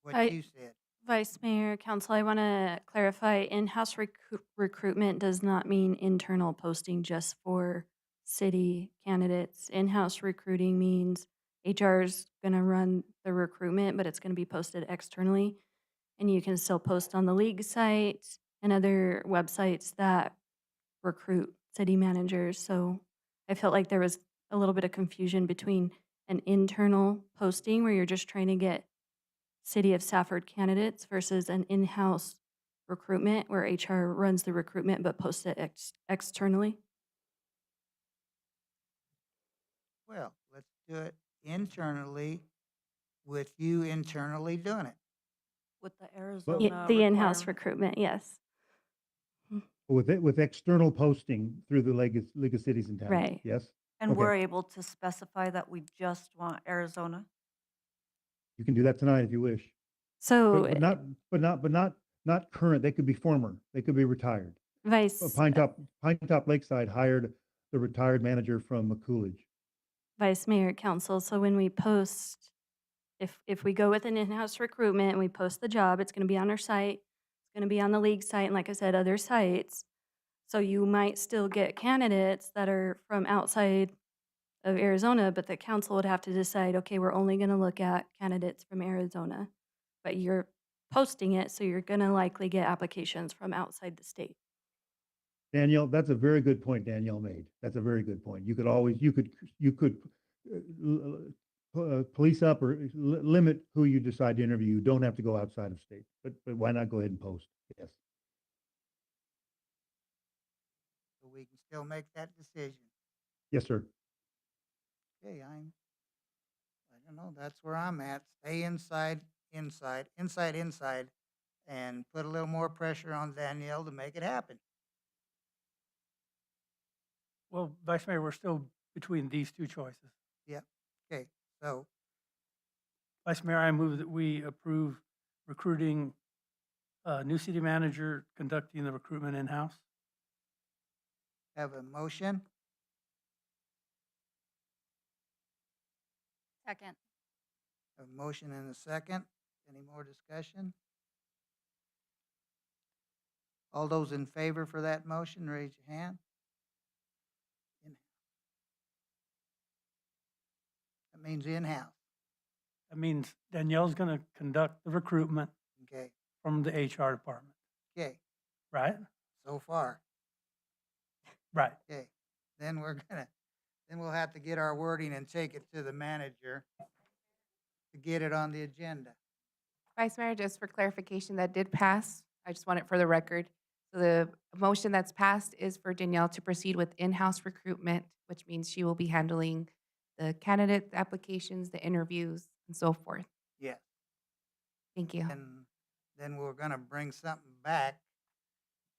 What you said. Vice Mayor, Council, I want to clarify, in-house recruitment does not mean internal posting just for city candidates. In-house recruiting means HR is going to run the recruitment, but it's going to be posted externally. And you can still post on the league site and other websites that recruit city managers. So I felt like there was a little bit of confusion between an internal posting where you're just trying to get City of Safford candidates versus an in-house recruitment where HR runs the recruitment but posts it externally? Well, let's do it internally with you internally doing it. With the Yeah, Arizona the in-house requirement. recruitment, yes. With external posting through the League of Cities and Towns, Right. yes? And Okay. we're able to specify that we just want Arizona. You can do that tonight if you wish. So, Not current. They could be former. They could be retired. Pine Top Lakeside hired the retired manager from Coolidge. Vice Mayor, Council, so when we post, if we go with an in-house recruitment and we post the job, it's gonna be on our site, it's gonna be on the league site, and like I said, other sites. So you might still get candidates that are from outside of Arizona, but the council would have to decide, okay, we're only gonna look at candidates from Arizona. But you're posting it, so you're gonna likely get applications from outside the state. Danielle, that's a very good point Danielle made. That's a very good point. You could police up or limit who you decide to interview. You don't have to go outside of state, but why not go ahead and post? Yes. So we can still make that decision. Yes, sir. Okay, I don't know, that's where I'm at. Stay inside, and put a little more pressure on Danielle to make it happen. Well, Vice Mayor, we're still between these two choices. Yeah, okay, so Vice Mayor, I move that we approve recruiting a new city manager, conducting the recruitment in-house. have a motion, Second. a motion and a second. Any more discussion? All those in favor for that motion, raise your hand. That means in-house, That means Danielle's gonna conduct the recruitment okay, from the HR department, okay, right? so far, Right. okay. Then we'll have to get our wording and take it to the manager to get it on the agenda. Vice Mayor, just for clarification, that did pass. I just want it for the record. So the motion that's passed is for Danielle to proceed with in-house recruitment, which means she will be handling the candidate applications, the interviews, and so forth. Yes. Thank you. And then we're gonna bring something back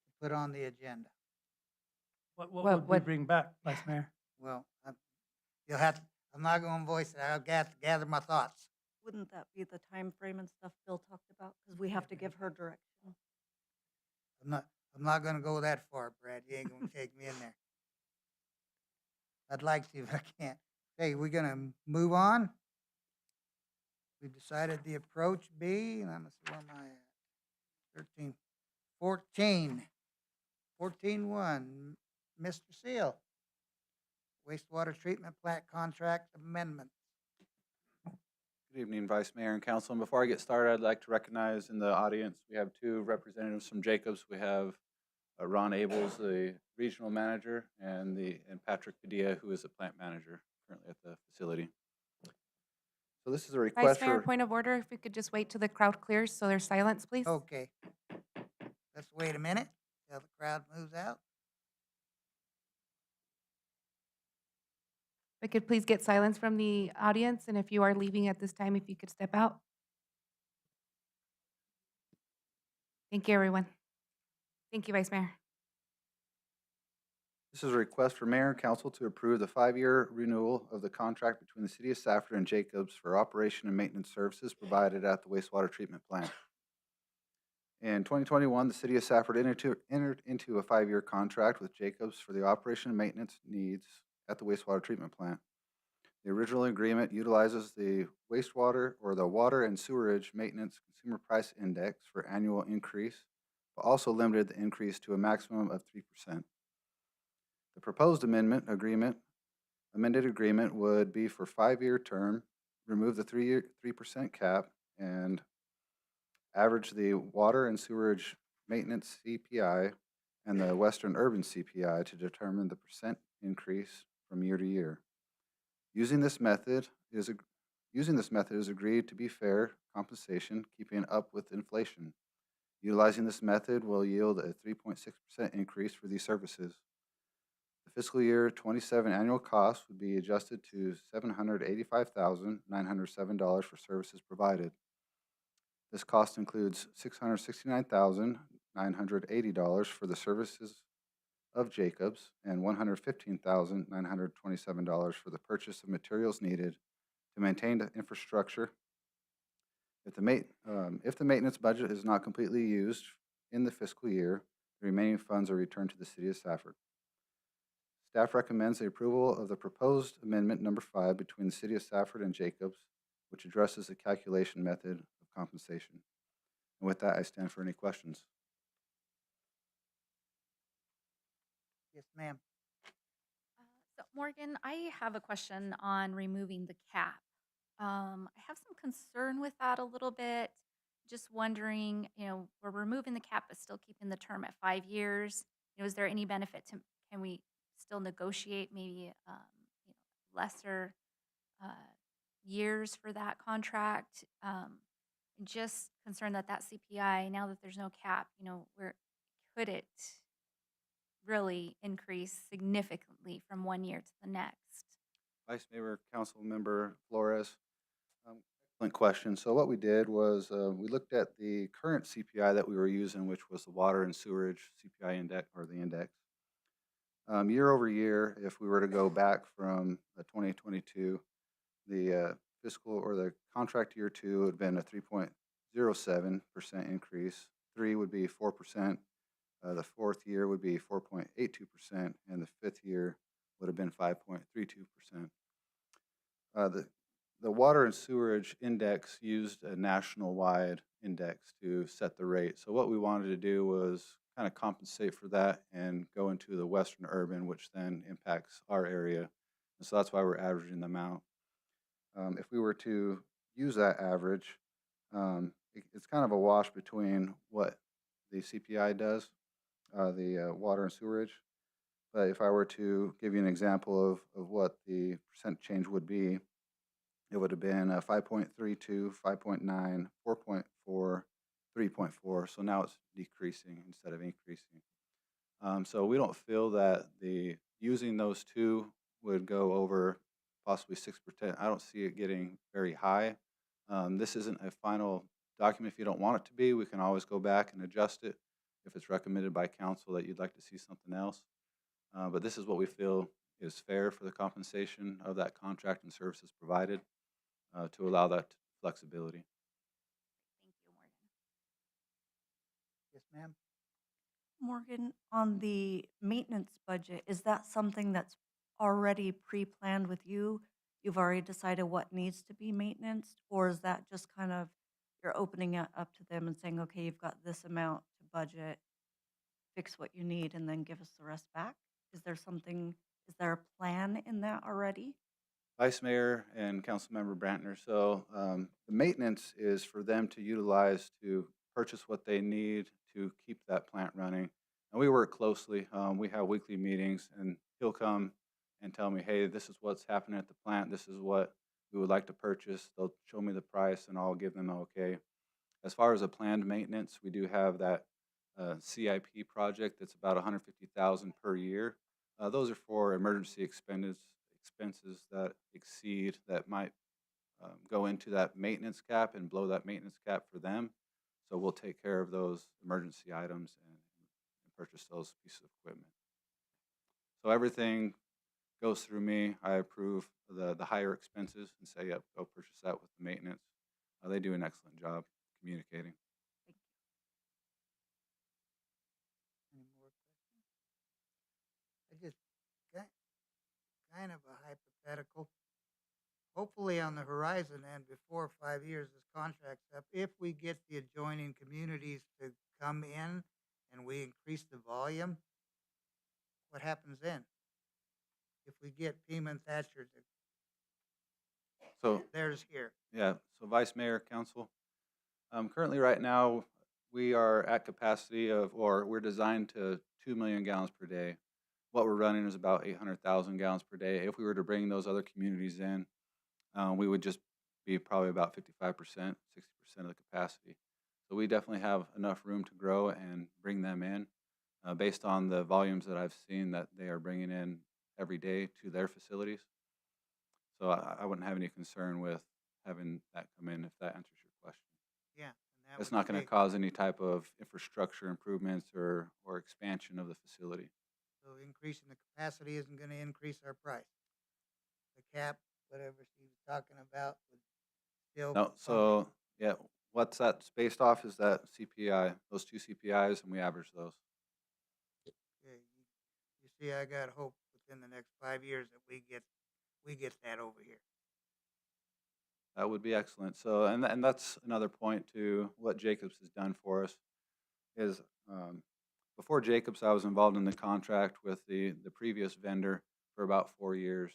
to put on the agenda. What would we bring back, Vice Mayor? Well, you'll have, I'm not gonna voice it, I'll gather my thoughts. Wouldn't that be the time frame and stuff Bill talked about? Because we have to give her direction. I'm not gonna go that far, Brad, you ain't gonna take me in there. I'd like to, but I can't. Okay, we're gonna move on. We decided the approach B, and I'm gonna see where am I at? 13, 14, 14-1, Mr. Seal. Wastewater treatment plant contract amendment. Good evening, Vice Mayor and Council. And before I get started, I'd like to recognize in the audience, we have two representatives from Jacobs. We have Ron Abels, the regional manager, and Patrick Padilla, who is the plant manager currently at the facility. So this is a Vice request Mayor, for, point of order, if we could just wait till the crowd clears so there's silence, please. Okay. Let's wait a minute till the crowd moves out. If we could please get silence from the audience, and if you are leaving at this time, if you could step out. Thank you, everyone. Thank you, Vice Mayor. this is a request for Mayor and Council to approve the 5-year renewal of the contract between the City of Safford and Jacobs for operation and maintenance services provided at the wastewater treatment plant. In 2021, the City of Safford entered into a 5-year contract with Jacobs for the operation and maintenance needs at the wastewater treatment plant. The original agreement utilizes the wastewater or the water and sewerage maintenance consumer price index for annual increase, but also limited the increase to a maximum of 3%. The proposed amended agreement would be for 5-year term, remove the 3% cap, and average the water and sewerage maintenance CPI and the Western Urban CPI to determine the percent increase from year to year. Using this method, using this method is agreed to be fair compensation, keeping up with inflation. Utilizing this method will yield a 3.6% increase for these services. The fiscal year 27 annual cost would be adjusted to $785,907 for services provided. This cost includes $669,980 for the services of Jacobs and $115,927 for the purchase of materials needed to maintain the infrastructure. If the maintenance budget is not completely used in the fiscal year, the remaining funds are returned to the City of Safford. Staff recommends the approval of the proposed amendment number 5 between the City of Safford and Jacobs, which addresses the calculation method of compensation. And with that, I stand for any questions. Yes, ma'am. So Morgan, I have a question on removing the cap. I have some concern with that a little bit. Just wondering, we're removing the cap but still keeping the term at 5 years. Is there any benefit to, can we still negotiate maybe, lesser years for that contract? Just concerned that CPI, now that there's no cap, where could it really increase significantly from one year to the next? Vice Mayor, Council Member Flores, excellent question. So what we did was we looked at the current CPI that we were using, which was the water and sewerage CPI index, or the index. Year over year, if we were to go back from 2022, the fiscal or the contract year 2 would have been a 3.07% increase. 3 would be 4%. The fourth year would be 4.82%, and the fifth year would have been 5.32%. The water and sewerage index used a national-wide index to set the rate. So what we wanted to do was kind of compensate for that and go into the western urban, which then impacts our area. And so that's why we're averaging them out. If we were to use that average, it's kind of a wash between what the CPI does, the water and sewerage. But if I were to give you an example of what the percent change would be, it would have been 5.32, 5.9, 4.4, 3.4. So now it's decreasing instead of increasing. So we don't feel that using those two would go over possibly 6%. I don't see it getting very high. This isn't a final document. If you don't want it to be, we can always go back and adjust it if it's recommended by council that you'd like to see something else. But this is what we feel is fair for the compensation of that contract and services provided to allow that flexibility. Thank you, Morgan. Yes, ma'am. Morgan, on the maintenance budget, is that something that's already pre-planned with you? You've already decided what needs to be maintenance, or is that just kind of you're opening it up to them and saying, okay, you've got this amount to budget, fix what you need, and then give us the rest back? Is there a plan in that already? Vice Mayor and Councilmember Brantner. So the maintenance is for them to utilize to purchase what they need to keep that plant running. And we work closely. We have weekly meetings, and he'll come and tell me, hey, this is what's happening at the plant. This is what we would like to purchase. They'll show me the price, and I'll give them an okay. As far as a planned maintenance, we do have that CIP project that's about $150,000 per year. Those are for emergency expenses that exceed, that might go into that maintenance cap and blow that maintenance cap for them. So we'll take care of those emergency items and purchase those pieces of equipment. So everything goes through me. I approve the higher expenses and say, yep, go purchase that with the maintenance. They do an excellent job communicating. Any more questions? I just kind of a hypothetical. Hopefully on the horizon and before 5 years this contract's up, if we get the adjoining communities to come in and we increase the volume, what happens then? If we get Pima and Thatcher to So theirs here. yeah, so Vice Mayor, Council, currently right now we are at capacity of, or we're designed to 2 million gallons per day. What we're running is about 800,000 gallons per day. If we were to bring those other communities in, we would just be probably about 55%, 60% of the capacity. So we definitely have enough room to grow and bring them in based on the volumes that I've seen that they are bringing in every day to their facilities. So I wouldn't have any concern with having that come in if that answers your question. Yeah. and that It's would not going to take- cause any type of infrastructure improvements or expansion of the facility. So increasing the capacity isn't gonna increase our price. The cap, whatever she was talking about, would still. No, function. so, yeah, what's that's based off is that CPI, those two CPIs, and we average those. Yeah, you see, I got hope within the next 5 years that we get that over here. That would be excellent. So, and that's another point to what Jacobs has done for us is, before Jacobs, I was involved in the contract with the previous vendor for about 4 years.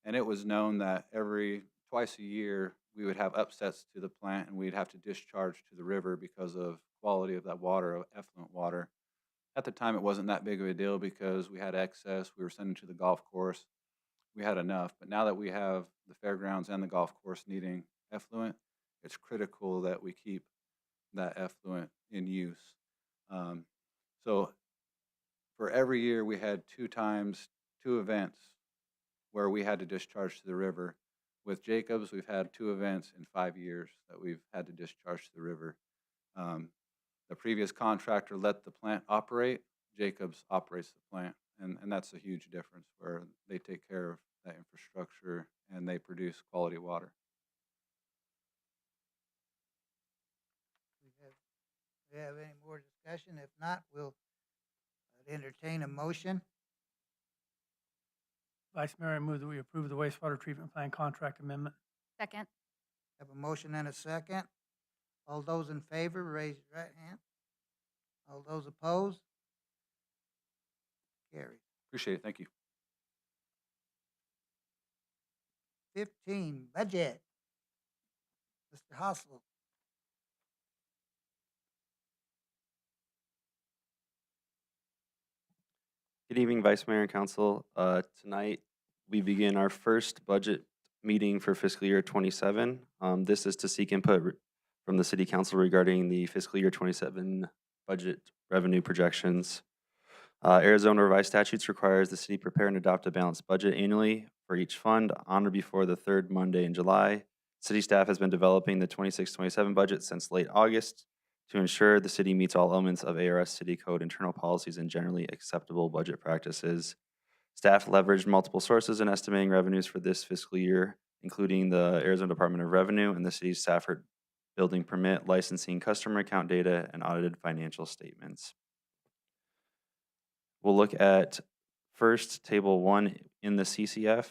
And it was known that twice a year, we would have upsets to the plant and we'd have to discharge to the river because of quality of that water, effluent water. At the time, it wasn't that big of a deal because we had excess. We were sending to the golf course. We had enough. But now that we have the fairgrounds and the golf course needing effluent, it's critical that we keep that effluent in use. So for every year, we had 2 events where we had to discharge to the river. With Jacobs, we've had 2 events in 5 years that we've had to discharge to the river. The previous contractor let the plant operate. Jacobs operates the plant, and that's a huge difference where they take care of that infrastructure and they produce quality water. We have any more discussion? If not, we'll entertain a motion. Vice Mayor, I move that we approve the wastewater treatment plant contract amendment. Second. Have a motion and a second. All those in favor, raise your right hand. All those opposed? Carried. Appreciate it. Thank you. 15, budget. Mr. Hostel. Good evening, Vice Mayor and Council. Tonight, we begin our first budget meeting for fiscal year 27. This is to seek input from the City Council regarding the fiscal year 27 budget revenue projections. Arizona revised statutes requires the city prepare and adopt a balanced budget annually for each fund on or before the third Monday in July. City staff has been developing the 26-27 budget since late August to ensure the city meets all elements of ARS City Code internal policies and generally acceptable budget practices. Staff leveraged multiple sources in estimating revenues for this fiscal year, including the Arizona Department of Revenue and the city's Stafford building permit, licensing, customer account data, and audited financial statements. We'll look at first table 1 in the CCF.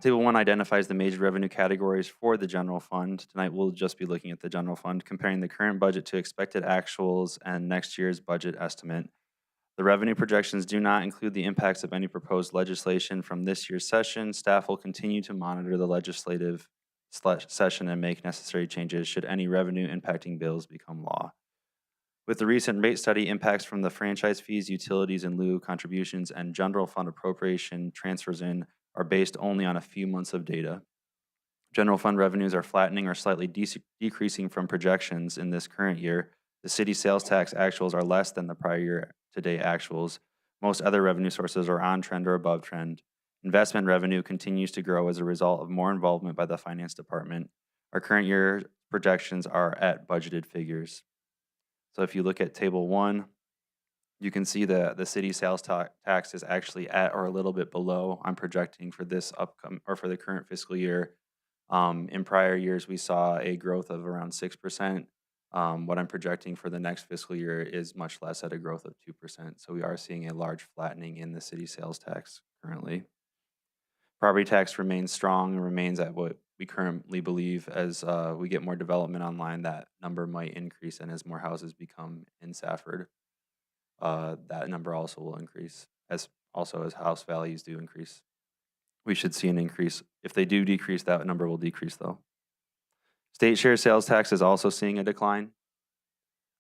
Table 1 identifies the major revenue categories for the general fund. Tonight, we'll just be looking at the general fund, comparing the current budget to expected actuals and next year's budget estimate. The revenue projections do not include the impacts of any proposed legislation from this year's session. Staff will continue to monitor the legislative session and make necessary changes should any revenue impacting bills become law. With the recent rate study, impacts from the franchise fees, utilities in lieu contributions, and general fund appropriation transfers in are based only on a few months of data. General fund revenues are flattening or slightly decreasing from projections in this current year. The city sales tax actuals are less than the prior year to date actuals. Most other revenue sources are on trend or above trend. Investment revenue continues to grow as a result of more involvement by the finance department. Our current year projections are at budgeted figures. So if you look at table 1, you can see the city sales tax is actually at or a little bit below. I'm projecting for this for the current fiscal year. In prior years, we saw a growth of around 6%. What I'm projecting for the next fiscal year is much less, at a growth of 2%. So we are seeing a large flattening in the city sales tax currently. Property tax remains strong and remains at what we currently believe. As we get more development online, that number might increase, and as more houses become in Safford, that number also will increase, as house values do increase. We should see an increase. If they do decrease, that number will decrease though. State share sales tax is also seeing a decline.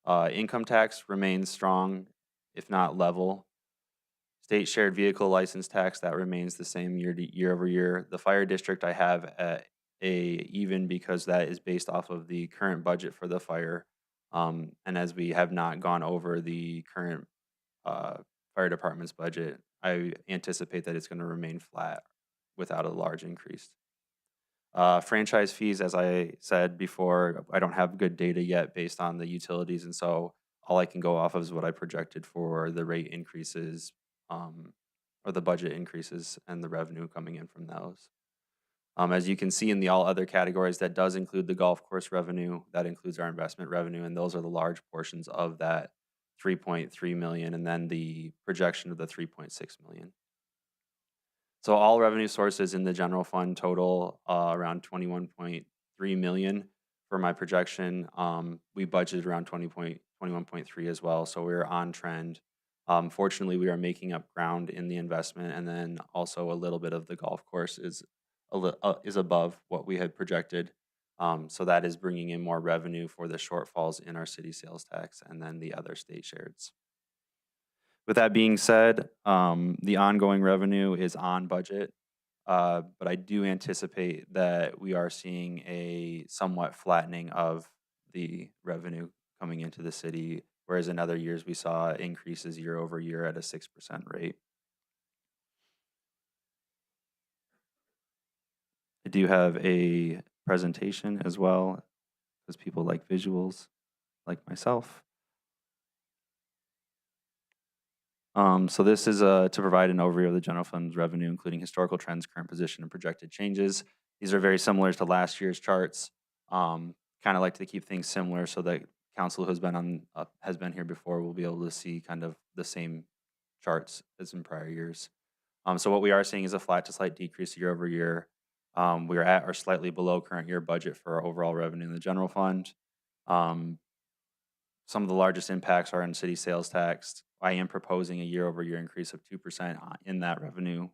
Income tax remains strong, if not level. State shared vehicle license tax, that remains the same year over year. The fire district I have at a even because that is based off of the current budget for the fire. And as we have not gone over the current fire department's budget, I anticipate that it's going to remain flat without a large increase. Franchise fees, as I said before, I don't have good data yet based on the utilities, and so all I can go off of is what I projected for the rate increases, or the budget increases and the revenue coming in from those. As you can see in the all other categories, that does include the golf course revenue, that includes our investment revenue, and those are the large portions of that 3.3 million, and then the projection of the 3.6 million. So all revenue sources in the general fund total around 21.3 million for my projection. We budgeted around 21.3 as well, so we're on trend. Fortunately, we are making up ground in the investment, and then also a little bit of the golf course is above what we had projected. So that is bringing in more revenue for the shortfalls in our city sales tax and then the other state shareds. With that being said, the ongoing revenue is on budget, but I do anticipate that we are seeing a somewhat flattening of the revenue coming into the city, whereas in other years we saw increases year over year at a 6% rate. I do have a presentation as well, because people like visuals, like myself. So this is to provide an overview of the general fund's revenue, including historical trends, current position, and projected changes. These are very similar to last year's charts. Kind of like to keep things similar so that council who has been here before will be able to see kind of the same charts as in prior years. So what we are seeing is a flat to slight decrease year over year. We are at or slightly below current year budget for our overall revenue in the general fund. Some of the largest impacts are in city sales tax. I am proposing a year over year increase of 2% in that revenue,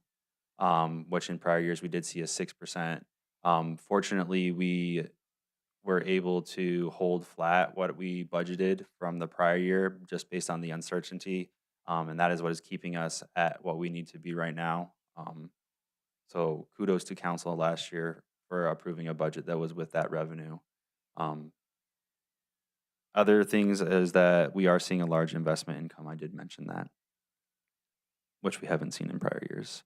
which in prior years we did see a 6%. Fortunately, we were able to hold flat what we budgeted from the prior year just based on the uncertainty. And that is what is keeping us at what we need to be right now. So kudos to council last year for approving a budget that was with that revenue. Other things is that we are seeing a large investment income. I did mention that, which we haven't seen in prior years.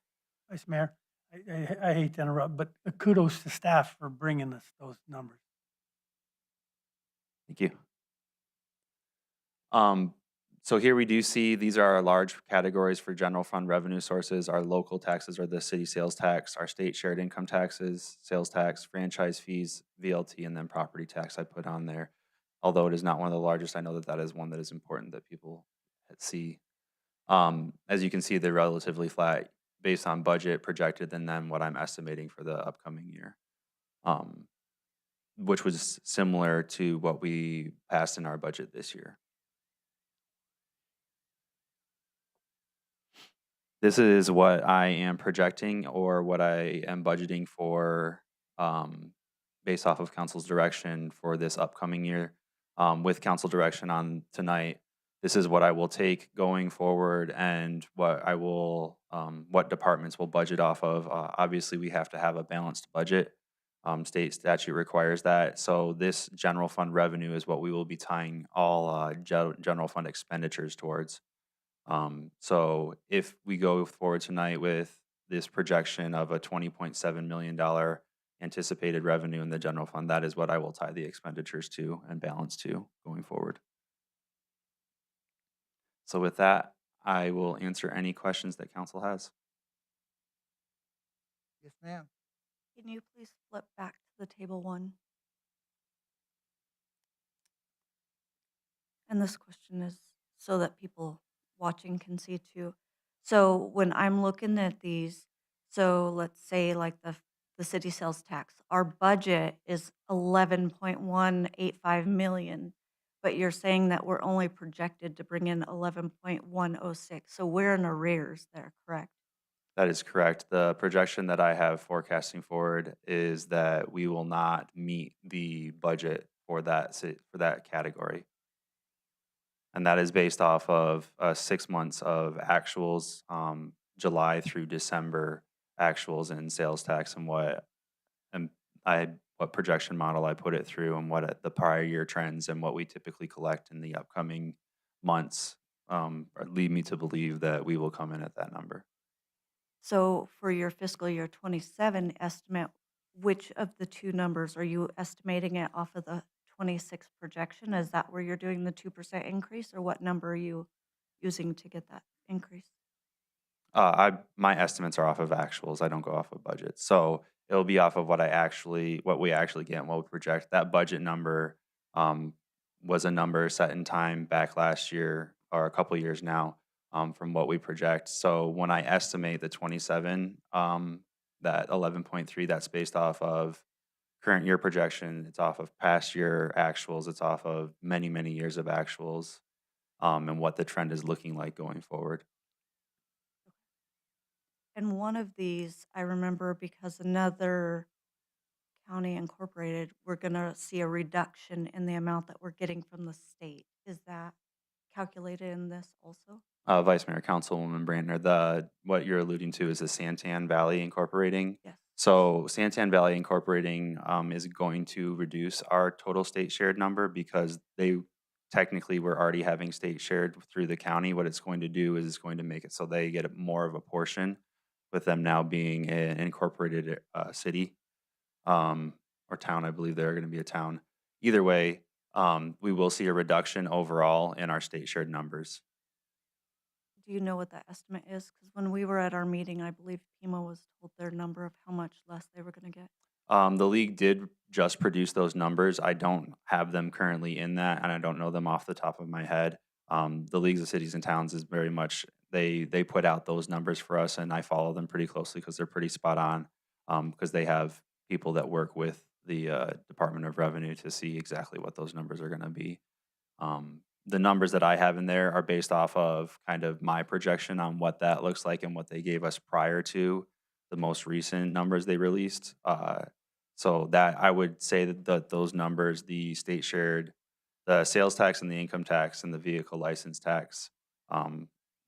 Vice Mayor, I hate to interrupt, but kudos to staff for bringing us those numbers. Thank you. So here we do see these are our large categories for general fund revenue sources. Our local taxes are the city sales tax, our state shared income taxes, sales tax, franchise fees, VLT, and then property tax I put on there. Although it is not one of the largest, I know that that is one that is important that people see. As you can see, they're relatively flat based on budget projected and then what I'm estimating for the upcoming year, which was similar to what we passed in our budget this year. This is what I am projecting or what I am budgeting for based off of council's direction for this upcoming year. With council direction on tonight, this is what I will take going forward and what I will, what departments will budget off of. Obviously, we have to have a balanced budget. State statute requires that. So this general fund revenue is what we will be tying all general fund expenditures towards. So if we go forward tonight with this projection of a $20.7 million anticipated revenue in the general fund, that is what I will tie the expenditures to and balance to going forward. So with that, I will answer any questions that council has. Yes, ma'am. Can you please flip back to the table one? And this question is so that people watching can see too. So when I'm looking at these, so let's say like the city sales tax, our budget is 11.185 million, but you're saying that we're only projected to bring in 11.106. So we're in arrears there, correct? That is correct. The projection that I have forecasting forward is that we will not meet the budget for that category. And that is based off of 6 months of actuals, July through December actuals in sales tax and what projection model I put it through and the prior year trends and what we typically collect in the upcoming months lead me to believe that we will come in at that number. So for your fiscal year 27 estimate, which of the two numbers are you estimating it off of the 26 projection? Is that where you're doing the 2% increase, or what number are you using to get that increase? My estimates are off of actuals. I don't go off of budgets. So it'll be off of what we actually get and what we project. That budget number was a number set in time back last year or a couple years now from what we project. So when I estimate the 27, that 11.3, that's based off of current year projection. It's off of past year actuals. It's off of many, many years of actuals and what the trend is looking like going forward. And one of these, I remember because another county incorporated, we're going to see a reduction in the amount that we're getting from the state. Is that calculated in this also? Vice Mayor, Councilwoman Brandner, what you're alluding to is the Santan Valley Incorporating. Yes. So Santan Valley Incorporating is going to reduce our total state shared number because they technically were already having state shared through the county. What it's going to do is it's going to make it so they get more of a portion with them now being an incorporated city or town. I believe they're going to be a town. Either way, we will see a reduction overall in our state shared numbers. Do you know what that estimate is? Because when we were at our meeting, I believe Pima was told their number of how much less they were going to get. The league did just produce those numbers. I don't have them currently in that, and I don't know them off the top of my head. The leagues of cities and towns is very much they put out those numbers for us, and I follow them pretty closely because they're pretty spot on. Because they have people that work with the Department of Revenue to see exactly what those numbers are going to be. The numbers that I have in there are based off of kind of my projection on what that looks like and what they gave us prior to the most recent numbers they released. So that I would say that those numbers, the state shared, the sales tax and the income tax and the vehicle license tax,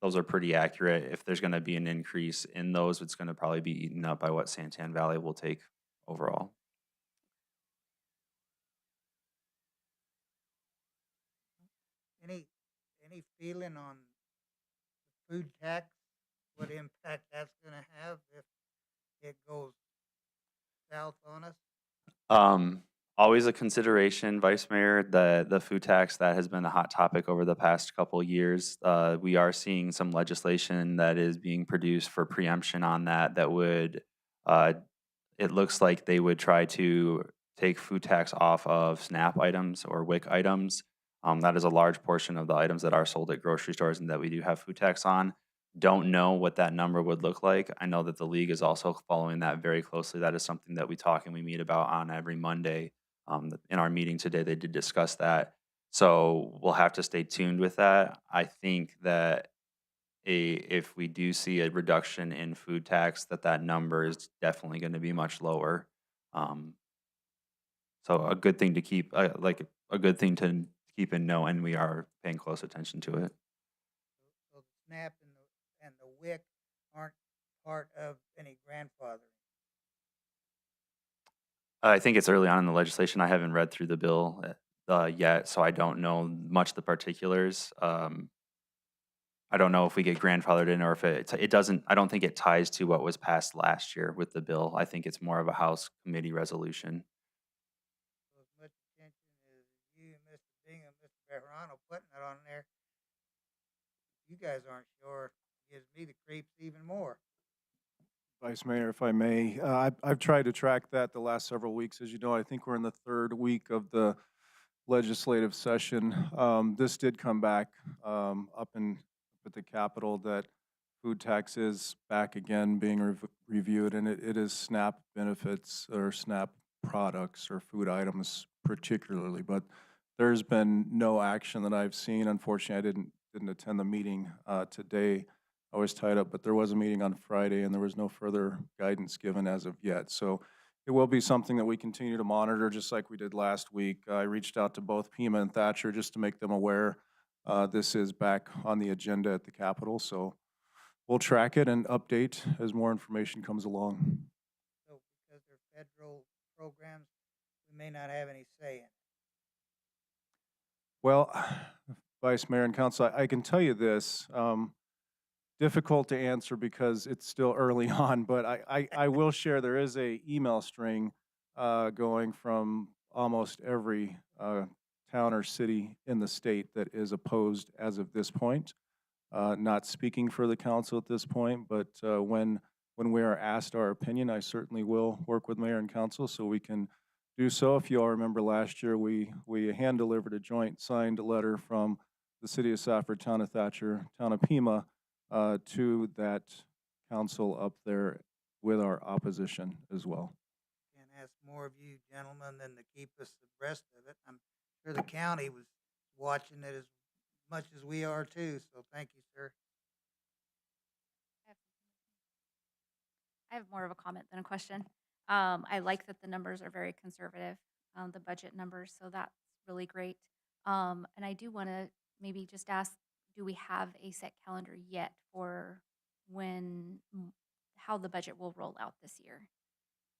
those are pretty accurate. If there's going to be an increase in those, it's going to probably be eaten up by what Santan Valley will take overall. Any feeling on the food tax, what impact that's gonna have if it goes south on us? Always a consideration, Vice Mayor, the food tax that has been a hot topic over the past couple of years. We are seeing some legislation that is being produced for preemption on that would, it looks like they would try to take food tax off of SNAP items or WIC items. That is a large portion of the items that are sold at grocery stores and that we do have food tax on. Don't know what that number would look like. I know that the league is also following that very closely. That is something that we talk and we meet about on every Monday. In our meeting today, they did discuss that. So we'll have to stay tuned with that. I think that if we do see a reduction in food tax, that number is definitely going to be much lower. So a good thing to keep, a good thing to keep in know, and we are paying close attention to it. So the SNAP and the WIC aren't part of any grandfathering. I think it's early on in the legislation. I haven't read through the bill yet, so I don't know much the particulars. I don't know if we get grandfathered in or if it doesn't. I don't think it ties to what was passed last year with the bill. I think it's more of a House committee resolution. So as much attention as you, Mr. Bingham, Mr. Bejarano putting it on there, you guys aren't sure, gives me the creeps even more. Vice Mayor, if I may, I've tried to track that the last several weeks. As you know, I think we're in the third week of the legislative session. This did come back up at the Capitol that food tax is back again being reviewed, and it is SNAP benefits or SNAP products or food items particularly. But there's been no action that I've seen. Unfortunately, I didn't attend the meeting today. I was tied up, but there was a meeting on Friday, and there was no further guidance given as of yet. So it will be something that we continue to monitor, just like we did last week. I reached out to both Pima and Thatcher just to make them aware this is back on the agenda at the Capitol. So we'll track it and update as more information comes along. So because they're federal programs, we may not have any say in it. Well, Vice Mayor and Council, I can tell you this, difficult to answer because it's still early on, but I will share, there is a email string going from almost every town or city in the state that is opposed as of this point. Not speaking for the council at this point, but when we are asked our opinion, I certainly will work with mayor and council so we can do so. If you all remember last year, we hand-delivered a joint signed letter from the city of Safford, town of Thatcher, town of Pima, to that council up there with our opposition as well. Can't ask more of you gentlemen than to keep us abreast of it. I'm sure the county was watching it as much as we are too, so thank you, sir. I have more of a comment than a question. I like that the numbers are very conservative, the budget numbers, so that's really great. And I do want to maybe just ask, do we have a set calendar yet for how the budget will roll out this year?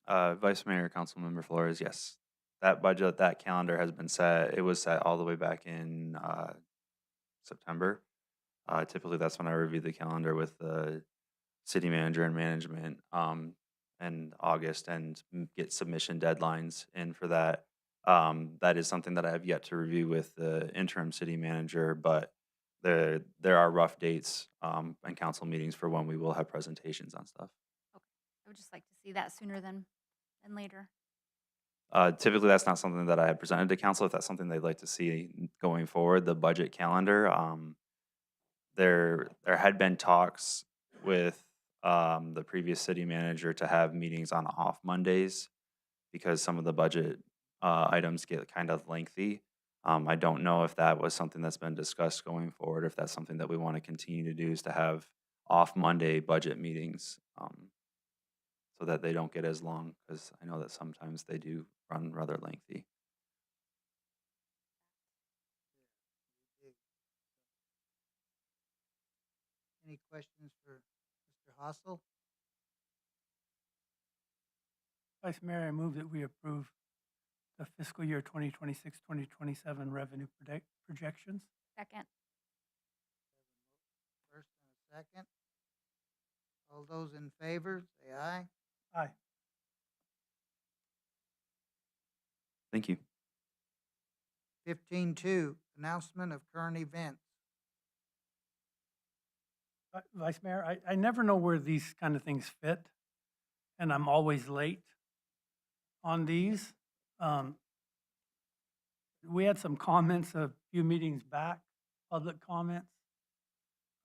Vice Mayor, Councilmember Flores, yes. That budget, that calendar has been set. It was set all the way back in September. Typically, that's when I review the calendar with the city manager and management in August and get submission deadlines in for that. That is something that I have yet to review with the interim city manager, but there are rough dates and council meetings for when we will have presentations on stuff. Okay, I would just like to see that sooner than later. Typically, that's not something that I had presented to council. If that's something they'd like to see going forward, the budget calendar, there had been talks with the previous city manager to have meetings on off Mondays because some of the budget items get kind of lengthy. I don't know if that was something that's been discussed going forward, if that's something that we want to continue to do, is to have off Monday budget meetings so that they don't get as long, because I know that sometimes they do run rather lengthy. Any questions for Mr. Hossel? Vice Mayor, I move that we approve the fiscal year 2026, 2027 revenue projections. Second. First and a second. All those in favor, say aye. Aye. Thank you. 15.2, announcement of current events. Vice Mayor, I never know where these kind of things fit, and I'm always late on these. We had some comments a few meetings back, public comments,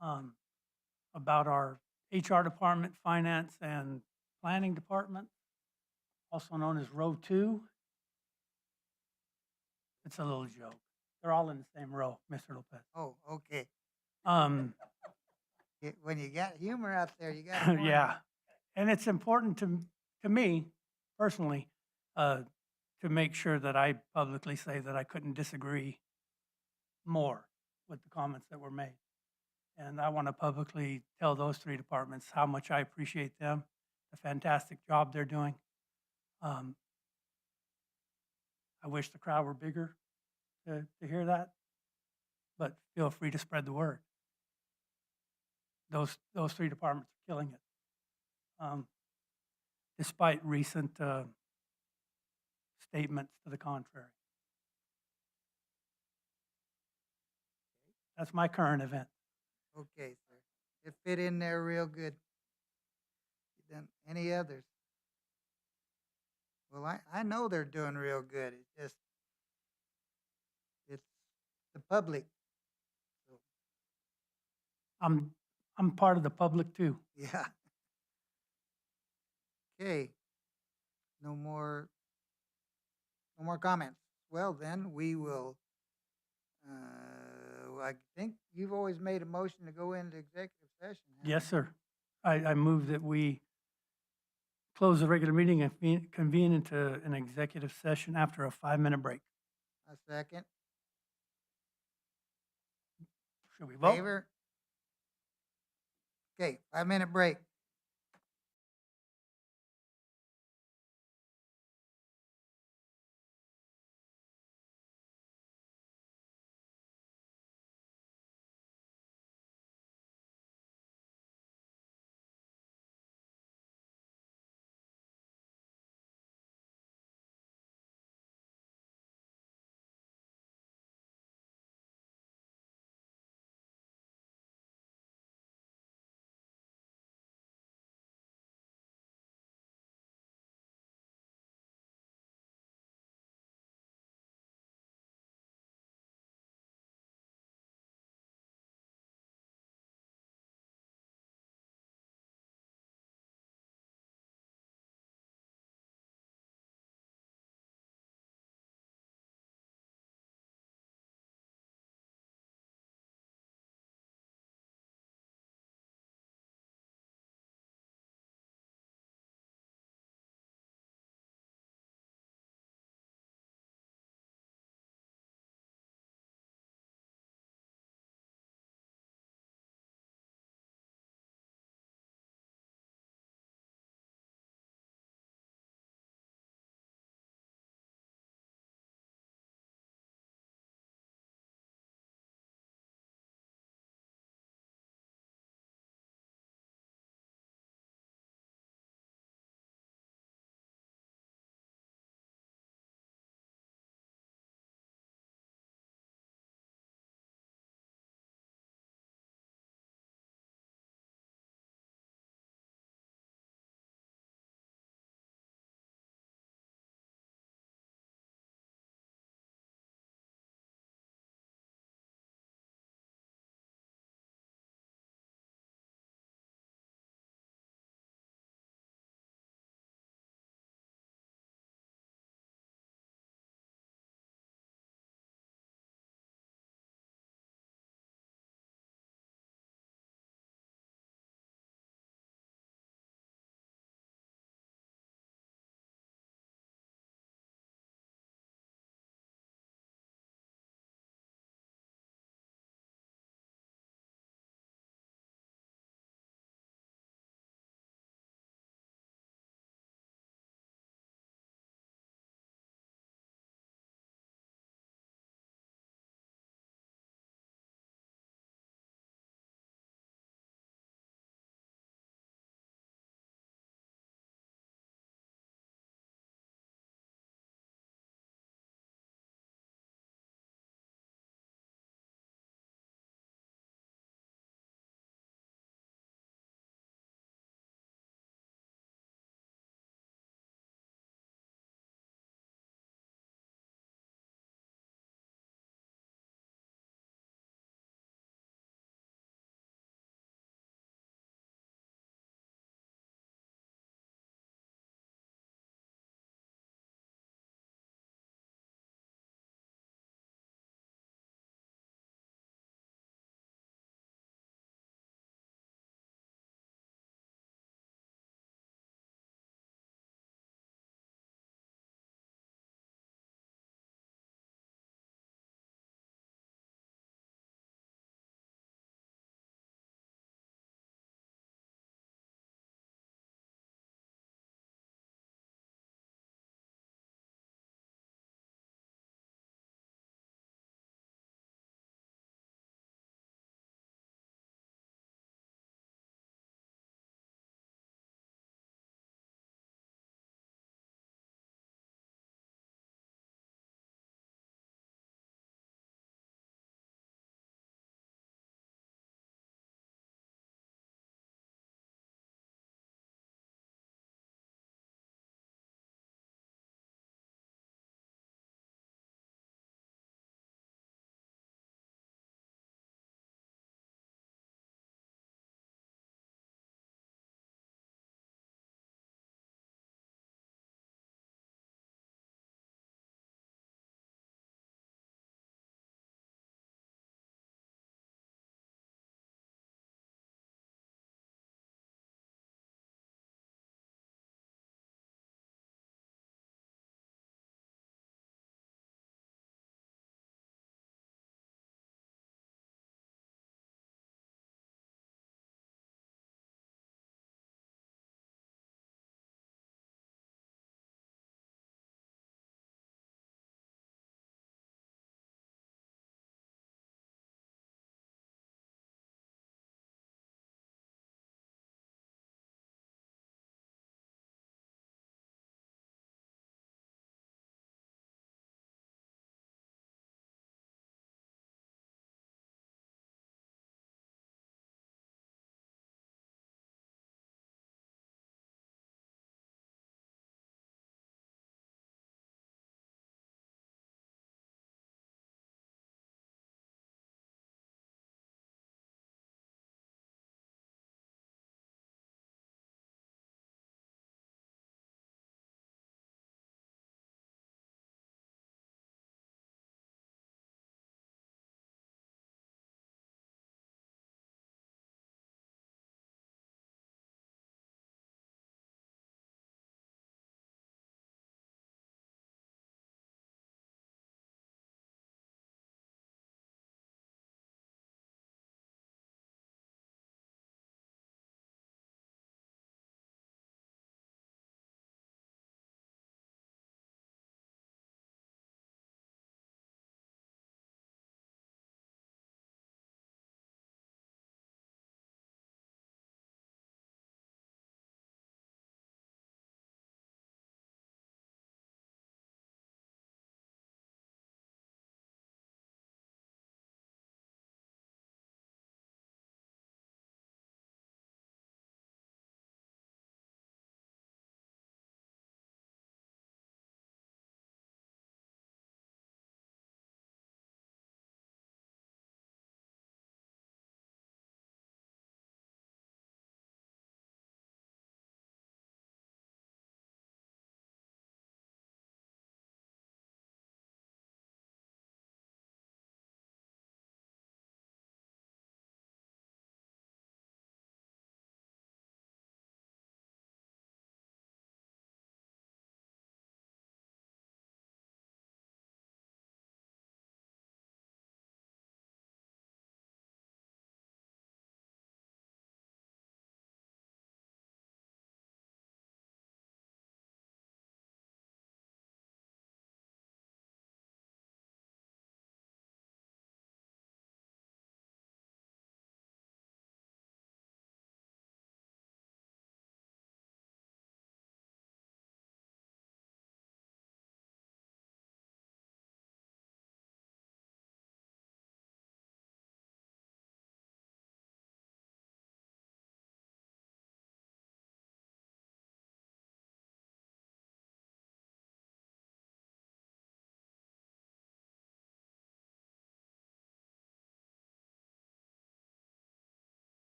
about our HR department, finance, and planning department, also known as row 2. It's a little joke. They're all in the same row, Mr. Lopez. Oh, okay. Yeah, When you got humor out there, you got more. yeah. And it's important to me personally, to make sure that I publicly say that I couldn't disagree more with the comments that were made. And I want to publicly tell those 3 departments how much I appreciate them, the fantastic job they're doing. I wish the crowd were bigger to hear that, but feel free to spread the word. Those 3 departments are killing it, despite recent statements to the contrary. That's my current event. Okay, sir. It fit in there real good. Then any others? Well, I know they're doing real good. It's the public. So, I'm part of the public too. yeah. Okay. No more comments. Well, then we will, I think you've always made a motion to go into executive session. haven't Yes, you? sir. I move that we close the regular meeting and convene into an executive session after a 5-minute break. A second. Should we vote? Favor? Okay, 5-minute break.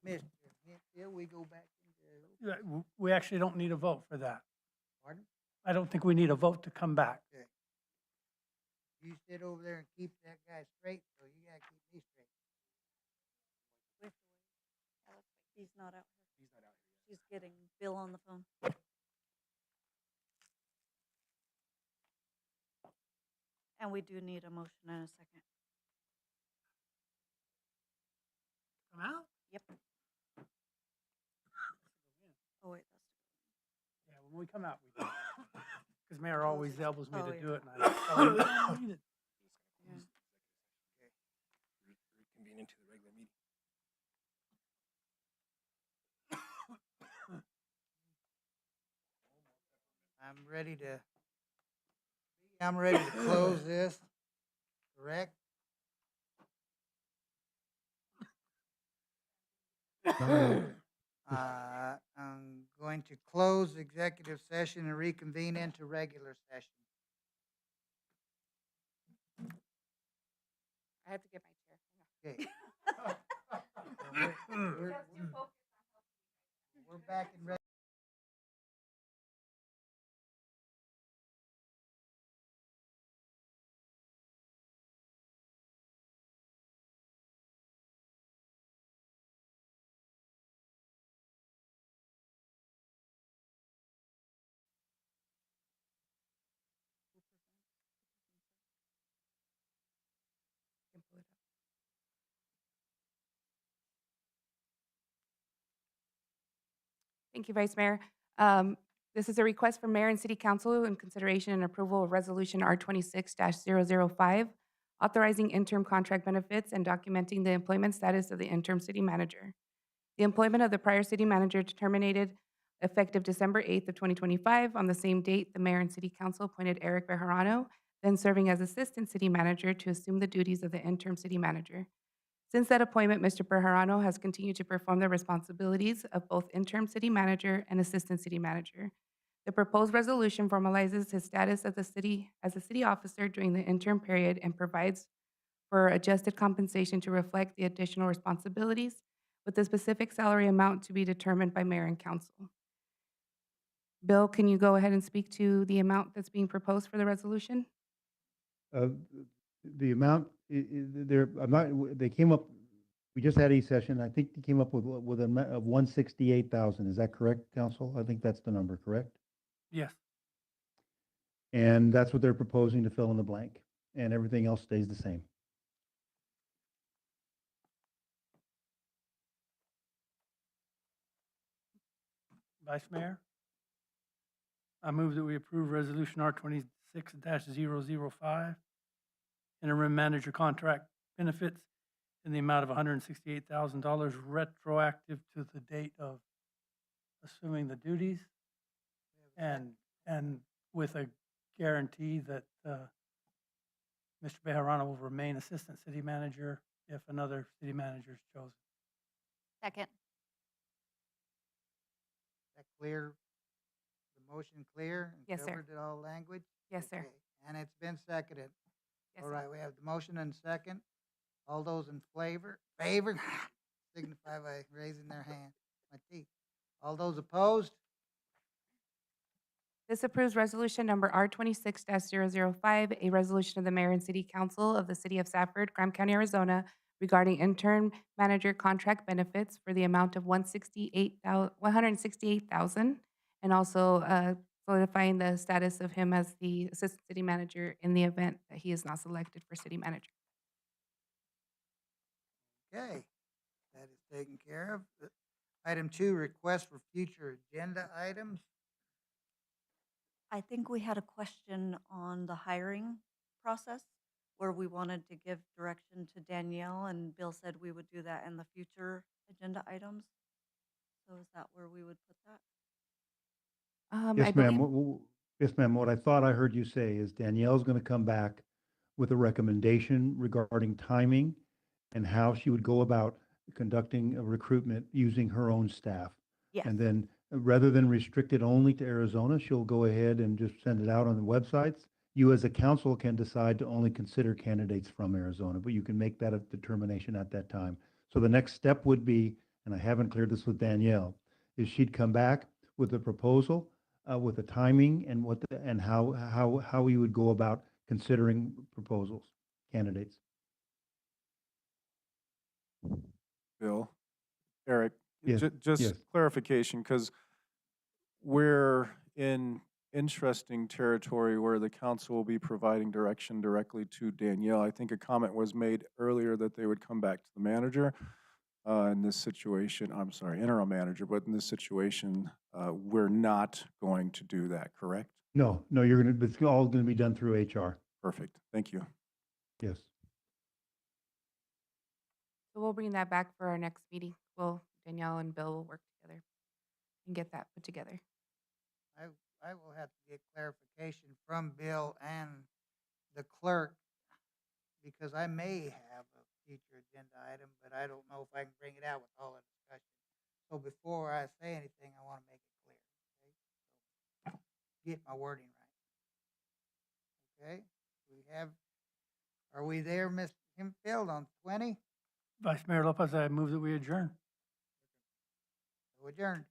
Mr. Hill, we go back into, We actually don't need a vote for that. pardon? I don't think we need a vote to come back. Okay. You sit over there and keep that guy straight, so you gotta keep me straight. He's not out here. He's not out here. She's getting Bill on the phone. And we do need a motion in a second. Come out? Yep. Oh, wait, that's. Yeah, when we come out, we do. Because Mayor always elbows me Oh, to yeah. do it, and I tell him, "No, I need it." Reconvene into the regular meeting. I'm ready to close this, correct? I'm going to close executive session and reconvene into regular session. I have to get my chair. Okay. We're back in. Thank you, Vice Mayor. This is a request from Mayor and City Council in consideration and approval of Resolution R26-005, authorizing interim contract benefits and documenting the employment status of the interim city manager. The employment of the prior city manager terminated effective December 8th of 2025. On the same date, the Mayor and City Council appointed Eric Bejarano, then serving as Assistant City Manager, to assume the duties of the interim city manager. Since that appointment, Mr. Bejarano has continued to perform the responsibilities of both interim city manager and assistant city manager. The proposed resolution formalizes his status as a city officer during the interim period and provides for adjusted compensation to reflect the additional responsibilities, with the specific salary amount to be determined by mayor and council. Bill, can you go ahead and speak to the amount that's being proposed for the resolution? The amount, I'm not, they came up, we just had a session, I think they came up with an amount of 168,000. Is that correct, council? I think that's the number, correct? Yes. And that's what they're proposing to fill in the blank, and everything else stays the same. Vice Mayor? I move that we approve Resolution R26-005, interim manager contract benefits in the amount of $168,000 retroactive to the date of assuming the duties, and with a guarantee that Mr. Bejarano will remain assistant city manager if another city manager is chosen. Second. That clear, the motion clear? And Yes, sir. covered it all language? Yes, sir. Okay, and it's been seconded. Yes, All sir. right, we have the motion and second. All those in favor, signify by raising their hand. My teeth. All those opposed? This approves resolution number R26-005, a resolution of the mayor and city council of the city of Safford, Graham County, Arizona, regarding intern manager contract benefits for the amount of $168,000, and also solidifying the status of him as the assistant city manager in the event that he is not selected for city manager. Okay, that is taken care of. Item 2, request for future agenda items. I think we had a question on the hiring process where we wanted to give direction to Danielle, and Bill said we would do that in the future agenda items. So is that where we would put that? I Yes, ma'am. believe- Yes, ma'am. What I thought I heard you say is Danielle's going to come back with a recommendation regarding timing and how she would go about conducting a recruitment using her own staff. Yes. And then rather than restrict it only to Arizona, she'll go ahead and just send it out on the websites. You as a council can decide to only consider candidates from Arizona, but you can make that a determination at that time. So the next step would be, and I haven't cleared this with Danielle, is she'd come back with a proposal, with the timing and and how we would go about considering proposals, candidates. Bill, Eric, Yes, just yes. clarification, because we're in interesting territory where the council will be providing direction directly to Danielle. I think a comment was made earlier that they would come back to the manager. In this situation, I'm sorry, interim manager, but in this situation, we're not going to do that, correct? No, it's all gonna be done through HR. Perfect, thank you. Yes. So we'll bring that back for our next meeting. Danielle and Bill will work together and get that put together. I will have to get clarification from Bill and the clerk, because I may have a future agenda item, but I don't know if I can bring it out with all the discussion. So before I say anything, I want to make it clear, okay? So get my wording right. Okay? Are we there, Mr. Hempfield, on 20? Vice Mayor Lopez, I move that we adjourn. Adjourned.